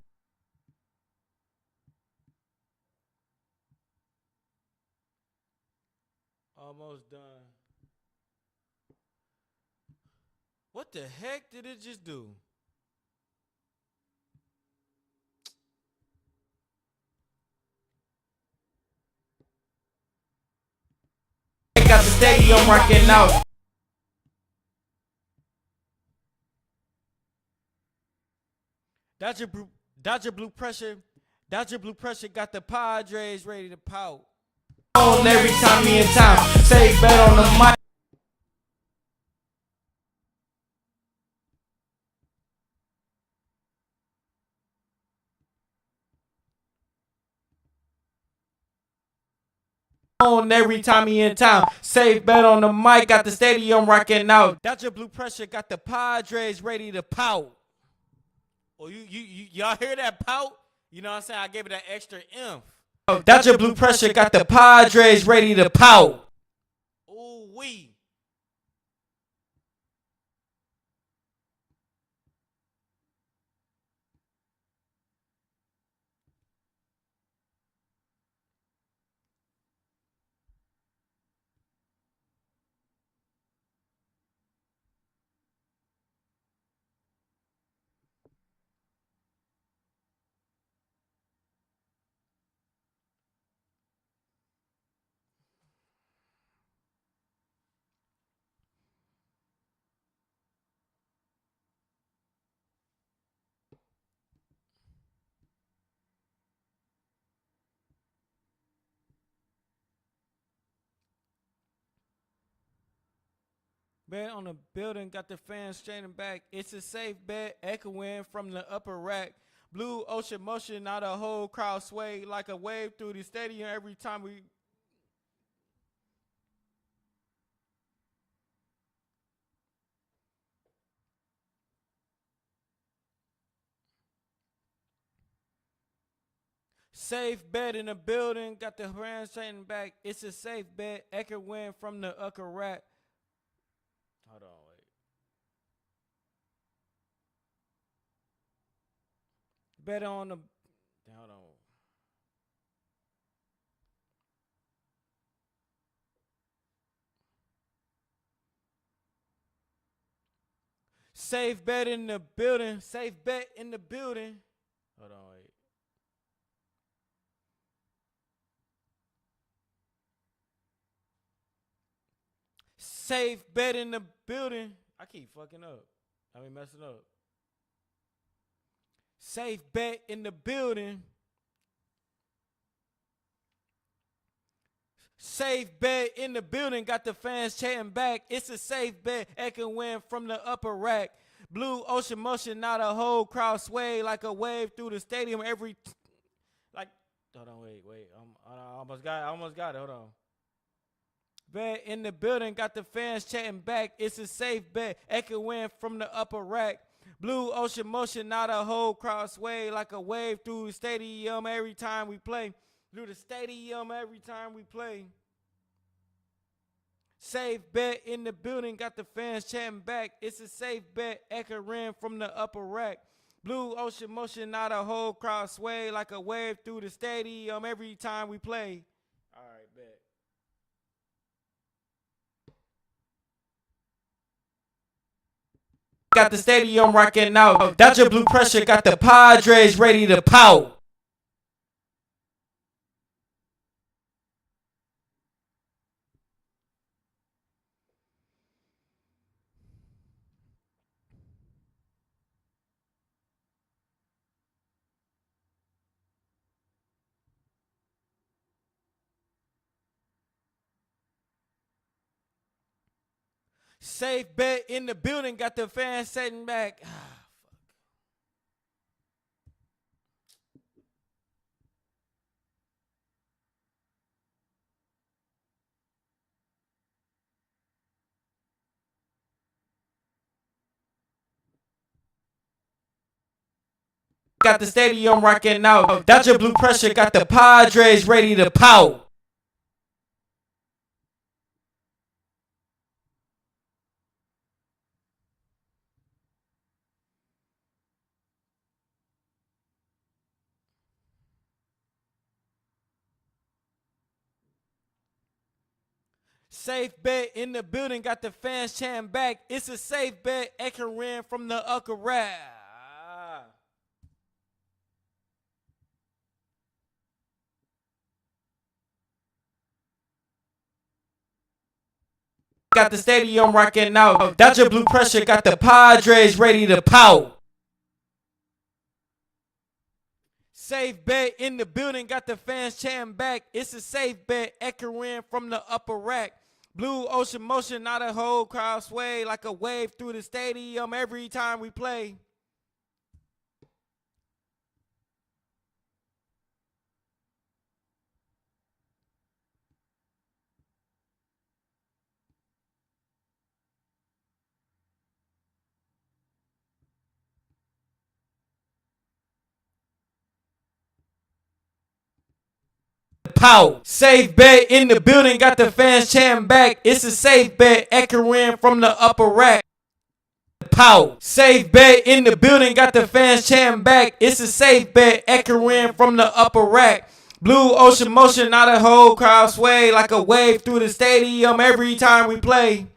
Almost done. What the heck did it just do? Got stadium rocking out. Dodger Blue Pressure. Dodger Blue Pressure got the Padres ready to pout. On every time he in town. Say bet on the mic. On every time he in town. Safe bet on the mic, got the stadium rocking out. Dodger Blue Pressure got the Padres ready to pout. Oh, y'all hear that pout? You know what I'm saying? I gave it that extra imph. Dodger Blue Pressure got the Padres ready to pout. Ooh wee. Bet on the building, got the fans straining back. It's a safe bet, echoing from the upper rack. Blue ocean motion, now the whole crowd sway like a wave through the stadium every time we. Safe bet in the building, got the fans straining back. It's a safe bet, echoing from the upper rack. Hold on, wait. Bet on the. Hold on. Safe bet in the building. Safe bet in the building. Hold on, wait. Safe bet in the building. I keep fucking up. I mean messing up. Safe bet in the building. Safe bet in the building. Got the fans chatting back. It's a safe bet. Echoing from the upper rack. Blue ocean motion. Now the whole crowd sway like a wave through the stadium. Like. Hold on. Wait. I almost got it. Hold on. Bet in the building, got the fans chatting back. It's a safe bet, echoing from the upper rack. Blue ocean motion, now the whole crowd sway like a wave through the stadium every time we play. Through the stadium every time we play. Safe bet in the building, got the fans chatting back. It's a safe bet, echoing from the upper rack. Blue ocean motion, now the whole crowd sway like a wave through the stadium every time we play. All right, bet. Got the stadium rocking out. Dodger Blue Pressure got the Padres ready to pout. Safe bet in the building, got the fans sitting back. Got the stadium rocking out. Dodger Blue Pressure got the Padres ready to pout. Safe bet in the building, got the fans chanting back. It's a safe bet, echoing from the upper rack. got the stadium rocking out. Dodger Blue Pressure got the Padres ready to pout. Safe bet in the building, got the fans chanting back. It's a safe bet, echoing from the upper rack. Blue ocean motion, not a whole crowd sway like a wave through the stadium every time we play. Pow. Safe bet in the building, got the fans chanting back. It's a safe bet, echoing from the upper rack. Pow. Safe bet in the building, got the fans chanting back. It's a safe bet, echoing from the upper rack. Blue ocean motion, not a whole crowd sway like a wave through the stadium every time we play.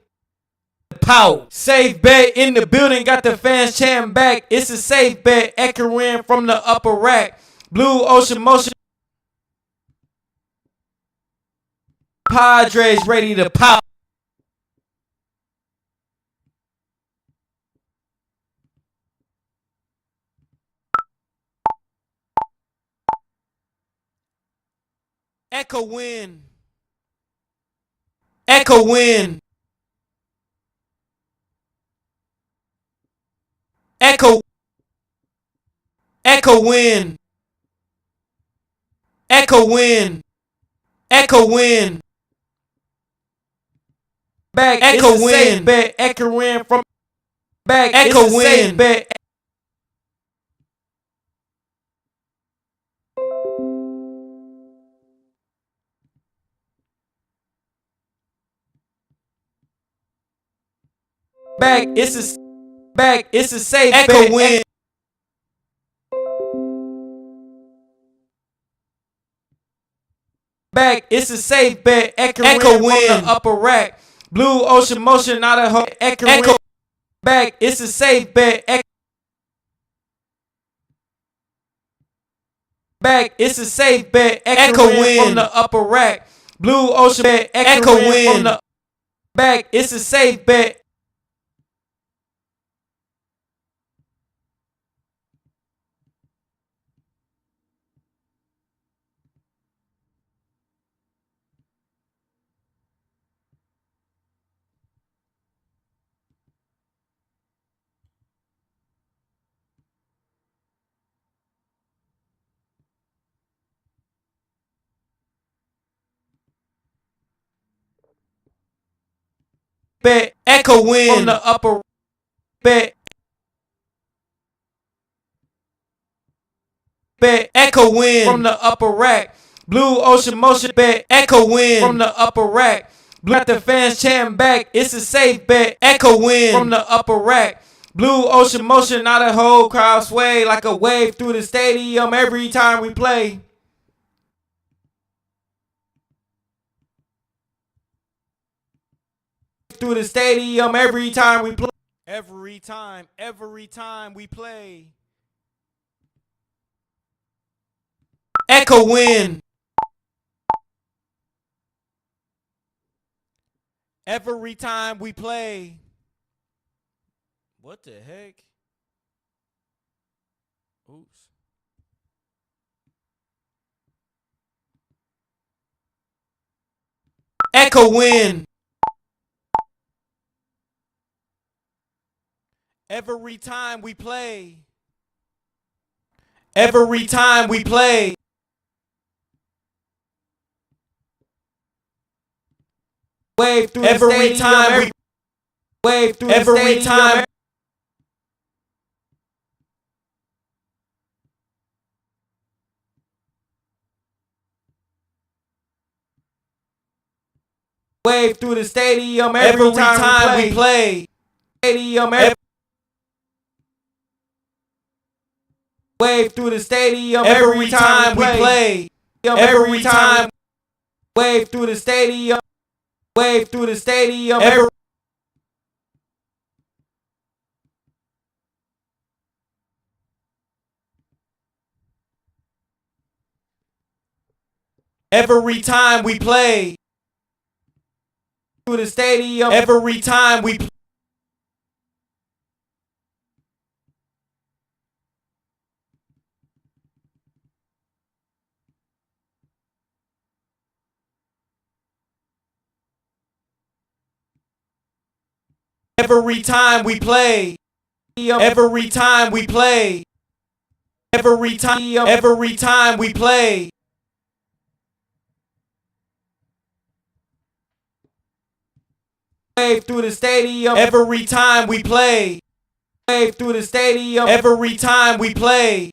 Pow. Safe bet in the building, got the fans chanting back. It's a safe bet, echoing from the upper rack. Blue ocean motion. Padres ready to pout. Echo win. Echo win. Echo. Echo win. Echo win. Echo win. Back. Echo win. Bet. Echo win from back. Echo win. Bet. Back. It's a back. It's a safe echo bet. Win. Back. It's a safe bet. Echo win from the upper rack. Blue ocean motion, not a whole echo. Back. It's a safe bet. Back. It's a safe bet. Echo win from the upper rack. Blue ocean bet. Echo win from the back. It's a safe bet. Bet. Echo win from the upper bet. Bet. Echo win from the upper rack. Blue ocean motion bet. Echo win from the upper rack. Blue got the fans chanting back. It's a safe bet. Echo win from the upper rack. Blue ocean motion, not a whole crowd sway like a wave through the stadium every time we play. Through the stadium every time we play. Every time we play. Echo win. Every time we play. What the heck? Oops. Echo win. Every time we play. Every time we play. Wave through every time we wave through every time. Wave through the stadium every time we play. Stadium wave through the stadium every time we play. Every time wave through the stadium. Wave through the stadium every time we play. through the stadium every time we play. Every time we play. Every time we play. Every time we play. Wave through the stadium every time we play. Wave through the stadium every time we play.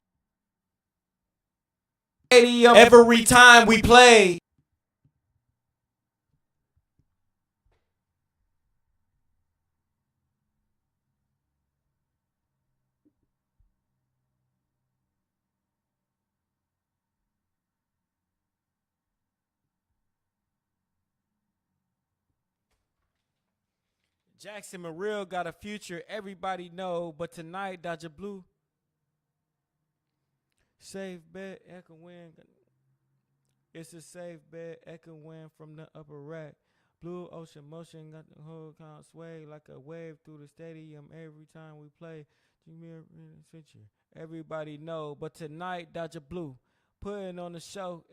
Stadium every time we play. Jackson Merrill got a future, everybody know, but tonight Dodger Blue. Safe bet, I can win. It's a safe bet, I can win from the upper rack. Blue ocean motion got the whole count sway like a wave through the stadium every time we play. Everybody know, but tonight Dodger Blue putting on the show.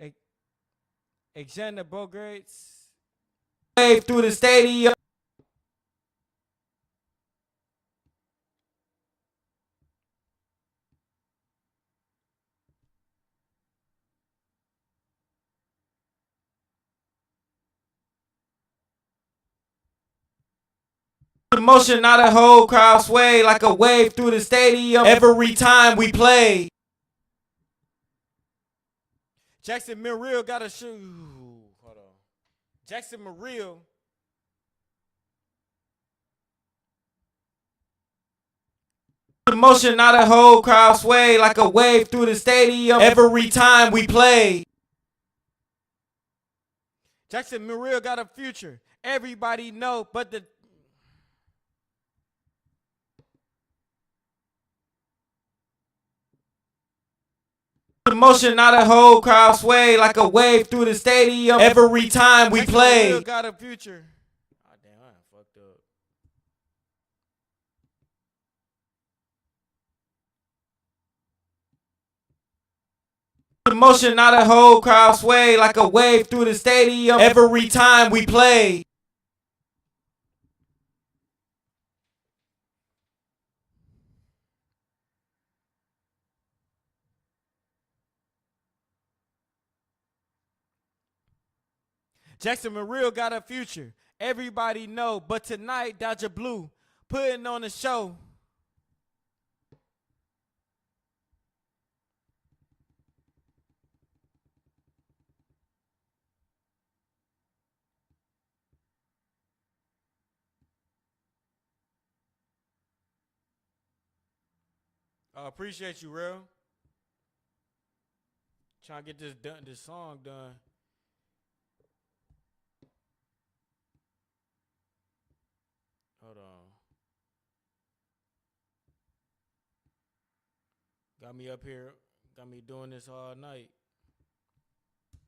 Alexander Bogarts wave through the stadium. Motion, not a whole crowd sway like a wave through the stadium every time we play. Jackson Merrill got a shoe. Hold on. Jackson Merrill. Motion, not a whole crowd sway like a wave through the stadium every time we play. Jackson Merrill got a future. Everybody know, but the motion, not a whole crowd sway like a wave through the stadium every time we play. Got a future. Oh, damn, I fucked up. Motion, not a whole crowd sway like a wave through the stadium every time we play. Jackson Merrill got a future. Everybody know, but tonight Dodger Blue putting on the show. Appreciate you, real. Trying to get this song done. Hold on. Got me up here. Got me doing this all night.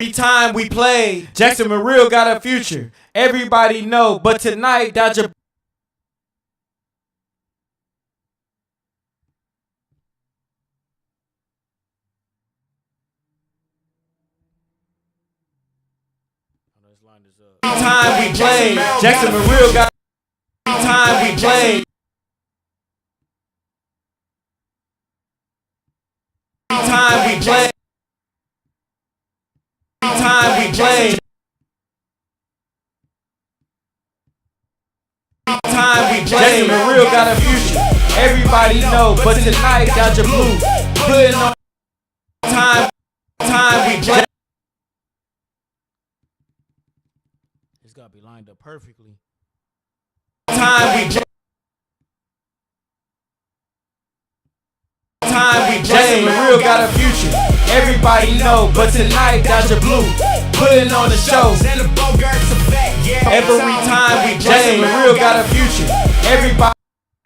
Every time we play, Jackson Merrill got a future. Everybody know, but tonight Dodger. Every time we play, Jackson Merrill got. Time we play. Time we play. Time we play. Time we play. Jackson Merrill got a future. Everybody know, but tonight Dodger Blue putting on time. Time we play. It's gotta be lined up perfectly. Time we play. Time we play. Jackson Merrill got a future. Everybody know, but tonight Dodger Blue putting on the show. Every time we play. Jackson Merrill got a future. Everybody.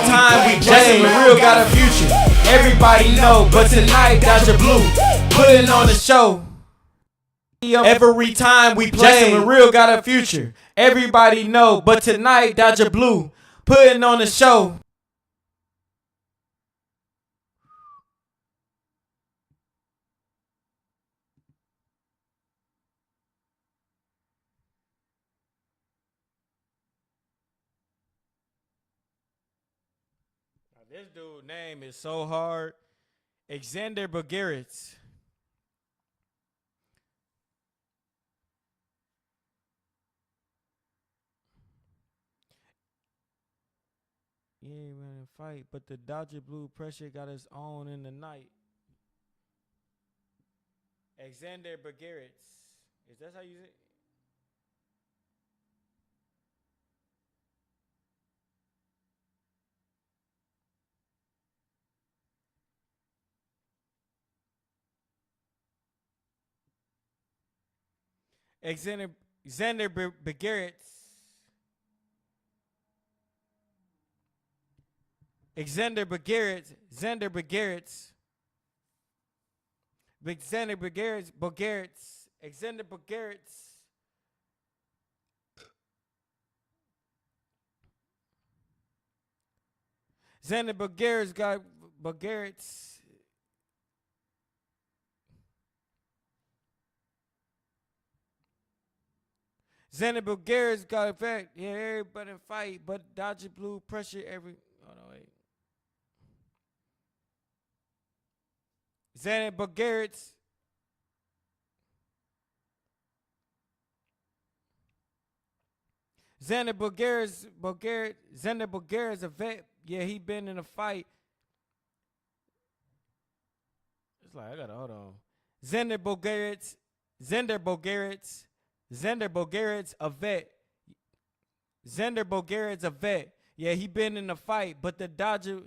Time we play. Jackson Merrill got a future. Everybody know, but tonight Dodger Blue putting on the show. Every time we play. Jackson Merrill got a future. everybody know. But tonight, Dodger Blue putting on the show. Now, this dude's name is so hard. Alexander Bogaerts. He ain't running fight, but the Dodger Blue pressure got his own in the night. Alexander Bogaerts. Is that how you say it? Alexander Bogaerts. Alexander Bogaerts. Xander Bogaerts. Alexander Bogaerts. Bogaerts. Alexander Bogaerts. Xander Bogaerts got Bogaerts. Xander Bogaerts got effect. Yeah, everybody fight, but Dodger Blue pressure every. Oh no, wait. Xander Bogaerts. Xander Bogaerts a vet. Yeah, he been in a fight. It's like I gotta hold on. Xander Bogaerts a vet. Xander Bogaerts a vet. Yeah, he been in a fight, but the Dodger.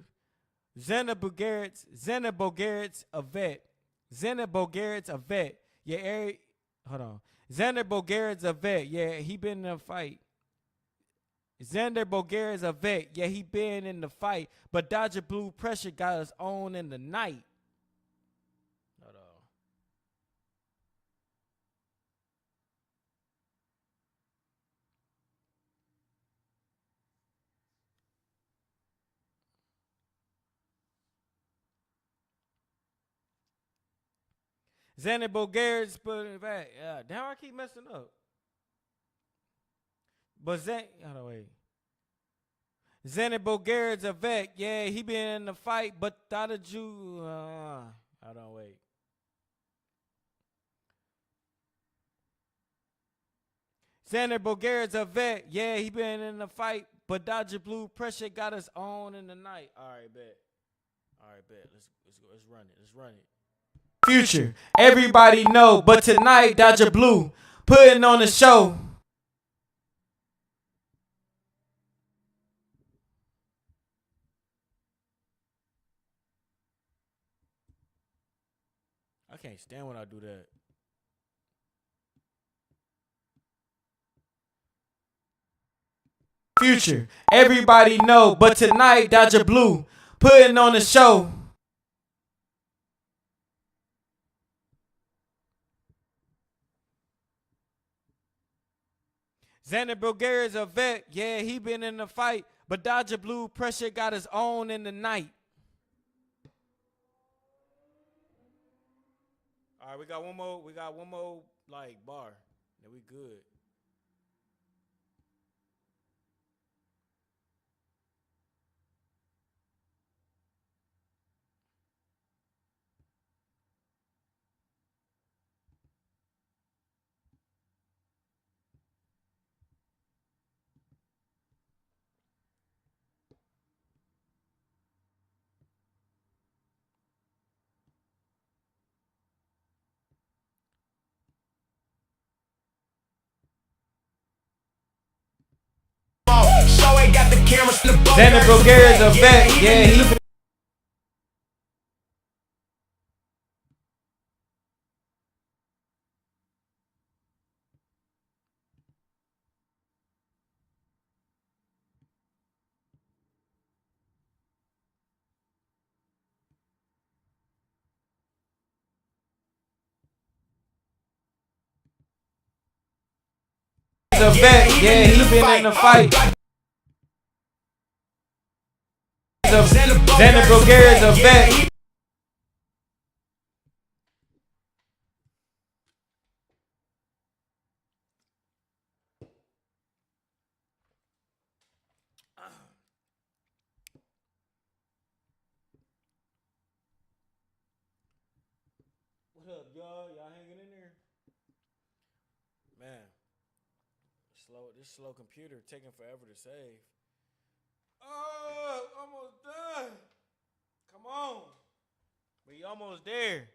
Xander Bogaerts a vet. Xander Bogaerts a vet. Yeah, hold on. Xander Bogaerts a vet. Yeah, he been in a fight. Xander Bogaerts a vet. Yeah, he been in the fight, but Dodger Blue pressure got his own in the night. Hold on. Xander Bogaerts put it back. Yeah, damn, I keep messing up. But hold on, wait. Xander Bogaerts a vet. Yeah, he been in the fight, but Dodger Jew. Hold on, wait. Xander Bogaerts a vet. Yeah, he been in the fight, but Dodger Blue pressure got his own in the night. All right, bet. Let's go. Let's run it. Future, everybody know, but tonight Dodger Blue putting on the show. I can't stand when I do that. Future, everybody know, but tonight Dodger Blue putting on the show. Xander Bogaerts a vet. Yeah, he been in the fight, but Dodger Blue pressure got his own in the night. All right, we got one more like bar. Then we good. Xander Bogaerts a vet. Yeah, he. a vet, yeah, he been in the fight. Xander Bulgaria's a vet. What up, y'all? Y'all hanging in there? Man, this slow computer taking forever to save. Oh, almost done. Come on. We almost there.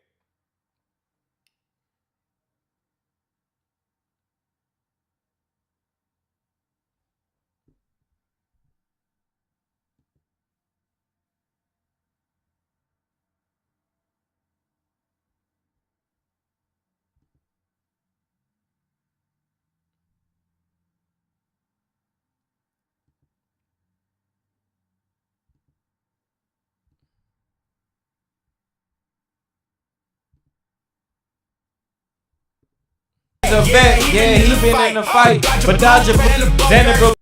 A vet, yeah, he been in the fight. But Dodger, Xander.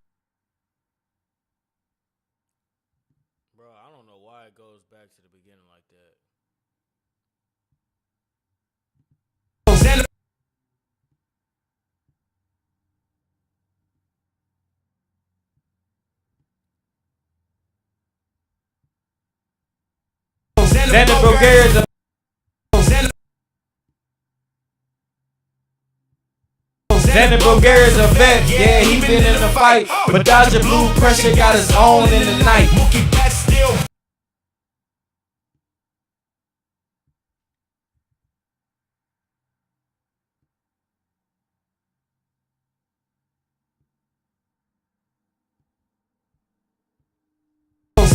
Bro, I don't know why it goes back to the beginning like that. Xander Bulgaria's a Xander Bulgaria's a vet, yeah, he been in the fight. But Dodger Blue Pressure got his own in the night.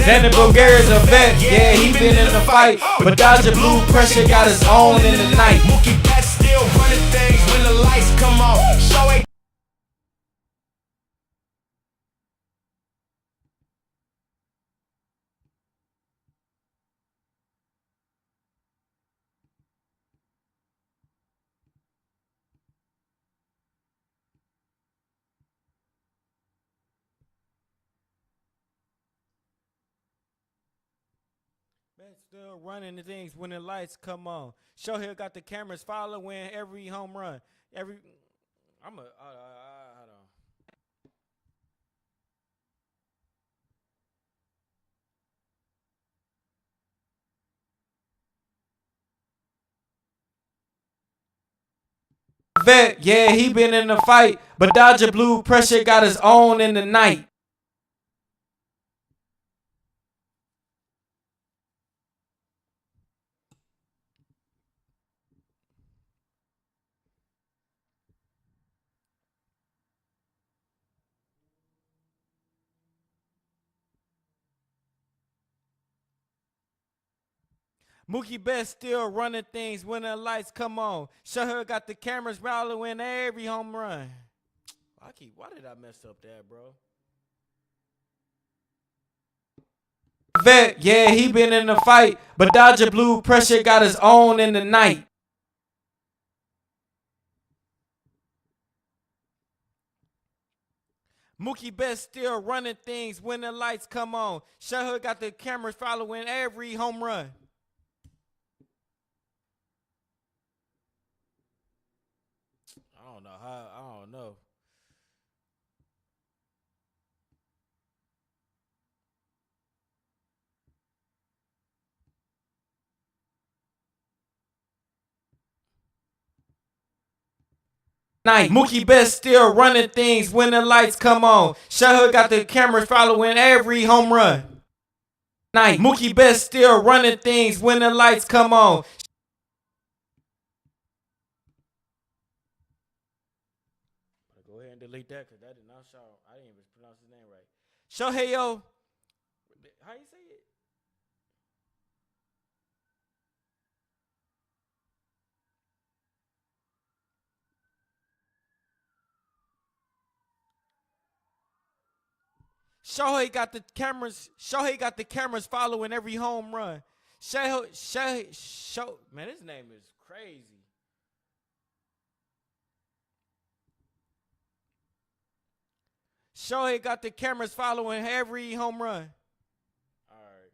Xander Bulgaria's a vet, yeah, he been in the fight. But Dodger Blue Pressure got his own in the night. Mookie Betts still running things when the lights come on. Betts still running the things when the lights come on. Shohei got the cameras following every home run. Hold on. Vet, yeah, he been in the fight, but Dodger Blue Pressure got his own in the night. Mookie Betts still running things when the lights come on. Shohei got the cameras following every home run. Why did I mess up that, bro? Vet, yeah, he been in the fight, but Dodger Blue Pressure got his own in the night. Mookie Betts still running things when the lights come on. Shohei got the cameras following every home run. I don't know. Night. Mookie Betts still running things when the lights come on. Shohei got the cameras following every home run. Night. Mookie Betts still running things when the lights come on. Go ahead and delete that because that did not show. I didn't even pronounce his name right. Shohei, yo. How you say it? Shohei got the cameras following every home run. Man, his name is crazy. Shohei got the cameras following every home run. All right.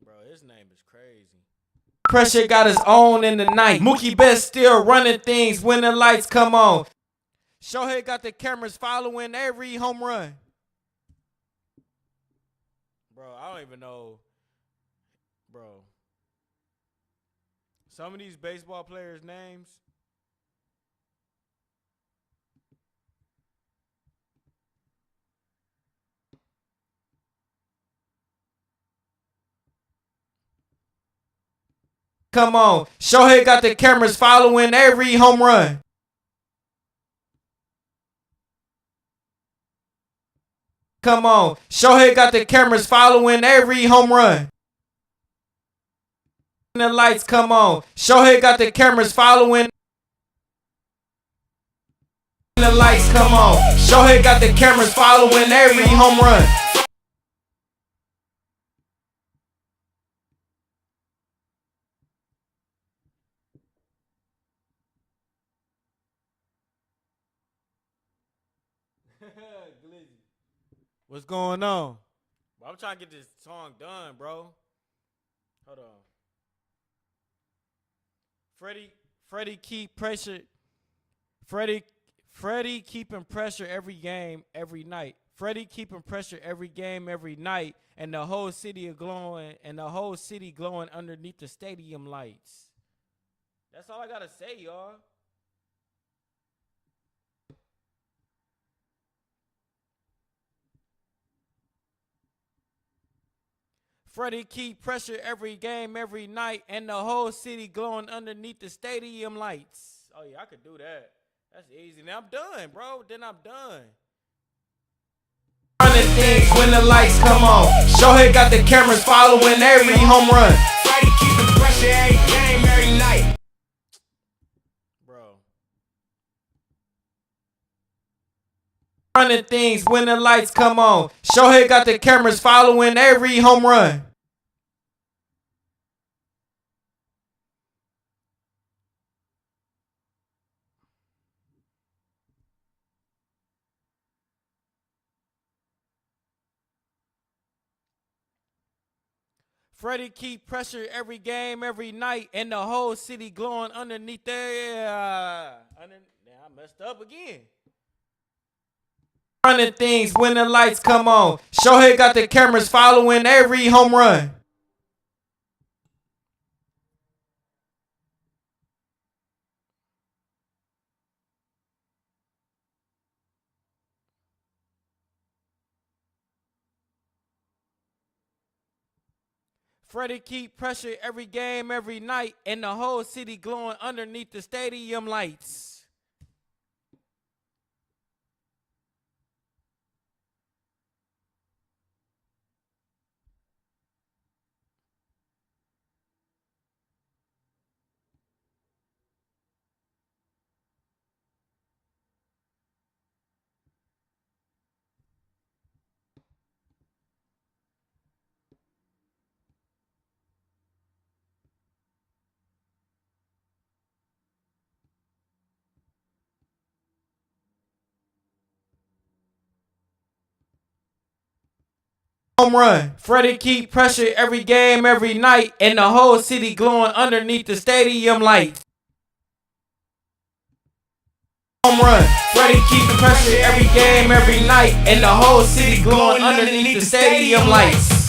Bro, his name is crazy. Pressure got his own in the night. Mookie Betts still running things when the lights come on. Shohei got the cameras following every home run. Bro, I don't even know. Bro. Some of these baseball players' names. Come on. Shohei got the cameras following every home run. Come on. Shohei got the cameras following every home run. The lights come on. Shohei got the cameras following. The lights come on. Shohei got the cameras following every home run. What's going on? I'm trying to get this song done, bro. Hold on. Freddie keep pressure. Freddie keeping pressure every game, every night. Freddie keeping pressure every game, every night, and the whole city glowing, underneath the stadium lights. That's all I gotta say, y'all. Freddie keep pressure every game, every night, and the whole city glowing underneath the stadium lights. Oh yeah, I could do that. That's easy. Now I'm done, bro. Then I'm done. Running things when the lights come on. Shohei got the cameras following every home run. Freddie keeping pressure every game, every night. Bro. Running things when the lights come on. Shohei got the cameras following every home run. Freddie keep pressure every game, every night, and the whole city glowing underneath there. I messed up again. Running things when the lights come on. Shohei got the cameras following every home run. Freddie keep pressure every game, every night, and the whole city glowing underneath the stadium lights. Home run. Freddie keep pressure every game, every night, and the whole city glowing underneath the stadium lights. Home run. Freddie keep pressure every game, every night, and the whole city glowing underneath the stadium lights.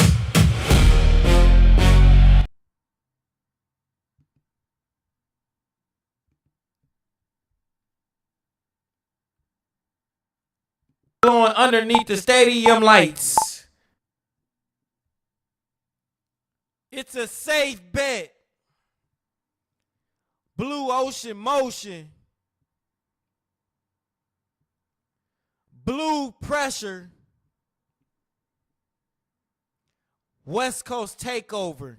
Glowing underneath the stadium lights. It's a safe bet. Blue ocean motion. Blue pressure. West Coast takeover.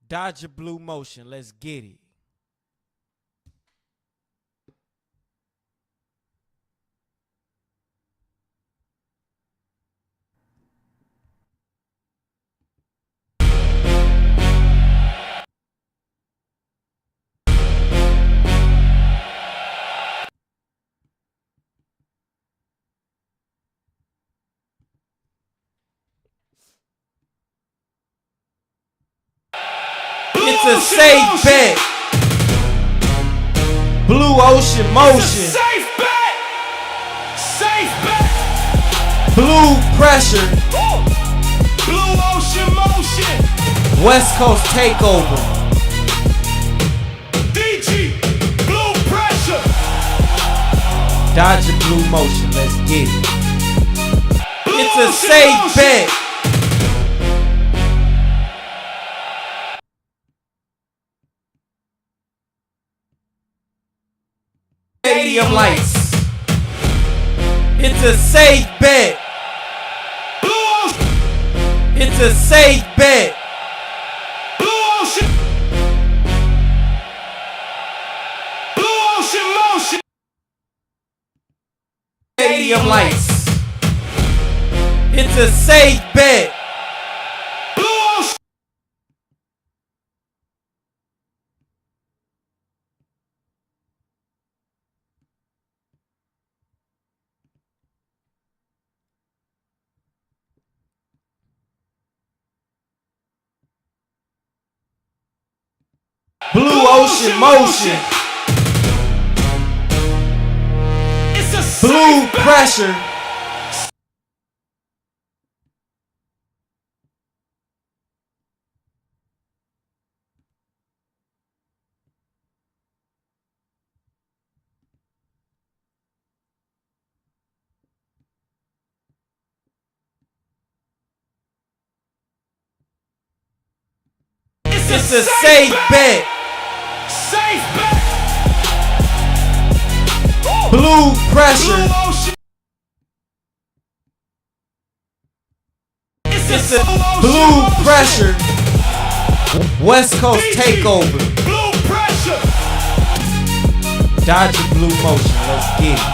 Dodger blue motion. Let's get it. It's a safe bet. Blue Ocean Motion. Safe bet. Safe bet. Blue Pressure. Blue Ocean Motion. West Coast Takeover. DG. Blue Pressure. Dodge your Blue Motion. Let's get it. Blue It's a Ocean safe Motion. bet. Stadium lights. It's a safe bet. It's a safe bet. Blue Ocean. Blue Ocean Motion. Stadium lights. It's a safe bet. Blue Ocean. Blue Ocean Motion. It's a Blue safe bet. Pressure. It's a safe bet. Safe bet. Blue Pressure. Blue Ocean. It's a Blue Pressure. West Coast Takeover. Blue Pressure. Dodge your Blue Motion. Let's get it.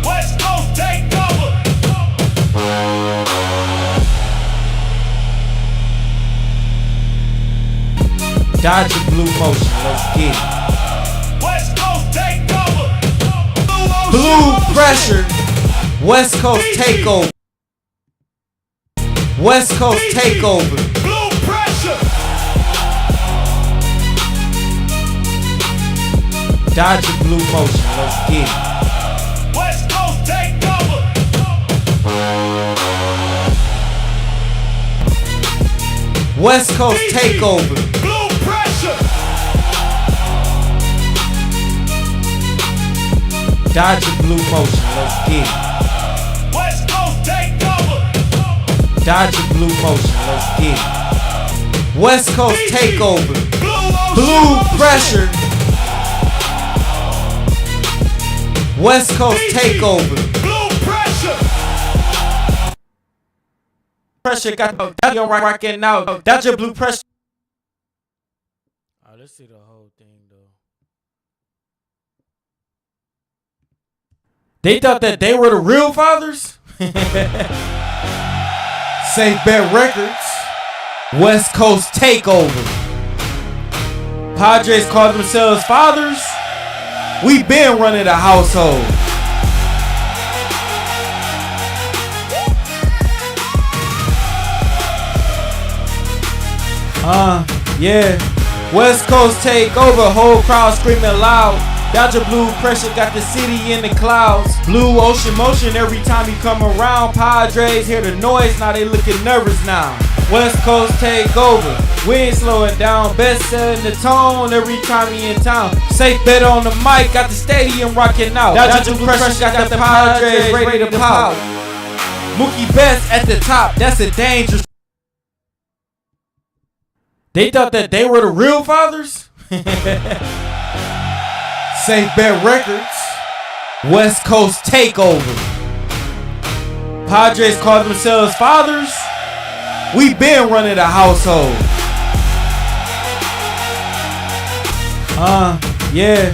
West Coast Takeover. Dodge your Blue Motion. Let's get it. West Coast Takeover. Blue Pressure. West Coast Takeover. West Coast Takeover. Blue Pressure. Dodge your Blue Motion. Let's get it. West Coast Takeover. West Coast Takeover. Blue Pressure. Dodge your Blue Motion. Let's get it. West Coast Takeover. Dodge your Blue Motion. Let's get it. West Coast Takeover. Blue Pressure. West Coast Takeover. Blue Pressure. Pressure got that you're rocking now. That's your Blue Pressure. Oh, let's see the whole thing though. They thought that they were the real fathers. Safe Bet Records. West Coast Takeover. Padres call themselves fathers. We been running the household. Yeah. West Coast Takeover. Whole crowd screaming loud. Dodger Blue Pressure got the city in the clouds. Blue Ocean Motion every time you come around. Padres hear the noise, now they looking nervous now. West Coast Takeover, we ain't slowing down. Best setting the tone every time he in town. Safe Bet on the mic, got the stadium rocking out. Dodger Blue Pressure got the Padres ready to pop. Mookie Betts at the top, that's a dangerous. They thought that they were the real fathers? Safe Bet Records. West Coast Takeover. Padres call themselves fathers. We been running the household. Yeah.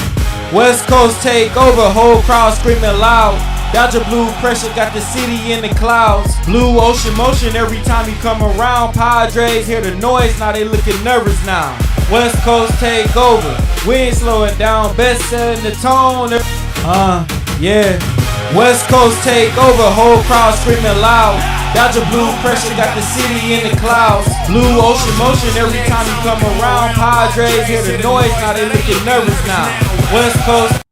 West Coast Takeover. Whole crowd screaming loud. Dodger Blue Pressure got the city in the clouds. Blue Ocean Motion every time you come around. Padres hear the noise, now they looking nervous now. West Coast Takeover, we ain't slowing down. Best setting the tone. Yeah. West Coast take over, whole crowd screaming loud. Dodger blue pressure got the city in the clouds. Blue ocean motion every time you come around. Padres hear the noise, now they looking nervous now. West Coast,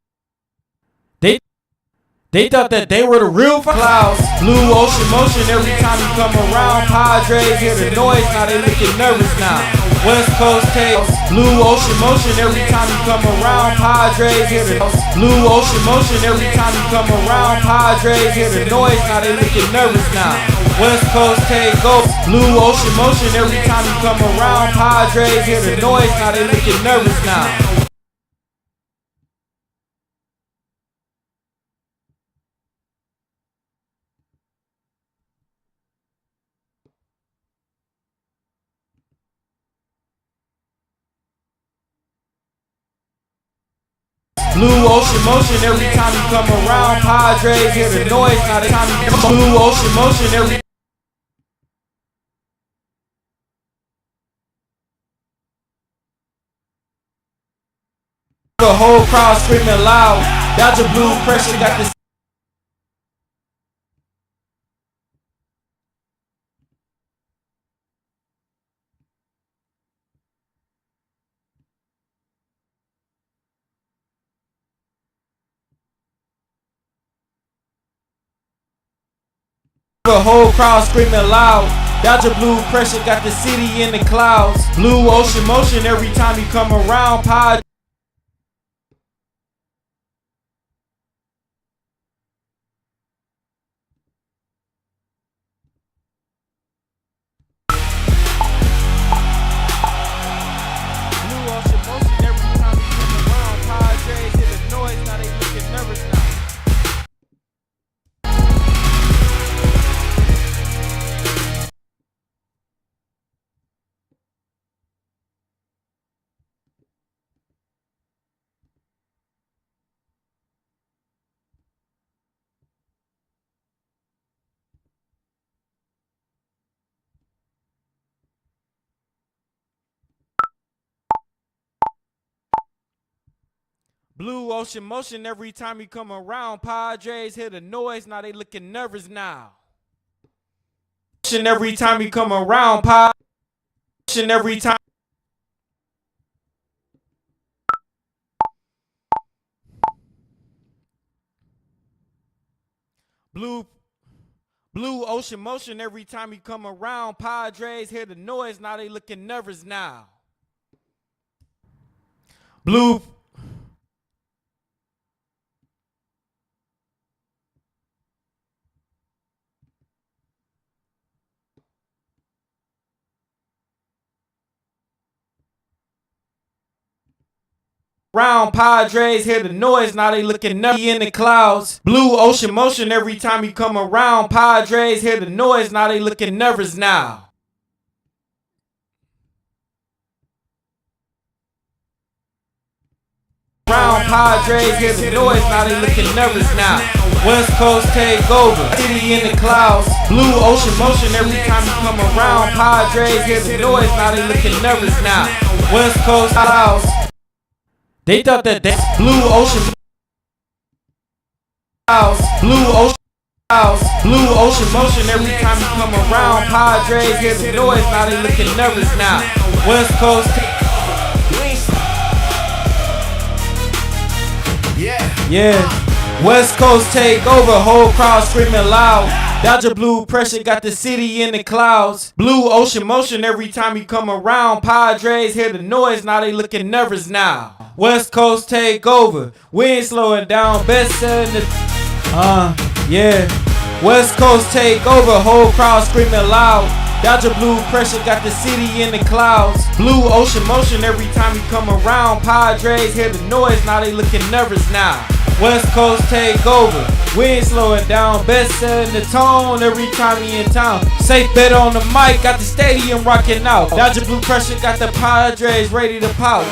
they thought that they were the real clouds. Blue ocean motion every time you come around. Padres hear the noise, now they looking nervous now. West Coast takes blue ocean motion every time you come around. Padres hear the blue ocean motion every time you come around. Padres hear the noise, now they looking nervous now. West Coast take go blue ocean motion every time you come around. Padres hear the noise, now they looking nervous now. Blue ocean motion every time you come around. Padres hear the noise, now they time you blue ocean motion every the whole crowd screaming loud. Dodger blue pressure got this. The whole crowd screaming loud. Dodger blue pressure got the city in the clouds. Blue ocean motion every time you come around. Pod. Blue ocean motion every time you come around. Padres hear the noise, now they looking nervous now. Blue ocean motion every time you come around. Padres hear the noise, now they looking nervous now. Every time you come around, Padres every time. Blue ocean motion every time you come around. Padres hear the noise, now they looking nervous now. Blue round. Padres hear the noise, now they looking nervous in the clouds. Blue ocean motion every time you come around. Padres hear the noise, now they looking nervous now. Round. Padres hear the noise, now they looking nervous now. West Coast take over, city in the clouds. Blue ocean motion every time you come around. Padres hear the noise, now they looking nervous now. West Coast clouds. They thought that blue ocean blue ocean motion every time you come around. Padres hear the noise, now they looking nervous now. West Coast yeah. West Coast take over, whole crowd screaming loud. Dodger blue pressure got the city in the clouds. Blue ocean motion every time you come around. Padres hear the noise, now they looking nervous now. West Coast take over, we ain't slowing down. Best selling the yeah. West Coast take over, whole crowd screaming loud. Dodger blue pressure got the city in the clouds. Blue ocean motion every time you come around. Padres hear the noise, now they looking nervous now. West Coast take over, we ain't slowing down. Best setting the tone every time he in town. Safe bet on the mic, got the stadium rocking out. Dodger blue pressure got the Padres ready to pout.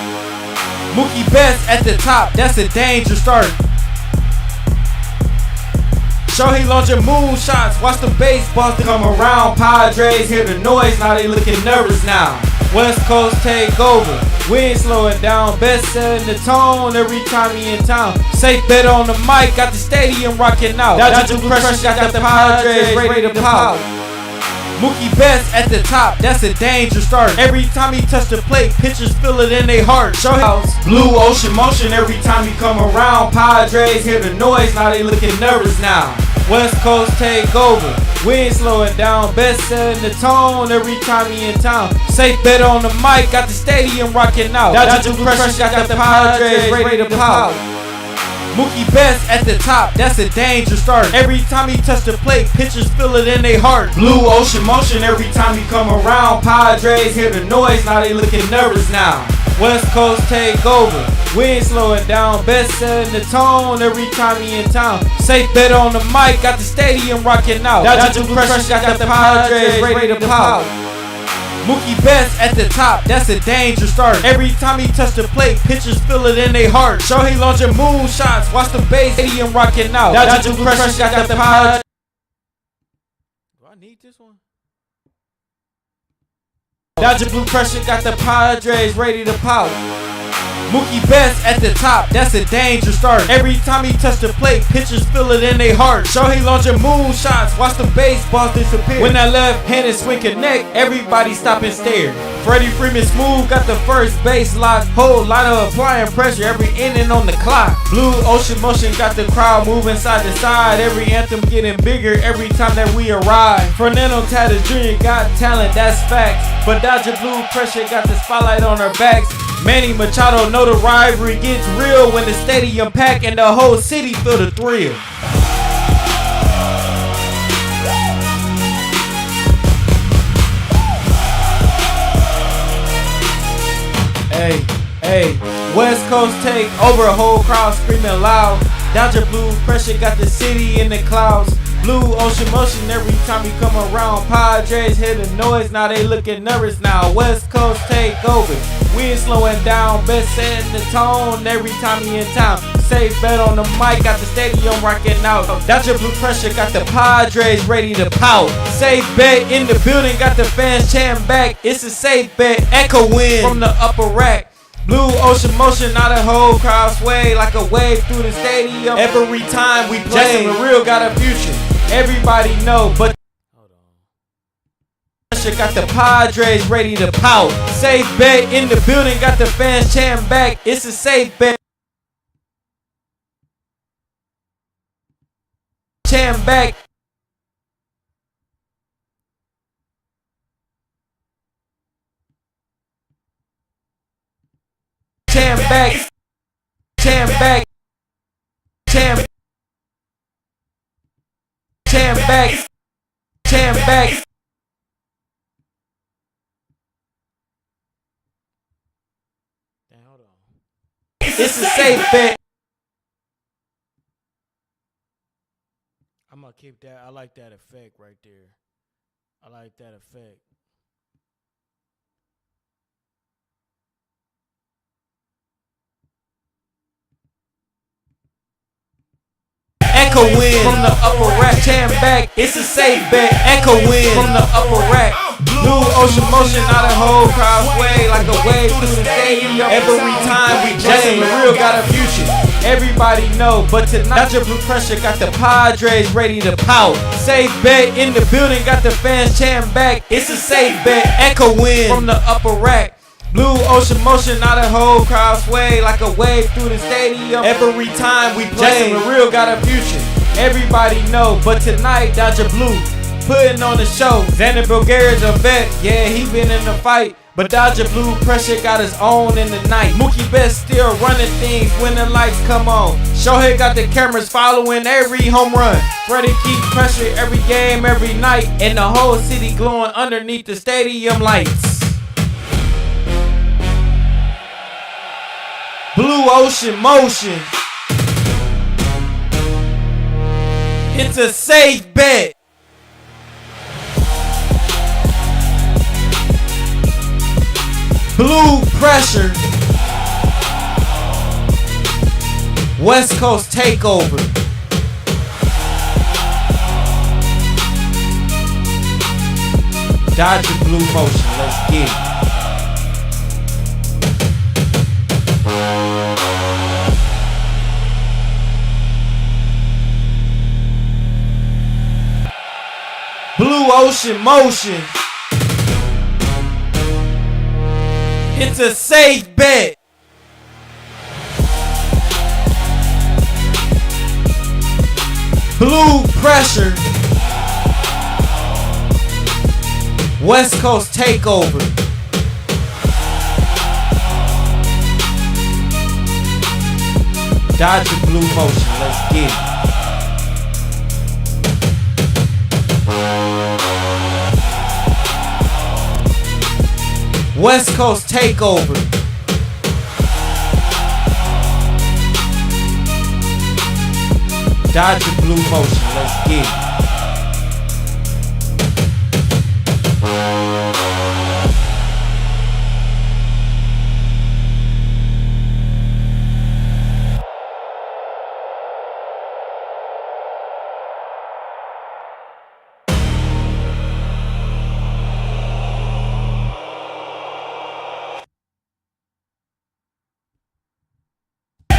Mookie Betts at the top, that's a danger start. Shohei launching moonshots, watch the baseballs to come around. Padres hear the noise, now they looking nervous now. West Coast take over. We ain't slowing down. Best setting the tone every time he in town. Safe bet on the mic, got the stadium rocking out. Dodger Blue Pressure got the Padres ready to pout. Mookie Betts at the top, that's a danger start. Every time he touch the plate, pitchers feel it in their heart. Show house, blue ocean motion every time he come around. Padres hear the noise, now they looking nervous now. West Coast take over, we ain't slowing down. Best setting the tone every time he in town. Safe bet on the mic, got the stadium rocking out. Dodger Blue Pressure got the Padres ready to pout. Mookie Betts at the top, that's a danger start. Every time he touch the plate, pitchers feel it in their heart. Blue ocean motion every time he come around. Padres hear the noise, now they looking nervous now. West Coast take over, we ain't slowing down. Best setting the tone every time he in town. Safe bet on the mic, got the stadium rocking out. Dodger Blue Pressure got the Padres ready to pout. Mookie Betts at the top, that's a danger start. Every time he touch the plate, pitchers feel it in their heart. Shohei launching moonshots, watch the base, stadium rocking out. Dodger Blue Pressure got the Padres. Do I need this one? Dodger Blue Pressure got the Padres ready to pout. Mookie Betts at the top, that's a danger start. Every time he touch the plate, pitchers feel it in their heart. Shohei launching moonshots, watch the baseballs disappear. When that left-handed swing connect, everybody stop and stare. Freddie Freeman smooth, got the first base lock. Whole lot of applying pressure every inning on the clock. Blue ocean motion got the crowd moving side to side. Every anthem getting bigger every time that we arrive. Fernando Tatis Jr. got talent, that's facts. But Dodger Blue Pressure got the spotlight on our backs. Manny Machado know the rivalry gets real when the stadium pack and the whole city feel the thrill. Hey, West Coast take over, a whole crowd screaming loud. Dodger Blue Pressure got the city in the clouds. Blue ocean motion every time you come around. Padres hear the noise, now they looking nervous now. West Coast take over, we ain't slowing down. Best setting the tone every time he in town. Safe bet on the mic, got the stadium rocking out. Dodger Blue Pressure got the Padres ready to pout. Safe bet in the building, got the fans chanting back. It's a safe bet, echoing from the upper rack. Blue ocean motion, now the whole crowd sway like a wave through the stadium. Every time we play, Justin Real got a future. Everybody know, but got the Padres ready to pout. Safe bet in the building, got the fans chanting back. It's a safe bet. Chanting back. Chanting back. Chanting back. Chanting back. Chanting back. It's a safe bet. I'm gonna keep that. I like that effect right there. I like that effect. Echoing from the upper rack, chanting back. It's a safe bet. Echoing from the upper rack. Blue ocean motion, now the whole crowd sway like a wave through the stadium. Every time we play, the real got a future. Everybody know, but tonight Dodger Blue Pressure got the Padres ready to pout. Safe bet in the building, got the fans chanting back. It's a safe bet. Echoing from the upper rack. Blue ocean motion, now the whole crowd sway like a wave through the stadium. Every time we play, the real got a future. Everybody know, but tonight Dodger Blue putting on the show. Xander Bulgaria's a vet, yeah, he been in the fight. But Dodger Blue Pressure got his own in the night. Mookie Betts still running things when the lights come on. Shohei got the cameras following every home run. Freddie keep pressure every game, every night. And the whole city glowing underneath the stadium lights. Blue ocean motion. It's a safe bet. Blue Pressure. West Coast takeover. Dodger Blue motion. Let's get it. Blue Ocean Motion. It's a safe bet. Blue Pressure. West Coast Takeover. Dodger Blue Motion. Let's get it. West Coast Takeover. Dodger Blue Motion. Let's get it.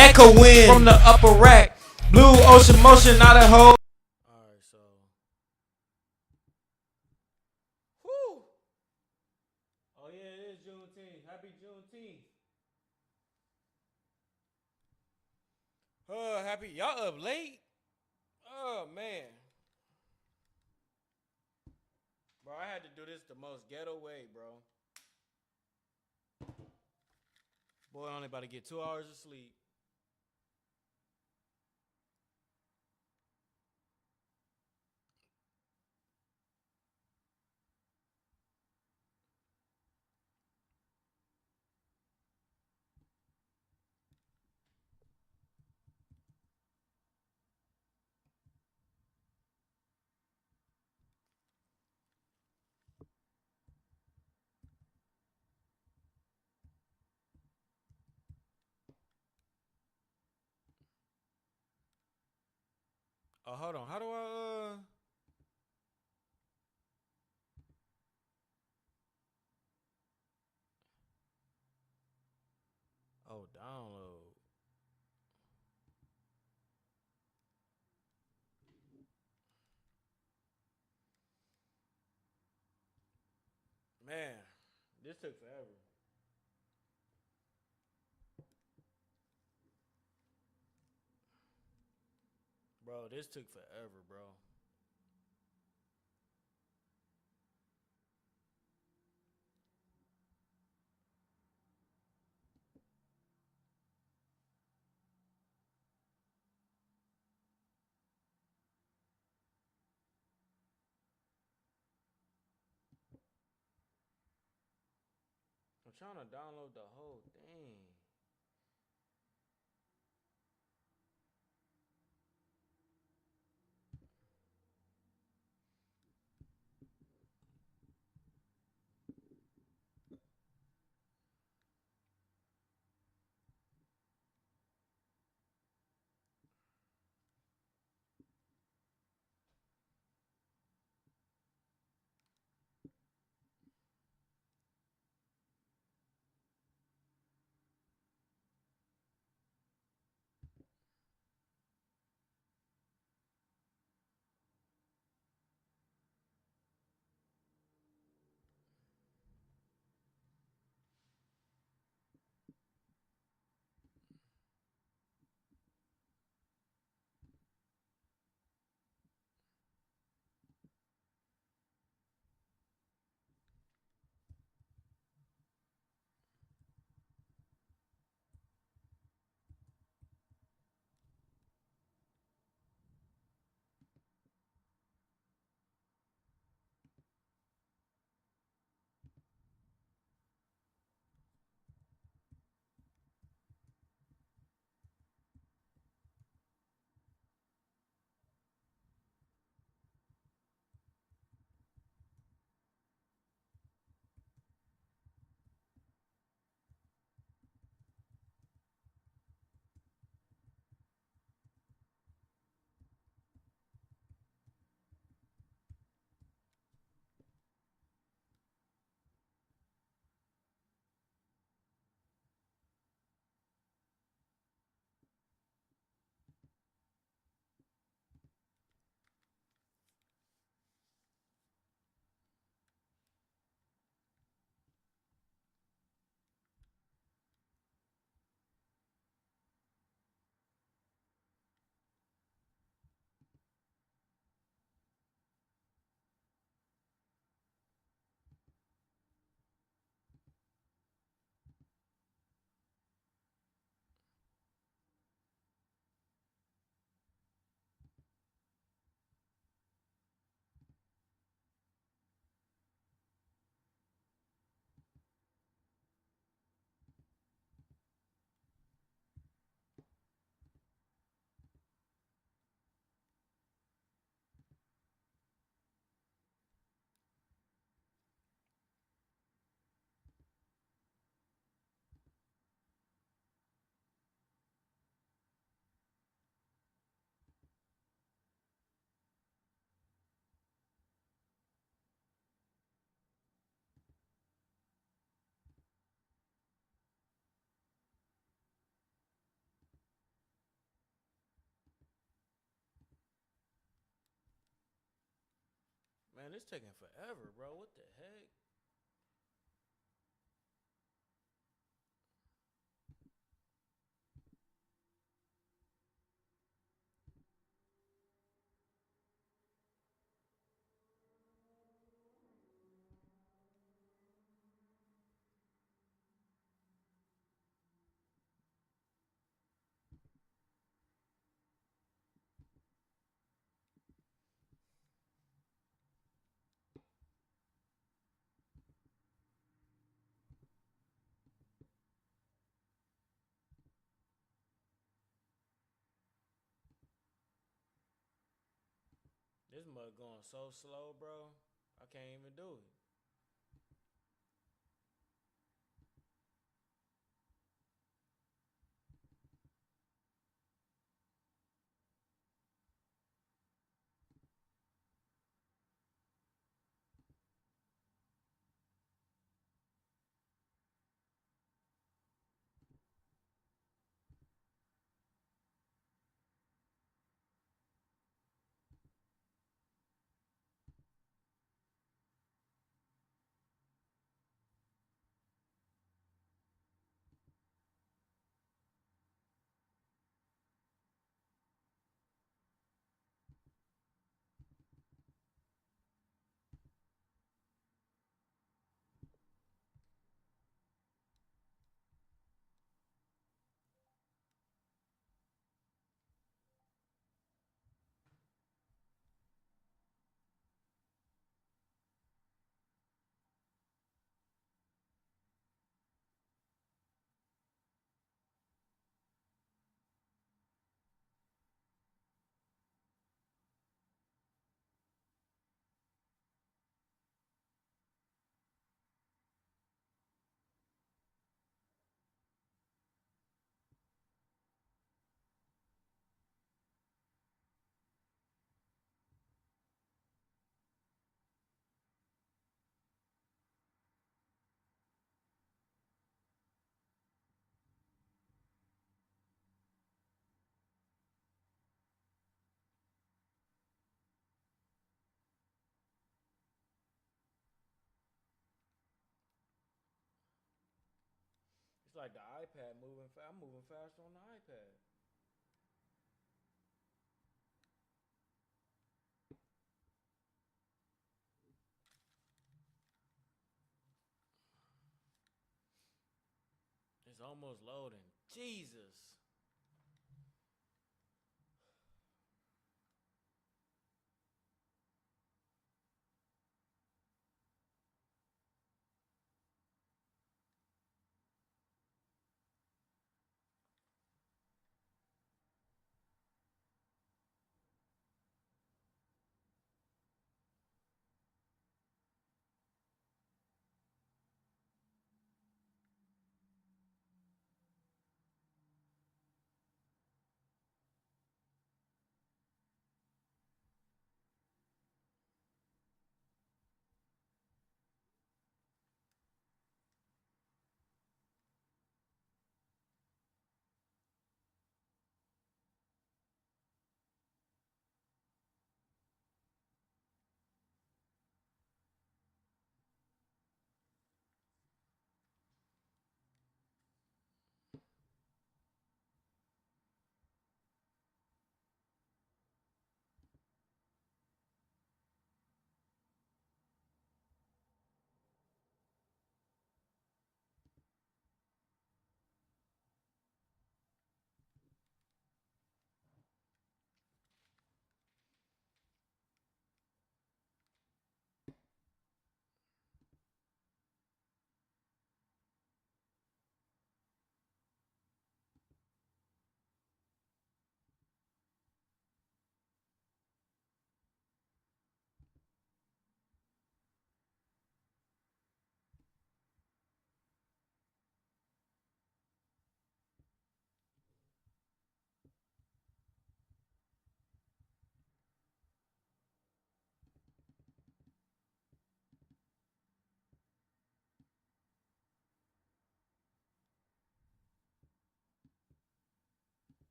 Echo wind from the upper rack. Blue Ocean Motion, not a hoe. Alright, so. Whew. Oh, yeah, it is Juneteenth. Happy Juneteenth. Happy. Y'all up late? Oh, man. Bro, I had to do this the most ghetto way, bro. Boy, only about to get 2 hours of sleep. Oh, hold on. How do I, Oh, download. Man, this took forever. Bro, this took forever, bro. I'm trying to download the whole thing. Man, it's taking forever, bro. What the heck? This mug going so slow, bro. I can't even do it. It's like the iPad moving. I'm moving faster on the iPad. It's almost loading. Jesus.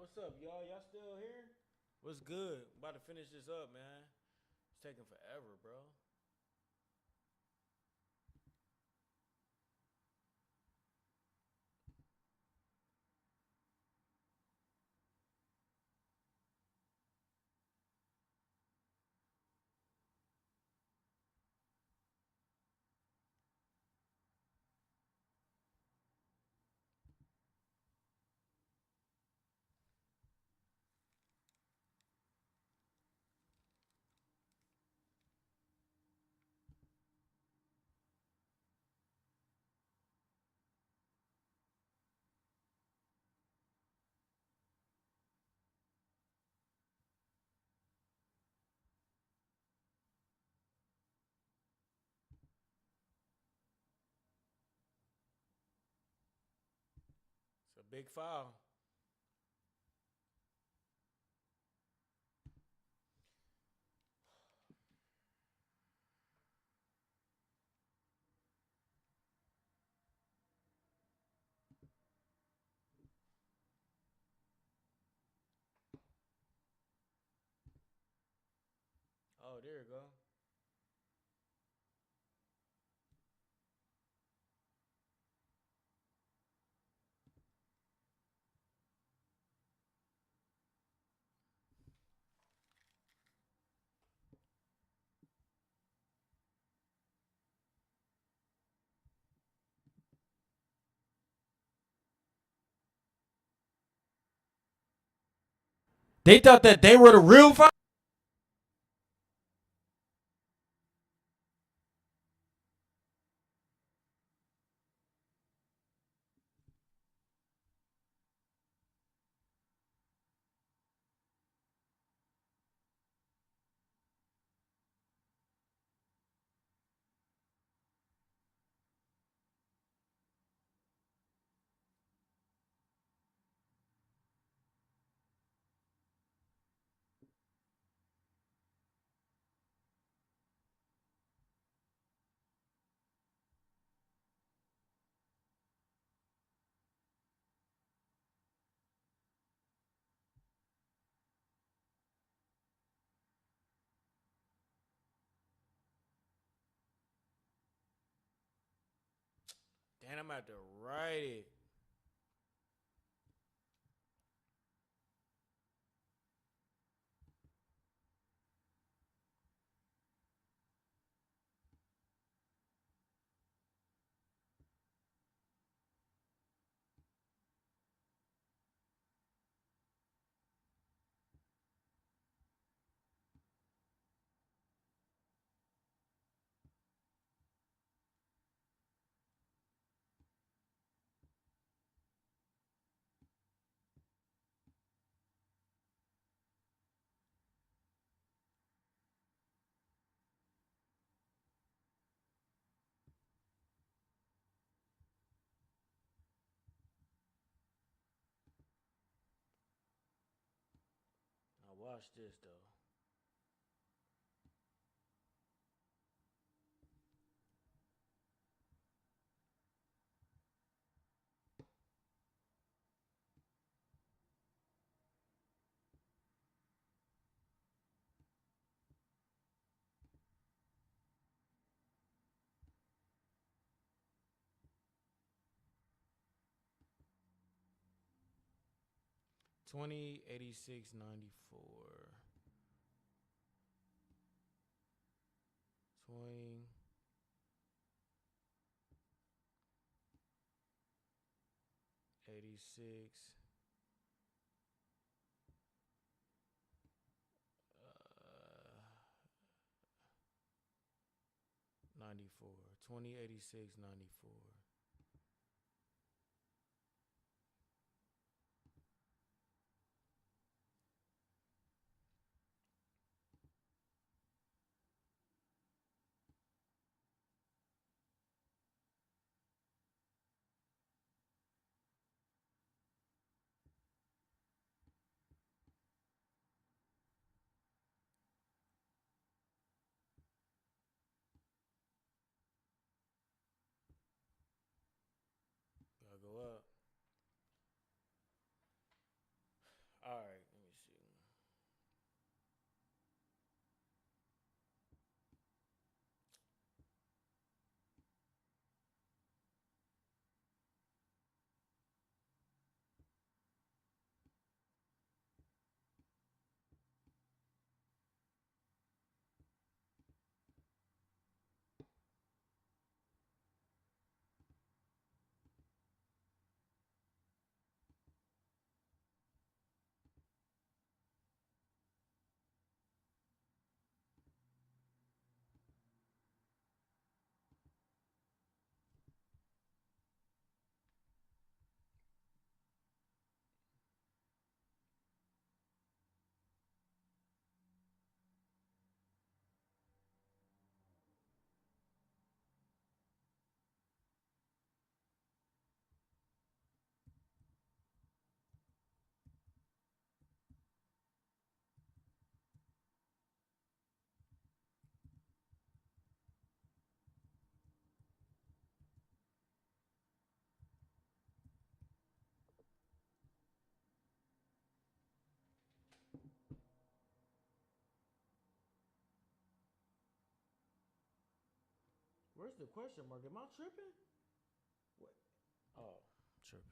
What's up, y'all? Y'all still here? What's good? About to finish this up, man. It's taking forever, bro. It's a big foul. Oh, there you go. They thought that they were the real fight. Damn, I'm about to write it. Now watch this though. $20, 86, 94. 20. 86. 94. 20, 86, 94. Where's the question mark? Am I tripping? What? Oh, tripping.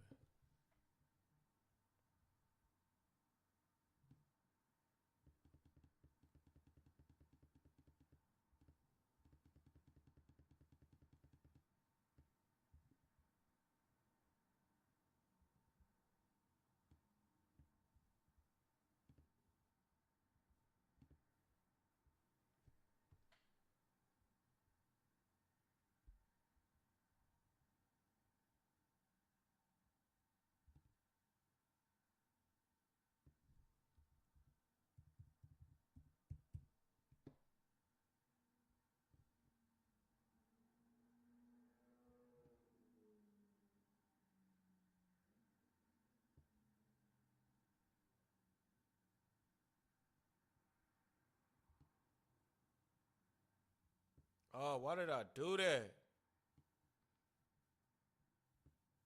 Oh, why did I do that?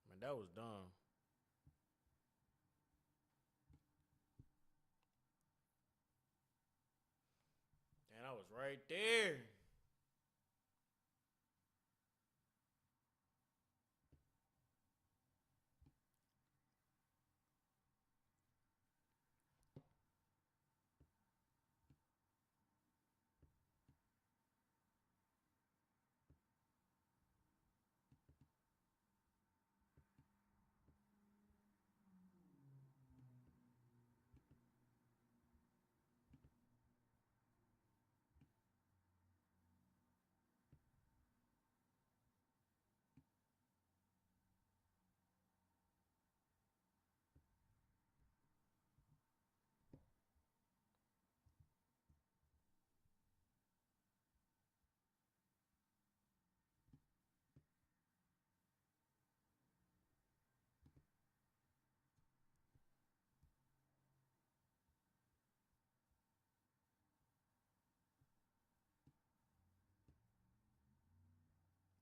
Man, that was dumb. And I was right there.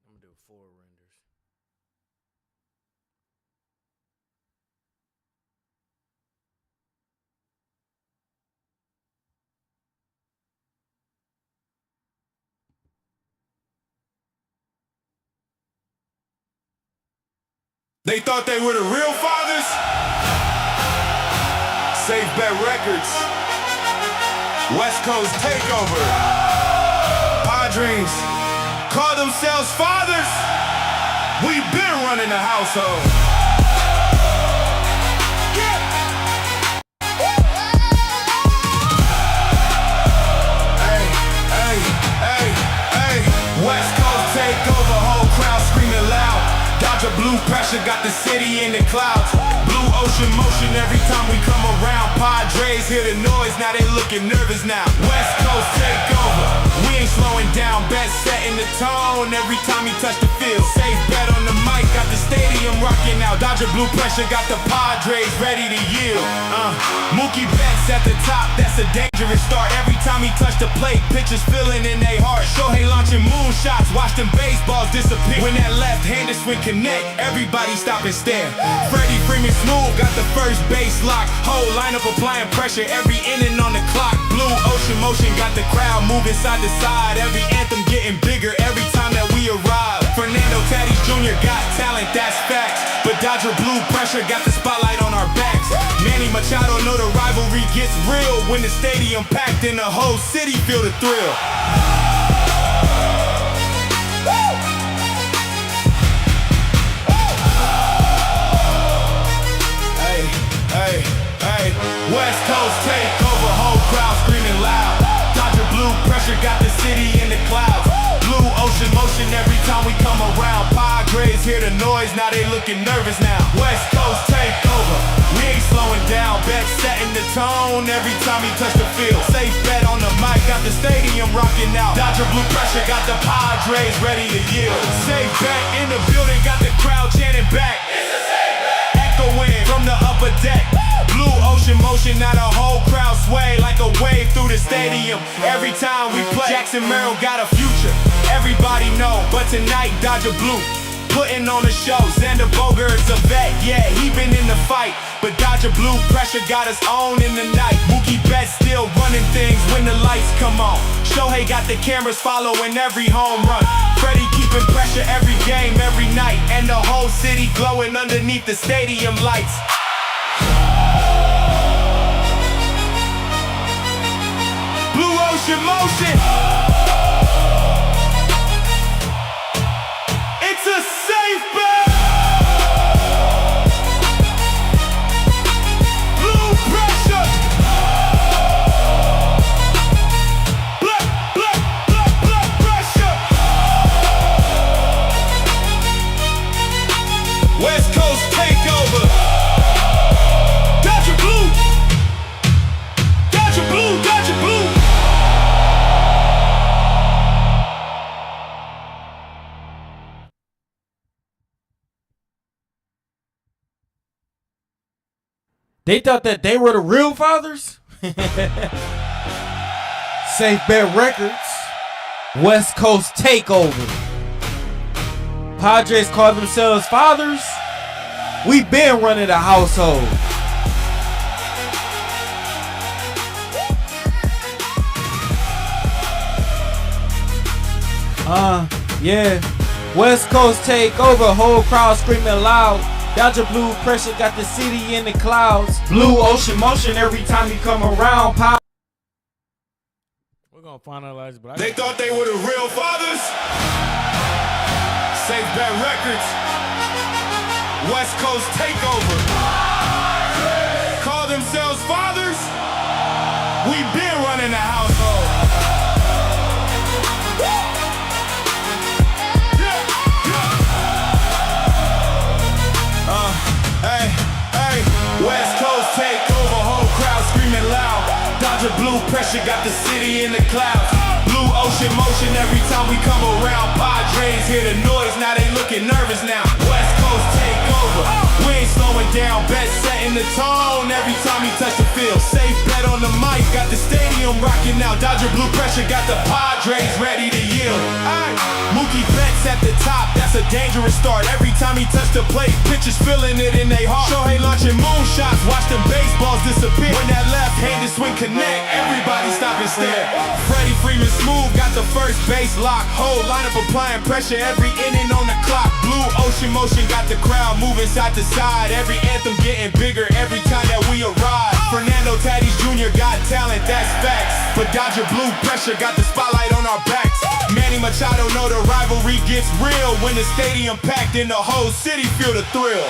I'm gonna do 4 renders. They thought they were the real fathers? Safe Bet Records. West Coast Takeover. Padres call themselves fathers. We've been running the household. West Coast Takeover, whole crowd screaming loud. Dodger blue pressure, got the city in the clouds. Blue ocean motion every time we come around. Padres hear the noise, now they looking nervous now. West Coast Takeover, we ain't slowing down. Bet setting the tone every time he touch the field. Safe bet on the mic, got the stadium rocking out. Dodger blue pressure, got the Padres ready to yield. Mookie Betts at the top, that's a dangerous start. Every time he touch the plate, pitchers feeling in their heart. Shohei launching moonshots, watch them baseballs disappear. When that left-handed swing connect, everybody stop and stare. Freddie Freeman smooth, got the first base lock. Whole lineup applying pressure, every inning on the clock. Blue ocean motion, got the crowd moving side to side. Every anthem getting bigger every time that we arrive. Fernando Tatis Jr. got talent, that's facts. But Dodger blue pressure got the spotlight on our backs. Manny Machado know the rivalry gets real when the stadium packed and the whole city feel the thrill. Hey, West Coast Takeover, whole crowd screaming loud. Dodger blue pressure got the city in the clouds. Blue ocean motion every time we come around. Padres hear the noise, now they looking nervous now. West Coast Takeover, we ain't slowing down. Bet setting the tone every time he touch the field. Safe bet on the mic, got the stadium rocking out. Dodger blue pressure, got the Padres ready to yield. Safe bet in the building, got the crowd chanting back. It's a safe bet. Echoing from the upper deck. Blue ocean motion, now the whole crowd sway like a wave through the stadium. Every time we play, Jackson Merrill got a future. Everybody know, but tonight Dodger blue putting on the show. Xander Bogaerts a vet, yeah, he been in the fight. But Dodger blue pressure got us on in the night. Mookie Betts still running things when the lights come on. Shohei got the cameras following every home run. Freddie keeping city glowing underneath the stadium lights. Blue ocean motion. It's a safe bet. Blue pressure. Blood pressure. West Coast takeover. Dodger blue. Dodger blue. Dodger blue. They thought that they were the real fathers? Safe Bet Records. West Coast takeover. Padres call themselves fathers. We been running the household. Yeah. West Coast takeover. Whole crowd screaming loud. Dodger blue pressure got the city in the clouds. Blue ocean motion every time you come around. We're gonna finalize, but They thought they were the real fathers. Safe Bet Records. West Coast takeover. Call themselves fathers. We been running the household. Hey, West Coast takeover, whole crowd screaming loud. Dodger blue pressure got the city in the clouds. Blue ocean motion every time we come around. Padres hear the noise, now they looking nervous now. West Coast takeover, we ain't slowing down. Bet setting the tone every time he touch the field. Safe bet on the mic, got the stadium rocking now. Dodger blue pressure got the Padres ready to yield. Alright, Mookie Betts at the top, that's a dangerous start. Every time he touch the plate, pitchers feeling it in their heart. Shohei launching moonshots, watch them baseballs disappear. When that left-handed swing connect, everybody stop and stare. Freddie Freeman smooth, got the first base lock. Whole lineup applying pressure every inning on the clock. Blue ocean motion got the crowd moving side to side. Every anthem getting bigger every time that we arrive. Fernando Tatis Jr. got talent, that's facts. But Dodger blue pressure got the spotlight on our backs. Manny Machado know the rivalry gets real when the stadium packed and the whole city feel the thrill.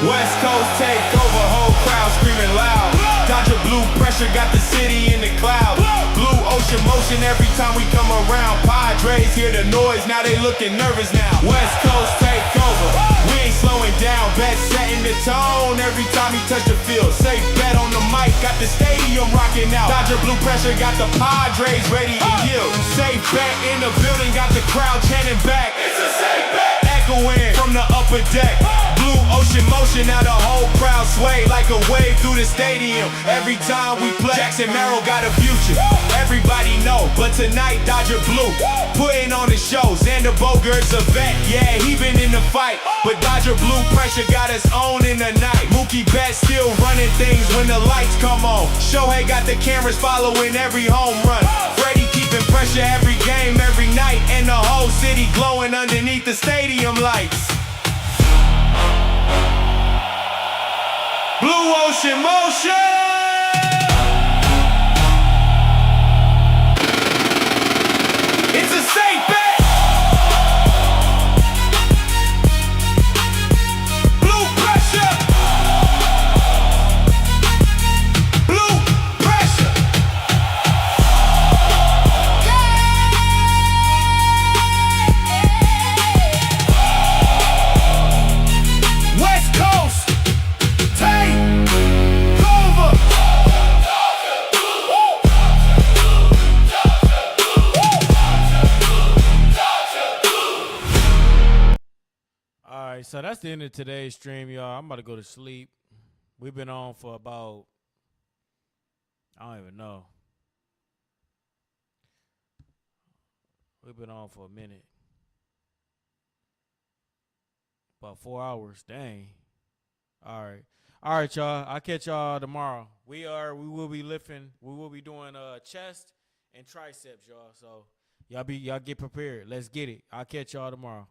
West Coast takeover, whole crowd screaming loud. Dodger blue pressure got the city in the clouds. Blue ocean motion every time we come around. Padres hear the noise, now they looking nervous now. West Coast takeover, we ain't slowing down. Bet setting the tone every time he touch the field. Safe bet on the mic, got the stadium rocking out. Dodger blue pressure got the Padres ready to yield. Safe bet in the building, got the crowd chanting back. It's a safe bet. Echoing from the upper deck. Blue ocean motion, now the whole crowd sway like a wave through the stadium. Every time we play, Jackson Merrill got a future. Everybody know, but tonight Dodger blue putting on the show. Xander Bogaerts a vet, yeah, he been in the fight. But Dodger blue pressure got us on in the night. Mookie Betts still running things when the lights come on. Shohei got the cameras following every home run. Freddie keeping pressure every game, every night. And the whole city glowing underneath the stadium lights. Blue ocean motion. It's a safe bet. Blue pressure. Blue pressure. West Coast. Take over. Alright, so that's the end of today's stream, y'all. I'm about to go to sleep. We've been on for about, I don't even know. We've been on for a minute. About 4 hours, dang. All right, y'all. I'll catch y'all tomorrow. We will be lifting. We will be doing chest and triceps, y'all. So y'all get prepared. Let's get it. I'll catch y'all tomorrow.